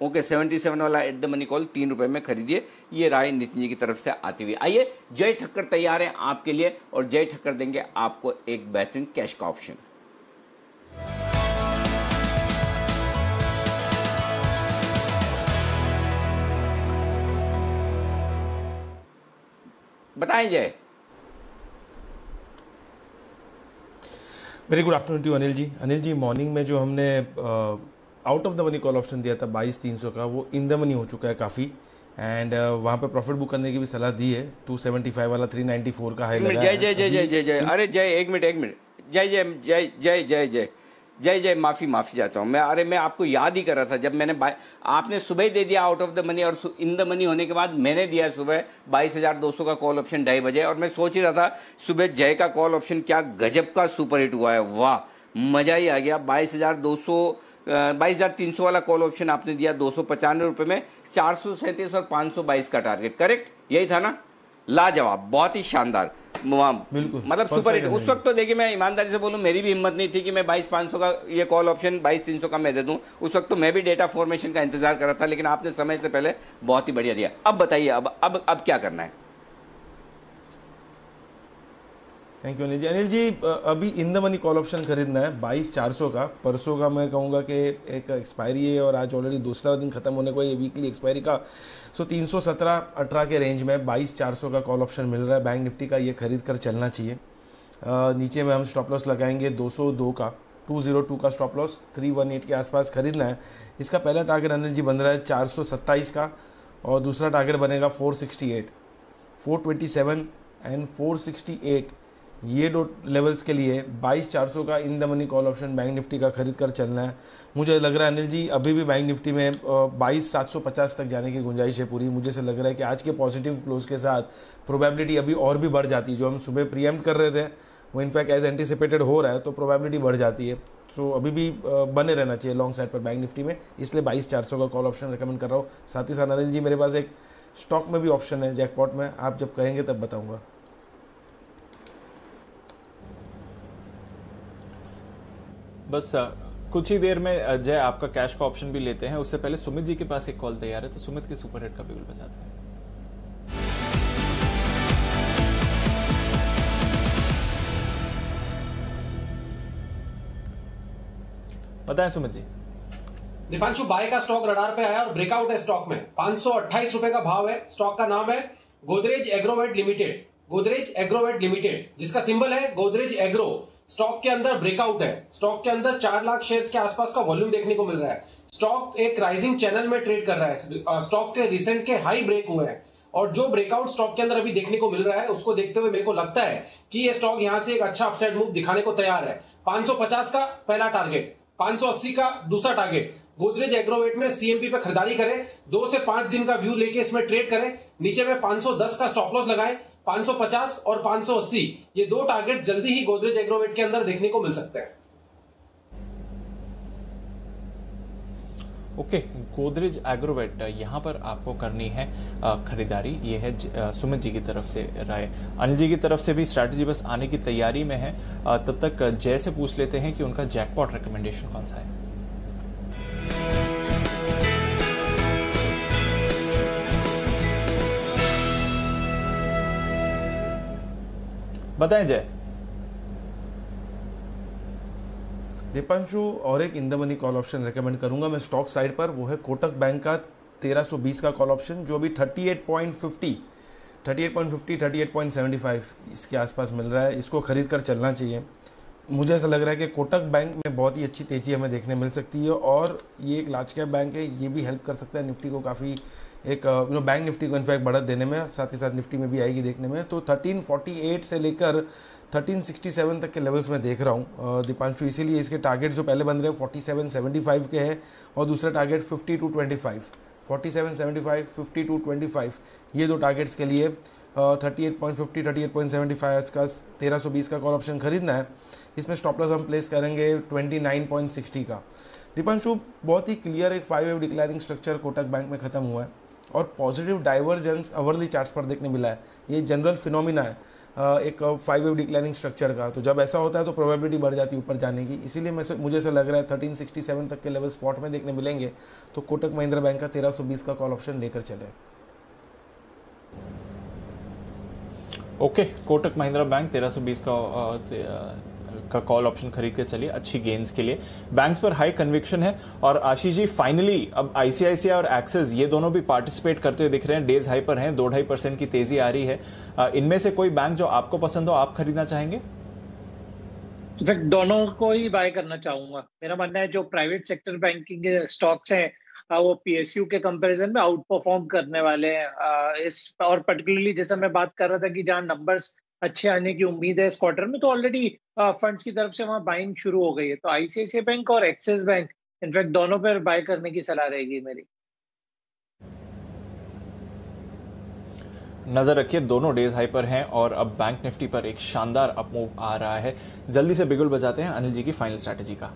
ओके, 77 वाला एट द मनी कॉल 3 रुपए में खरीदिए, ये राय नितिन जी की तरफ से आती हुई। आइए, जय ठक्कर तैयार है आपके लिए, और जय ठक्कर देंगे आपको एक बेहतरीन कैश का ऑप्शन। बताएं Jai. Very good afternoon to Anil ji. Anil ji, morning में जो हमने out of the money call option दिया था 22,300 का, वो इन द मनी हो चुका है काफ़ी। एंड वहाँ पे प्रॉफिट बुक करने की भी सलाह दी है। 275 वाला 394 का हाई लगा जय जय जय जय जय जय अरे जय एक मिनट जय जय जय जय जय जय जय जय माफी चाहता हूँ मैं आपको याद ही कर रहा था जब मैंने आपने सुबह ही दे दिया आउट ऑफ द मनी और इन द मनी होने के बाद मैंने दिया सुबह 22,200 का कॉल ऑप्शन 2:30 बजे और मैं सोच ही रहा था सुबह जय का कॉल ऑप्शन क्या गजब का सुपर हिट हुआ है, वाह मजा ही आ गया। 22,300 वाला कॉल ऑप्शन आपने दिया 295 रुपए में, 437 और 522 का टारगेट, करेक्ट यही था ना? लाजवाब, बहुत ही शानदार, बिल्कुल मतलब सुपर हिट। उस वक्त तो देखिए मैं ईमानदारी से बोलूं मेरी भी हिम्मत नहीं थी कि मैं 22,500 का ये कॉल ऑप्शन 22,300 का मैं दे दूं। उस वक्त तो मैं भी डेटा फॉर्मेशन का इंतजार कर रहा था, लेकिन आपने समय से पहले बहुत ही बढ़िया दिया। अब बताइए अब क्या करना है? Thank you Anil ji. अभी in the money call option खरीदना है 22,400 का। परसों का मैं कहूँगा कि एक एक्सपायरी है और आज ऑलरेडी दूसरा दिन खत्म होने को है ये वीकली एक्सपायरी का। सो 317-18 के रेंज में 22,400 का कॉल ऑप्शन मिल रहा है बैंक निफ्टी का, ये खरीद कर चलना चाहिए। नीचे में हम स्टॉप लॉस लगाएंगे 202 का, 202 का स्टॉप लॉस, 318 के आसपास खरीदना है। इसका पहला टारगेट अनिल जी बन रहा है 427 का और दूसरा टारगेट बनेगा 468, 427 एंड 468। ये दो लेवल्स के लिए 22,400 का in the money call option bank Nifty का खरीद कर चलना है। मुझे लग रहा है अनिल जी अभी भी बैंक निफ्टी में 22,750 तक जाने की गुंजाइश है पूरी। मुझे से लग रहा है कि आज के पॉजिटिव क्लोज के साथ प्रोबेबिलिटी अभी और भी बढ़ जाती है। जो हम सुबह प्रीएम्प्ट कर रहे थे वो इनफैक्ट एज एंटिसिपेटेड हो रहा है, तो प्रोबेबिलिटी बढ़ जाती है। तो अभी भी बने रहना चाहिए लॉन्ग साइड पर बैंक निफ्टी में, इसलिए 22,400 का कॉल ऑप्शन रिकमेंड कर रहा हूँ। साथ ही साथ अनिल जी मेरे पास एक स्टॉक में भी ऑप्शन है जैकपॉट में, आप जब कहेंगे तब बताऊँगा। बस कुछ ही देर में जय आपका कैश का ऑप्शन भी लेते हैं, उससे पहले सुमित जी के पास एक कॉल तैयार है, तो सुमित के सुपर हिट का बिगुल बजाते हैं। बताएं सुमित जी। दीपांशु, बाय का स्टॉक रडार पे आया और ब्रेकआउट है स्टॉक में। 528 रुपए का भाव है। स्टॉक का नाम है गोदरेज एग्रोवेट लिमिटेड, गोदरेज एग्रोवेट लिमिटेड, जिसका सिंबल है गोदरेज एग्रो। स्टॉक के अंदर ब्रेकआउट है। स्टॉक के अंदर 4 लाख शेयर्स के आसपास का वॉल्यूम देखने को मिल रहा है। स्टॉक एक राइजिंग चैनल में ट्रेड कर रहा है। स्टॉक के रिसेंट के हाई ब्रेक हुए हैं और जो ब्रेकआउट स्टॉक के अंदर अभी देखने को मिल रहा है उसको देखते हुए मेरे को लगता है कि ये स्टॉक यहां से एक अच्छा अपसाइड मूव दिखाने को तैयार है। 550 का पहला टारगेट, 580 का दूसरा टारगेट। गोदरेज एग्रोवेट में सीएमपी पे खरीदारी करें, 2 से 5 दिन का व्यू लेके इसमें ट्रेड करें। नीचे में 510 का स्टॉप लॉस लगाएं। 550 और 580 ये 2 टारगेट्स जल्दी ही गोदरेज एग्रोवेट के अंदर देखने को मिल सकते हैं। ओके, गोदरेज एग्रोवेट यहां पर आपको करनी है खरीदारी। ये है सुमित जी की तरफ से राय। अनिल जी की तरफ से भी स्ट्रैटेजी बस आने की तैयारी में है। तब तक जय से पूछ लेते हैं कि उनका जैकपॉट रिकमेंडेशन कौन सा है। बताएं जय। दीपांशु, और एक in the money call option recommend करूंगा मैं स्टॉक साइड पर, वो है कोटक बैंक का 1320 का कॉल ऑप्शन, जो अभी 38.50, 38.75 इसके आसपास मिल रहा है। इसको खरीद कर चलना चाहिए। मुझे ऐसा लग रहा है कि कोटक बैंक में बहुत ही अच्छी तेजी हमें देखने मिल सकती है और ये एक लार्ज कैप बैंक है, ये भी हेल्प कर सकता है निफ्टी को काफ़ी, एक बैंक निफ्टी को इनफैक्ट बढ़त देने में, साथ ही साथ निफ्टी में भी आएगी देखने में। तो 1348 से लेकर 1367 तक के लेवल्स में देख रहा हूँ दीपांशु। इसीलिए इसके टारगेट जो पहले बन रहे हैं 4775 के हैं और दूसरा टारगेट 5225, 4775, 5225, ये 2 टारगेट्स के लिए 38.50, 38.75 का 1320 का कॉल ऑप्शन खरीदना है। इसमें स्टॉप लॉस हम प्लेस करेंगे 29.60 का। दीपांशु, बहुत ही क्लियर एक 5 वेव डिक्लारिंग स्ट्रक्चर कोटक बैंक में खत्म हुआ है और पॉजिटिव डाइवर्जेंस अवरली चार्ट्स पर देखने मिला है। ये जनरल फिनोमिना है एक 5 वेव डिक्लारिंग स्ट्रक्चर का। तो जब ऐसा होता है तो प्रोबेबिलिटी बढ़ जाती है ऊपर जाने की। इसीलिए मुझे ऐसा लग रहा है 1367 तक के लेवल स्पॉट में देखने मिलेंगे। तो कोटक महिंद्रा बैंक का 1320 का कॉल ऑप्शन लेकर चले। ओके, कोटक महिंद्रा बैंक 1320 का कॉल ऑप्शन खरीद के चलिए, अच्छी गेन्स के लिए। बैंक्स पर हाई कन्विक्शन है। और आशीष जी, फाइनली अब आईसीआईसीआई और एक्सिस ये दोनों भी पार्टिसिपेट करते हुए दिख रहे हैं, डेज हाई पर हैं, 2-2.5% की तेजी आ रही है। इनमें से कोई बैंक जो आपको पसंद हो, आप खरीदना चाहेंगे? दोनों को ही बाय करना चाहूंगा। मेरा मानना है जो प्राइवेट सेक्टर बैंकिंग के स्टॉक्स हैं वो PSU के कंपैरिजन में आउट परफॉर्म करने वाले हैं इस, और पर्टिकुलरली जैसा मैं बात कर रहा था कि जहां नंबर्स अच्छे आने की उम्मीद है इस क्वार्टर में, तो ऑलरेडी फंड्स की तरफ से वहां बाइंग शुरू हो गई है। तो ICICI बैंक और एक्सिस बैंक इनफैक्ट दोनों पर बाय करने की सलाह रहेगी मेरी। नजर रखिए, दोनों डेज हाई पर हैं और अब बैंक निफ्टी पर एक शानदार अपमूव आ रहा है। जल्दी से बिगुल बजाते हैं अनिल जी की फाइनल स्ट्रैटेजी का।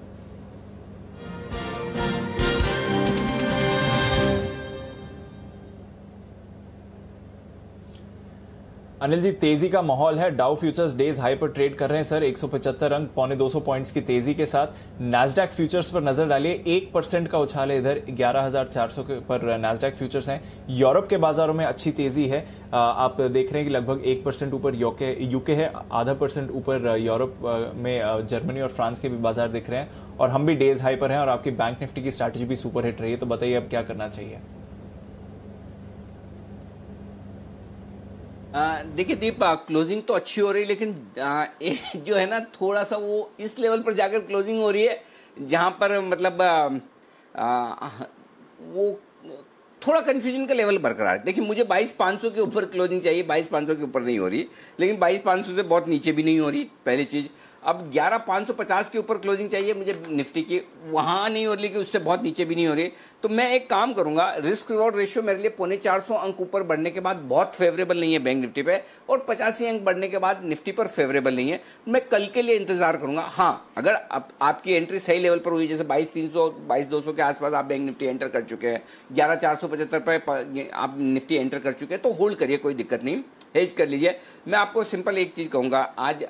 अनिल जी, तेजी का माहौल है। डाउ फ्यूचर्स डेज हाई पर ट्रेड कर रहे हैं सर, 175 अंक, 250 पॉइंट्स की तेजी के साथ। नैस्डैक फ्यूचर्स पर नजर डालिए, 1% का उछाल है इधर, 11,400 के पर नैस्डैक फ्यूचर्स हैं। यूरोप के बाजारों में अच्छी तेजी है, आप देख रहे हैं कि लगभग 1% ऊपर यूके है, 0.5% ऊपर यूरोप में जर्मनी और फ्रांस के भी बाजार दिख रहे हैं, और हम भी डेज हाई पर हैं और आपकी बैंक निफ्टी की स्ट्रैटेजी भी सुपर हिट रही है। तो बताइए अब क्या करना चाहिए? देखिए दीप, क्लोजिंग तो अच्छी हो रही है, लेकिन जो है ना, थोड़ा सा वो इस लेवल पर जाकर क्लोजिंग हो रही है जहां पर मतलब वो थोड़ा कंफ्यूजन का लेवल बरकरार है। देखिए, मुझे 22,500 के ऊपर क्लोजिंग चाहिए, 22,500 के ऊपर नहीं हो रही, लेकिन 22,500 से बहुत नीचे भी नहीं हो रही, पहली चीज। अब 11,550 के ऊपर क्लोजिंग चाहिए मुझे निफ्टी की, वहां नहीं हो रही कि उससे बहुत नीचे भी नहीं हो रही। तो मैं एक काम करूंगा, रिस्क रिवॉर्ड रेशियो मेरे लिए 450 अंक ऊपर बढ़ने के बाद बहुत फेवरेबल नहीं है बैंक निफ्टी पे, और 85 अंक बढ़ने के बाद निफ्टी पर फेवरेबल नहीं है। मैं कल के लिए इंतजार करूंगा। हाँ, अगर आपकी एंट्री सही लेवल पर हुई, जैसे 22,300 22,200 के आसपास आप बैंक निफ्टी एंटर कर चुके हैं, 11,475 पे आप निफ्टी एंटर कर चुके हैं, तो होल्ड करिए, कोई दिक्कत नहीं, हेज कर लीजिए। मैं आपको सिंपल एक चीज कहूंगा, आज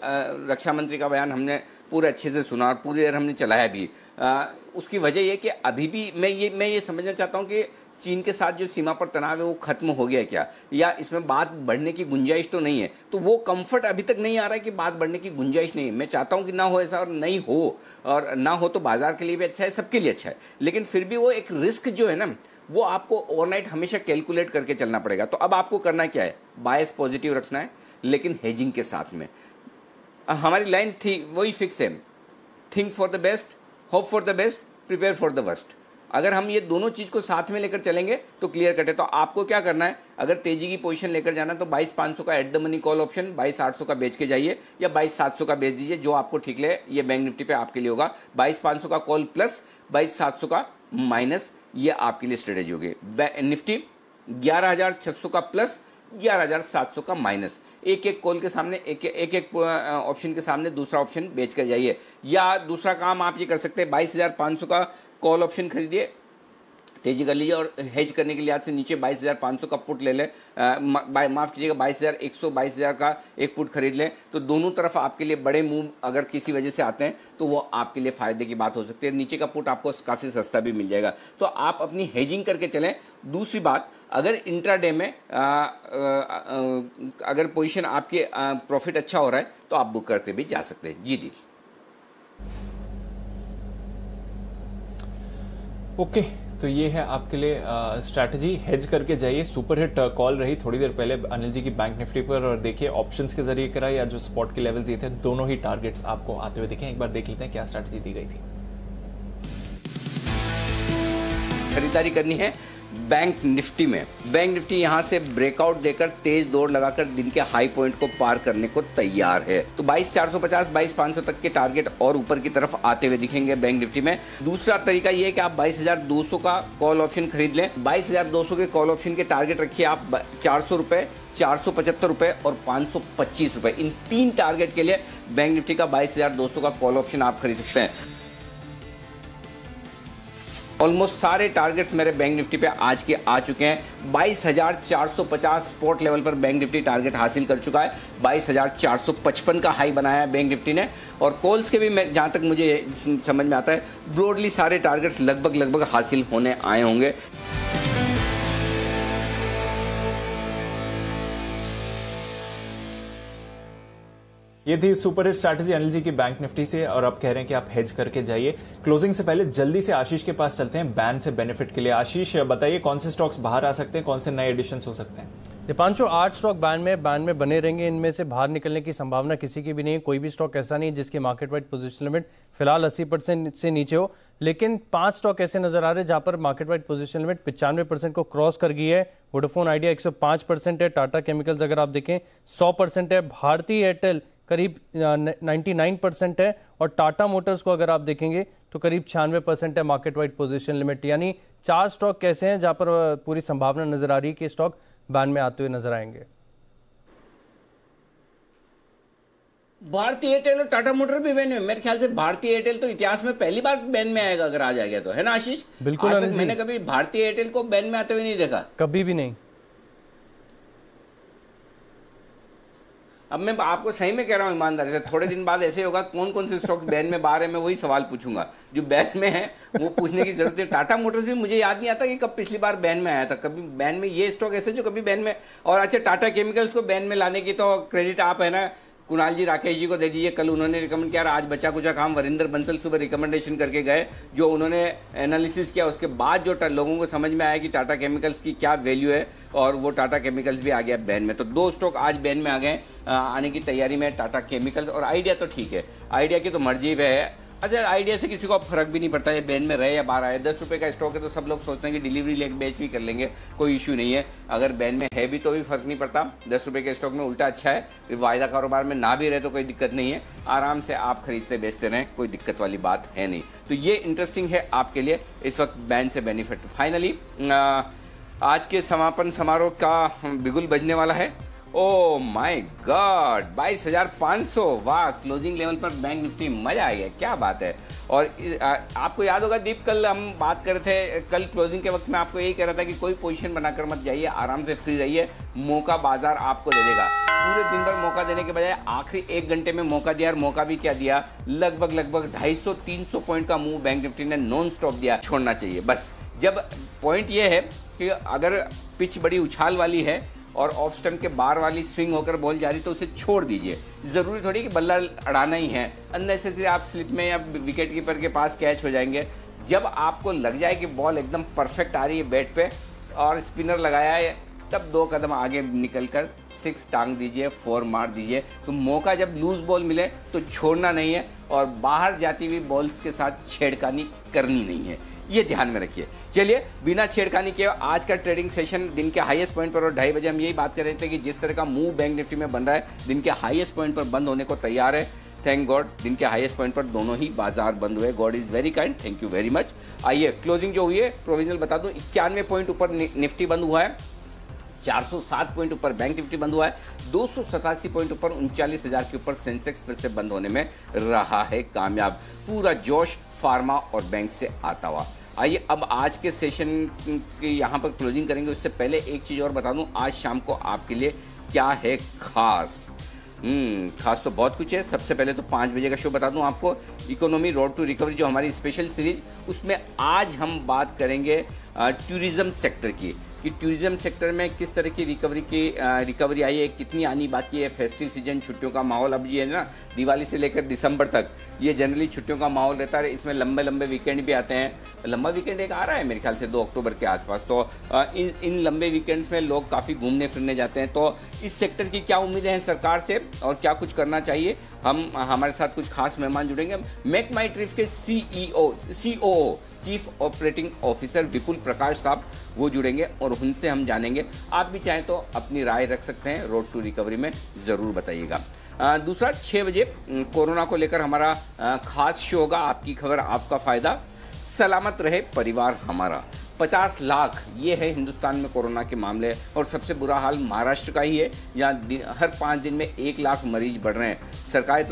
रक्षा मंत्री का बयान हमने पूरे अच्छे से सुना और पूरी देर हमने चलाया भी। उसकी वजह यह कि अभी भी मैं ये समझना चाहता हूं कि चीन के साथ जो सीमा पर तनाव है वो खत्म हो गया क्या, या इसमें बात बढ़ने की गुंजाइश तो नहीं है। तो वो कंफर्ट अभी तक नहीं आ रहा है कि बात बढ़ने की गुंजाइश नहीं है। मैं चाहता हूं कि ना हो ऐसा, और नहीं हो, और ना हो तो बाजार के लिए भी अच्छा है, सबके लिए अच्छा है, लेकिन फिर भी वो एक रिस्क जो है ना, वो आपको ओवरनाइट हमेशा कैलकुलेट करके चलना पड़ेगा। तो अब आपको करना क्या है, बायस पॉजिटिव रखना है, लेकिन हेजिंग के साथ में। हमारी लाइन थी वही फिक्स है, think for the best, hope for the best, prepare for the worst. अगर हम ये दोनों चीज को साथ में लेकर चलेंगे तो क्लियर कट है। तो आपको क्या करना है, अगर तेजी की पोजीशन लेकर जाना तो 22,500 का at the money call option 22,800 का बेच के जाइए, या 22,700 का बेच दीजिए, जो आपको ठीक लगे। ये बैंक निफ्टी पे आपके लिए होगा 22,500 का कॉल प्लस 22,700 का माइनस, ये आपके लिए स्ट्रेटेजी होगी। निफ्टी 11,600 का प्लस, 11,700 का माइनस, एक एक कॉल के सामने, एक ऑप्शन के सामने दूसरा ऑप्शन बेच कर जाइए। या दूसरा काम आप ये कर सकते हैं, 22,500 का कॉल ऑप्शन खरीदिए, तेजी कर लीजिए, और हेज करने के लिए आज से नीचे 22,500 का पुट ले लें, माफ कीजिएगा 22,100, 22,000 का एक पुट खरीद लें। तो दोनों तरफ आपके लिए बड़े मूव अगर किसी वजह से आते हैं तो वो आपके लिए फायदे की बात हो सकती है। नीचे का पुट आपको काफी सस्ता भी मिल जाएगा, तो आप अपनी हेजिंग करके चलें। दूसरी बात, अगर इंट्राडे में अगर पोजीशन आपके प्रॉफिट अच्छा हो रहा है तो आप बुक करके भी जा सकते हैं। जी दी, ओके, तो ये है आपके लिए स्ट्रैटेजी, हेज करके जाइए। सुपर हिट कॉल रही थोड़ी देर पहले अनिल जी की बैंक निफ्टी पर, और देखिए ऑप्शंस के जरिए करा या जो स्पॉट के लेवल्स ये थे, दोनों ही टारगेट्स आपको आते हुए दिखे। एक बार देख लेते हैं क्या स्ट्रैटेजी दी गई थी। खरीदारी करनी है बैंक निफ्टी में। बैंक निफ्टी यहां से ब्रेकआउट देकर तेज दौड़ लगाकर दिन के हाई पॉइंट को पार करने को तैयार है। तो 22,450, 22,500 तक के टारगेट और ऊपर की तरफ आते हुए दिखेंगे बैंक निफ्टी में। दूसरा तरीका यह है कि आप 22,200 का कॉल ऑप्शन खरीद लें। 22,200 के कॉल ऑप्शन के टारगेट रखिए आप 400 रुपए, 475 रुपए और 525 रुपए। इन तीन टारगेट के लिए बैंक निफ्टी का 22,200 का कॉल ऑप्शन आप खरीद सकते हैं। ऑलमोस्ट सारे टारगेट्स मेरे बैंक निफ्टी पे आज के आ चुके हैं। 22,450 स्पॉट लेवल पर बैंक निफ्टी टारगेट हासिल कर चुका है। 22,455 का हाई बनाया है बैंक निफ्टी ने, और कॉल्स के भी जहां तक मुझे समझ में आता है ब्रॉडली सारे टारगेट्स लगभग हासिल होने आए होंगे। ये थी super hit strategy Anil ji की बैंक निफ्टी से, और अब कह रहे हैं कि आप हेज करके जाइए। क्लोजिंग से पहले जल्दी से आशीष के पास चलते हैं बैन से बेनिफिट के लिए। आशीष बताइए, कौन से स्टॉक्स बाहर आ सकते हैं, कौन से नए एडिशंस हो सकते हैं? दीपांशु, 8 स्टॉक बैन में बने रहेंगे। इनमें से बाहर निकलने की संभावना किसी की भी नहीं है। कोई भी स्टॉक ऐसा नहीं है जिसकी मार्केट वाइड पोजीशन लिमिट फिलहाल 80% से नीचे हो, लेकिन 5 स्टॉक ऐसे नजर आ रहे हैं जहां पर मार्केट वाइड पोजीशन लिमिट 95% को क्रॉस कर गई है। वोडाफोन आइडिया 105% है, टाटा केमिकल्स अगर आप देखें 100% है, भारती एयरटेल करीब 99% है, और टाटा मोटर्स को अगर आप देखेंगे तो करीब 96% है मार्केट वाइड पोजीशन लिमिट। यानी 4 स्टॉक कैसे हैं जहां पर पूरी संभावना नजर आ रही है कि स्टॉक बैन में आते हुए नजर आएंगे। भारतीय एयरटेल और टाटा मोटर भी बैन में, मेरे ख्याल से भारतीय एयरटेल तो इतिहास में पहली बार बैन में आएगा अगर आ जाएगा तो, है ना आशीष? बिल्कुल। आज तक मैंने कभी भारतीय एयरटेल को बैन में आते हुए नहीं देखा, कभी भी नहीं। अब मैं आपको सही में कह रहा हूं ईमानदारी से, थोड़े दिन बाद ऐसे होगा कौन कौन से स्टॉक्स बैन में बाहर है, मैं वही सवाल पूछूंगा जो बैन में है वो पूछने की जरूरत है। टाटा मोटर्स भी मुझे याद नहीं आता कि कब पिछली बार बैन में आया था, कभी बैन में ये स्टॉक ऐसे जो कभी बैन में। और अच्छा, टाटा केमिकल्स को बैन में लाने की तो क्रेडिट आप है ना कुणाल जी राकेश जी को दे दीजिए। कल उन्होंने रिकमेंड किया, आज बचा कुचा काम वरिंदर बंसल सुबह रिकमेंडेशन करके गए, जो उन्होंने एनालिसिस किया उसके बाद जो लोगों को समझ में आया कि टाटा केमिकल्स की क्या वैल्यू है, और वो टाटा केमिकल्स भी आ गया बैन में। तो 2 स्टॉक आज बैन में आ गए, आने की तैयारी में टाटा केमिकल्स और आइडिया। तो ठीक है, आइडिया की तो मर्जी पे है। अच्छा, आइडिया से किसी को फर्क भी नहीं पड़ता है बैन में रहे या बाहर आए। 10 रुपए का स्टॉक है तो सब लोग सोचते हैं कि डिलीवरी लेके बेच भी कर लेंगे, कोई इश्यू नहीं है। अगर बैन में है भी तो भी फर्क नहीं पड़ता। 10 रुपए के स्टॉक में उल्टा अच्छा है, वायदा कारोबार में ना भी रहे तो कोई दिक्कत नहीं है, आराम से आप खरीदते बेचते रहें, कोई दिक्कत वाली बात है नहीं। तो ये इंटरेस्टिंग है आपके लिए इस वक्त बैन से बेनिफिट। फाइनली आज के समापन समारोह का बिगुल बजने वाला है। ओ माय गॉड, 22,500, वाह! क्लोजिंग लेवल पर बैंक निफ्टी, मजा आ गया, क्या बात है। और आपको याद होगा दीप, कल हम बात कर रहे थे, कल क्लोजिंग के वक्त में आपको यही कह रहा था कि कोई पोजीशन बनाकर मत जाइए, आराम से फ्री रहिए, मौका बाजार आपको दे देगा। पूरे दिन भर मौका देने के बजाय आखिरी 1 घंटे में मौका दिया, और मौका भी क्या दिया, लगभग 250-300 पॉइंट का मूव बैंक निफ्टी ने नॉन स्टॉप दिया। छोड़ना चाहिए बस। जब पॉइंट ये है कि अगर पिच बड़ी उछाल वाली है और ऑफ स्टंप के बार वाली स्विंग होकर बॉल जा रही तो उसे छोड़ दीजिए। जरूरी थोड़ी कि बल्ला अड़ाना ही है, अननेसेसरी आप स्लिप में या विकेट कीपर के पास कैच हो जाएंगे। जब आपको लग जाए कि बॉल एकदम परफेक्ट आ रही है बैट पे और स्पिनर लगाया है, तब 2 कदम आगे निकलकर 6 टांग दीजिए, 4 मार दीजिए। तो मौका जब लूज बॉल मिले तो छोड़ना नहीं है, और बाहर जाती हुई बॉल्स के साथ छेड़खानी करनी नहीं है, ये ध्यान में रखिए। चलिए, बिना छेड़खानी के आज का ट्रेडिंग सेशन दिन के हाईएस्ट पॉइंट पर, और 2:30 बजे हम यही बात कर रहे थे कि जिस तरह का मूव बैंक निफ्टी में बन रहा है, दिन के हाईएस्ट पॉइंट पर बंद होने को तैयार है। थैंक गॉड, दिन के हाईएस्ट पॉइंट पर दोनों ही बाजार बंद हुए। God is very kind, thank you very much. आइए क्लोजिंग जो हुई है प्रोविजनल बता दूं, 91 पॉइंट ऊपर निफ्टी बंद हुआ है, 407 पॉइंट ऊपर बैंक निफ्टी बंद हुआ है, 287 पॉइंट ऊपर 39,000 के ऊपर सेंसेक्स फिर से बंद होने में रहा है कामयाब। पूरा जोश फार्मा और बैंक से आता हुआ। आइए अब आज के सेशन की यहाँ पर क्लोजिंग करेंगे, उससे पहले एक चीज़ और बता दूं, आज शाम को आपके लिए क्या है खास। खास तो बहुत कुछ है। सबसे पहले तो 5 बजे का शो बता दूं आपको, इकोनॉमी रोड टू रिकवरी जो हमारी स्पेशल सीरीज, उसमें आज हम बात करेंगे टूरिज्म सेक्टर की, कि टूरिज्म सेक्टर में किस तरह की रिकवरी आई है, कितनी आनी बाकी है। फेस्टिव सीजन, छुट्टियों का माहौल अब ये है ना, दिवाली से लेकर दिसंबर तक ये जनरली छुट्टियों का माहौल रहता है। इसमें लंबे लंबे वीकेंड भी आते हैं। लंबा वीकेंड एक आ रहा है मेरे ख्याल से 2 अक्टूबर के आसपास। तो इन लंबे वीकेंड्स में लोग काफ़ी घूमने फिरने जाते हैं। तो इस सेक्टर की क्या उम्मीदें हैं सरकार से और क्या कुछ करना चाहिए, हमारे साथ कुछ खास मेहमान जुड़ेंगे। मेक माई ट्रिप के COO चीफ ऑपरेटिंग ऑफिसर विपुल प्रकाश साहब, वो जुड़ेंगे और उनसे हम जानेंगे। आप भी चाहें तो अपनी राय रख सकते हैं, रोड टू रिकवरी में ज़रूर बताइएगा। दूसरा 6 बजे कोरोना को लेकर हमारा खास शो होगा, आपकी खबर आपका फ़ायदा, सलामत रहे परिवार हमारा। 50 लाख ये है हिंदुस्तान में कोरोना के मामले, और सबसे बुरा हाल महाराष्ट्र का ही है, जहाँ हर 5 दिन में 1 लाख मरीज बढ़ रहे हैं। सरकार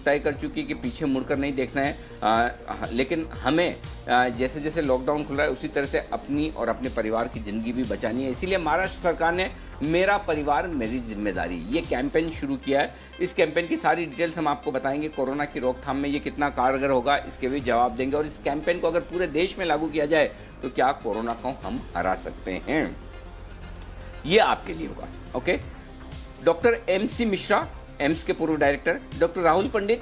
तय कर चुकी है कि पीछे मुड़कर नहीं देखना है, लेकिन हमें जैसे जैसे लॉकडाउन खुल रहा है उसी तरह से अपनी और अपने परिवार की ज़िंदगी भी बचानी है। इसीलिए महाराष्ट्र सरकार ने मेरा परिवार मेरी जिम्मेदारी ये कैंपेन शुरू किया है। इस कैंपेन की सारी डिटेल्स हम आपको बताएंगे। कोरोना की रोकथाम में ये कितना कारगर होगा इसके भी जवाब देंगे, और इस कैंपेन को अगर पूरे देश में लागू किया जाए तो क्या कोरोना को हम हरा सकते हैं, ये आपके लिए होगा। Okay, doctor MC Mishra, AIIMS के पूर्व director, doctor Rahul Pandit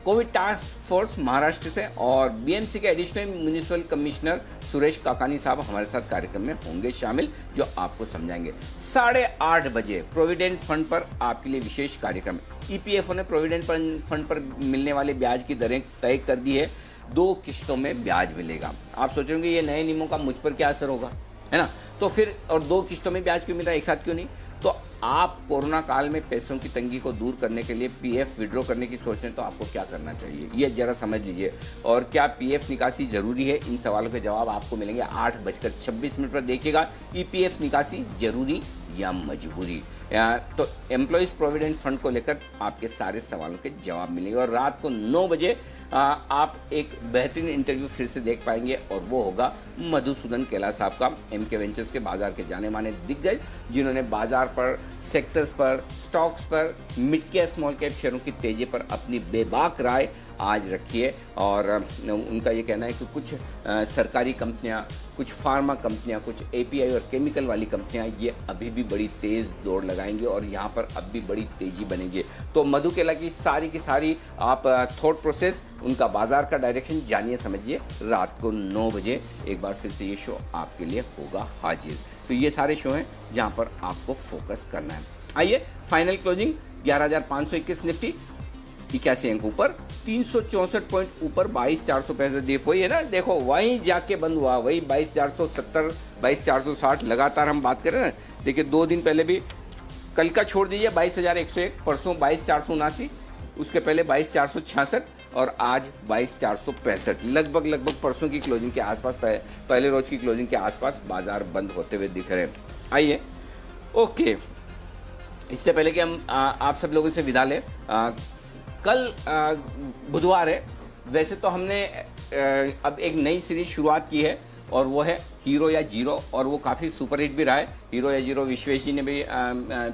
Covid task force Maharashtra से, और BMC के एडिशनल म्युनिसिपल कमिश्नर सुरेश काकानी साहब हमारे साथ कार्यक्रम में होंगे शामिल, जो आपको समझाएंगे। 8:30 बजे प्रोविडेंट फंड पर आपके लिए विशेष कार्यक्रम। ईपीएफओ ने प्रोविडेंट फंड पर मिलने वाले ब्याज की दरें तय कर दी है। 2 किश्तों में ब्याज मिलेगा। आप सोच रहे होंगे ये नए नियमों का मुझ पर क्या असर होगा, है ना? तो फिर और 2 किश्तों में ब्याज क्यों मिल रहा है, एक साथ क्यों नहीं? तो आप कोरोना काल में पैसों की तंगी को दूर करने के लिए पीएफ विड्रॉ करने की सोच रहे हैं, तो आपको क्या करना चाहिए ये जरा समझ लीजिए। और क्या पीएफ निकासी जरूरी है, इन सवालों के जवाब आपको मिलेंगे 8:26 पर। देखिएगा, ईपीएफ निकासी जरूरी या मजबूरी। तो एम्प्लॉइज प्रोविडेंट फंड को लेकर आपके सारे सवालों के जवाब मिलेंगे। और रात को 9 बजे आप एक बेहतरीन इंटरव्यू फिर से देख पाएंगे, और वो होगा मधुसूदन केला साहब का, एमके वेंचर्स के बाजार के जाने माने दिग्गज, जिन्होंने बाजार पर, सेक्टर्स पर, स्टॉक्स पर, मिड कैप स्मॉल कैप शेयरों की तेजी पर अपनी बेबाक राय आज रखी है। और उनका ये कहना है कि कुछ सरकारी कंपनियां, कुछ फार्मा कंपनियां, कुछ एपीआई और केमिकल वाली कंपनियां ये अभी भी बड़ी तेज़ दौड़ लगाएंगे और यहाँ पर अब भी बड़ी तेज़ी बनेगी। तो मधु केला की सारी आप थॉट प्रोसेस, उनका बाजार का डायरेक्शन जानिए समझिए। रात को 9 बजे एक बार फिर से ये शो आपके लिए होगा हाजिर। तो ये सारे शो हैं जहाँ पर आपको फोकस करना है। आइए, फाइनल क्लोजिंग 11,521 निफ्टी 81 अंक ऊपर, 364 पॉइंट ऊपर, 22,465। वही है ना, देखो वहीं जाके बंद हुआ, वही 22,470, 22,460 लगातार हम बात कर रहे हैं ना। देखिए 2 दिन पहले भी, कल का छोड़ दीजिए 22,101, परसों 22,479, उसके पहले 22,466 और आज 22,465। लगभग परसों की क्लोजिंग के आसपास, पहले रोज की क्लोजिंग के आसपास बाजार बंद होते हुए दिख रहे हैं। आइए, ओके, इससे पहले कि हम आप सब लोगों से विदा लें, कल बुधवार है। वैसे तो हमने अब एक नई सीरीज शुरुआत की है, और वो है हीरो या जीरो, और वो काफ़ी सुपर हिट भी रहा है। हीरो या जीरो विश्वेश जी ने भी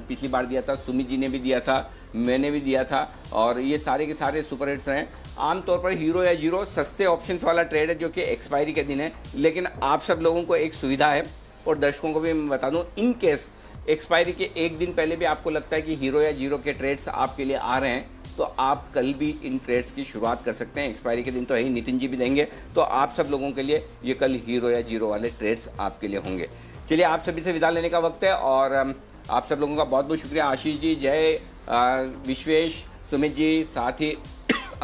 पिछली बार दिया था, सुमित जी ने भी दिया था, मैंने भी दिया था, और ये सारे के सारे सुपर हिट्स हैं। आमतौर पर हीरो या जीरो सस्ते ऑप्शंस वाला ट्रेड है, जो कि एक्सपायरी के दिन है। लेकिन आप सब लोगों को एक सुविधा है, और दर्शकों को भी मैं बता दूँ, इन केस एक्सपायरी के एक दिन पहले भी आपको लगता है कि हीरो या जीरो के ट्रेड्स आपके लिए आ रहे हैं, तो आप कल भी इन ट्रेड्स की शुरुआत कर सकते हैं। एक्सपायरी के दिन तो है ही, नितिन जी भी देंगे, तो आप सब लोगों के लिए ये कल हीरो या जीरो वाले ट्रेड्स आपके लिए होंगे। चलिए, आप सभी से विदा लेने का वक्त है, और आप सब लोगों का बहुत बहुत शुक्रिया। आशीष जी, जय, विश्वेश, सुमित जी, साथ ही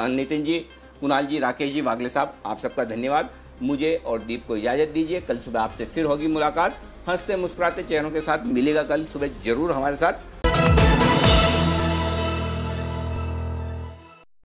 नितिन जी, कुणाल जी, राकेश जी, वागले साहब, आप सबका धन्यवाद। मुझे और दीप को इजाज़त दीजिए। कल सुबह आपसे फिर होगी मुलाकात। हंसते मुस्कुराते चेहरों के साथ मिलेगा कल सुबह जरूर हमारे साथ।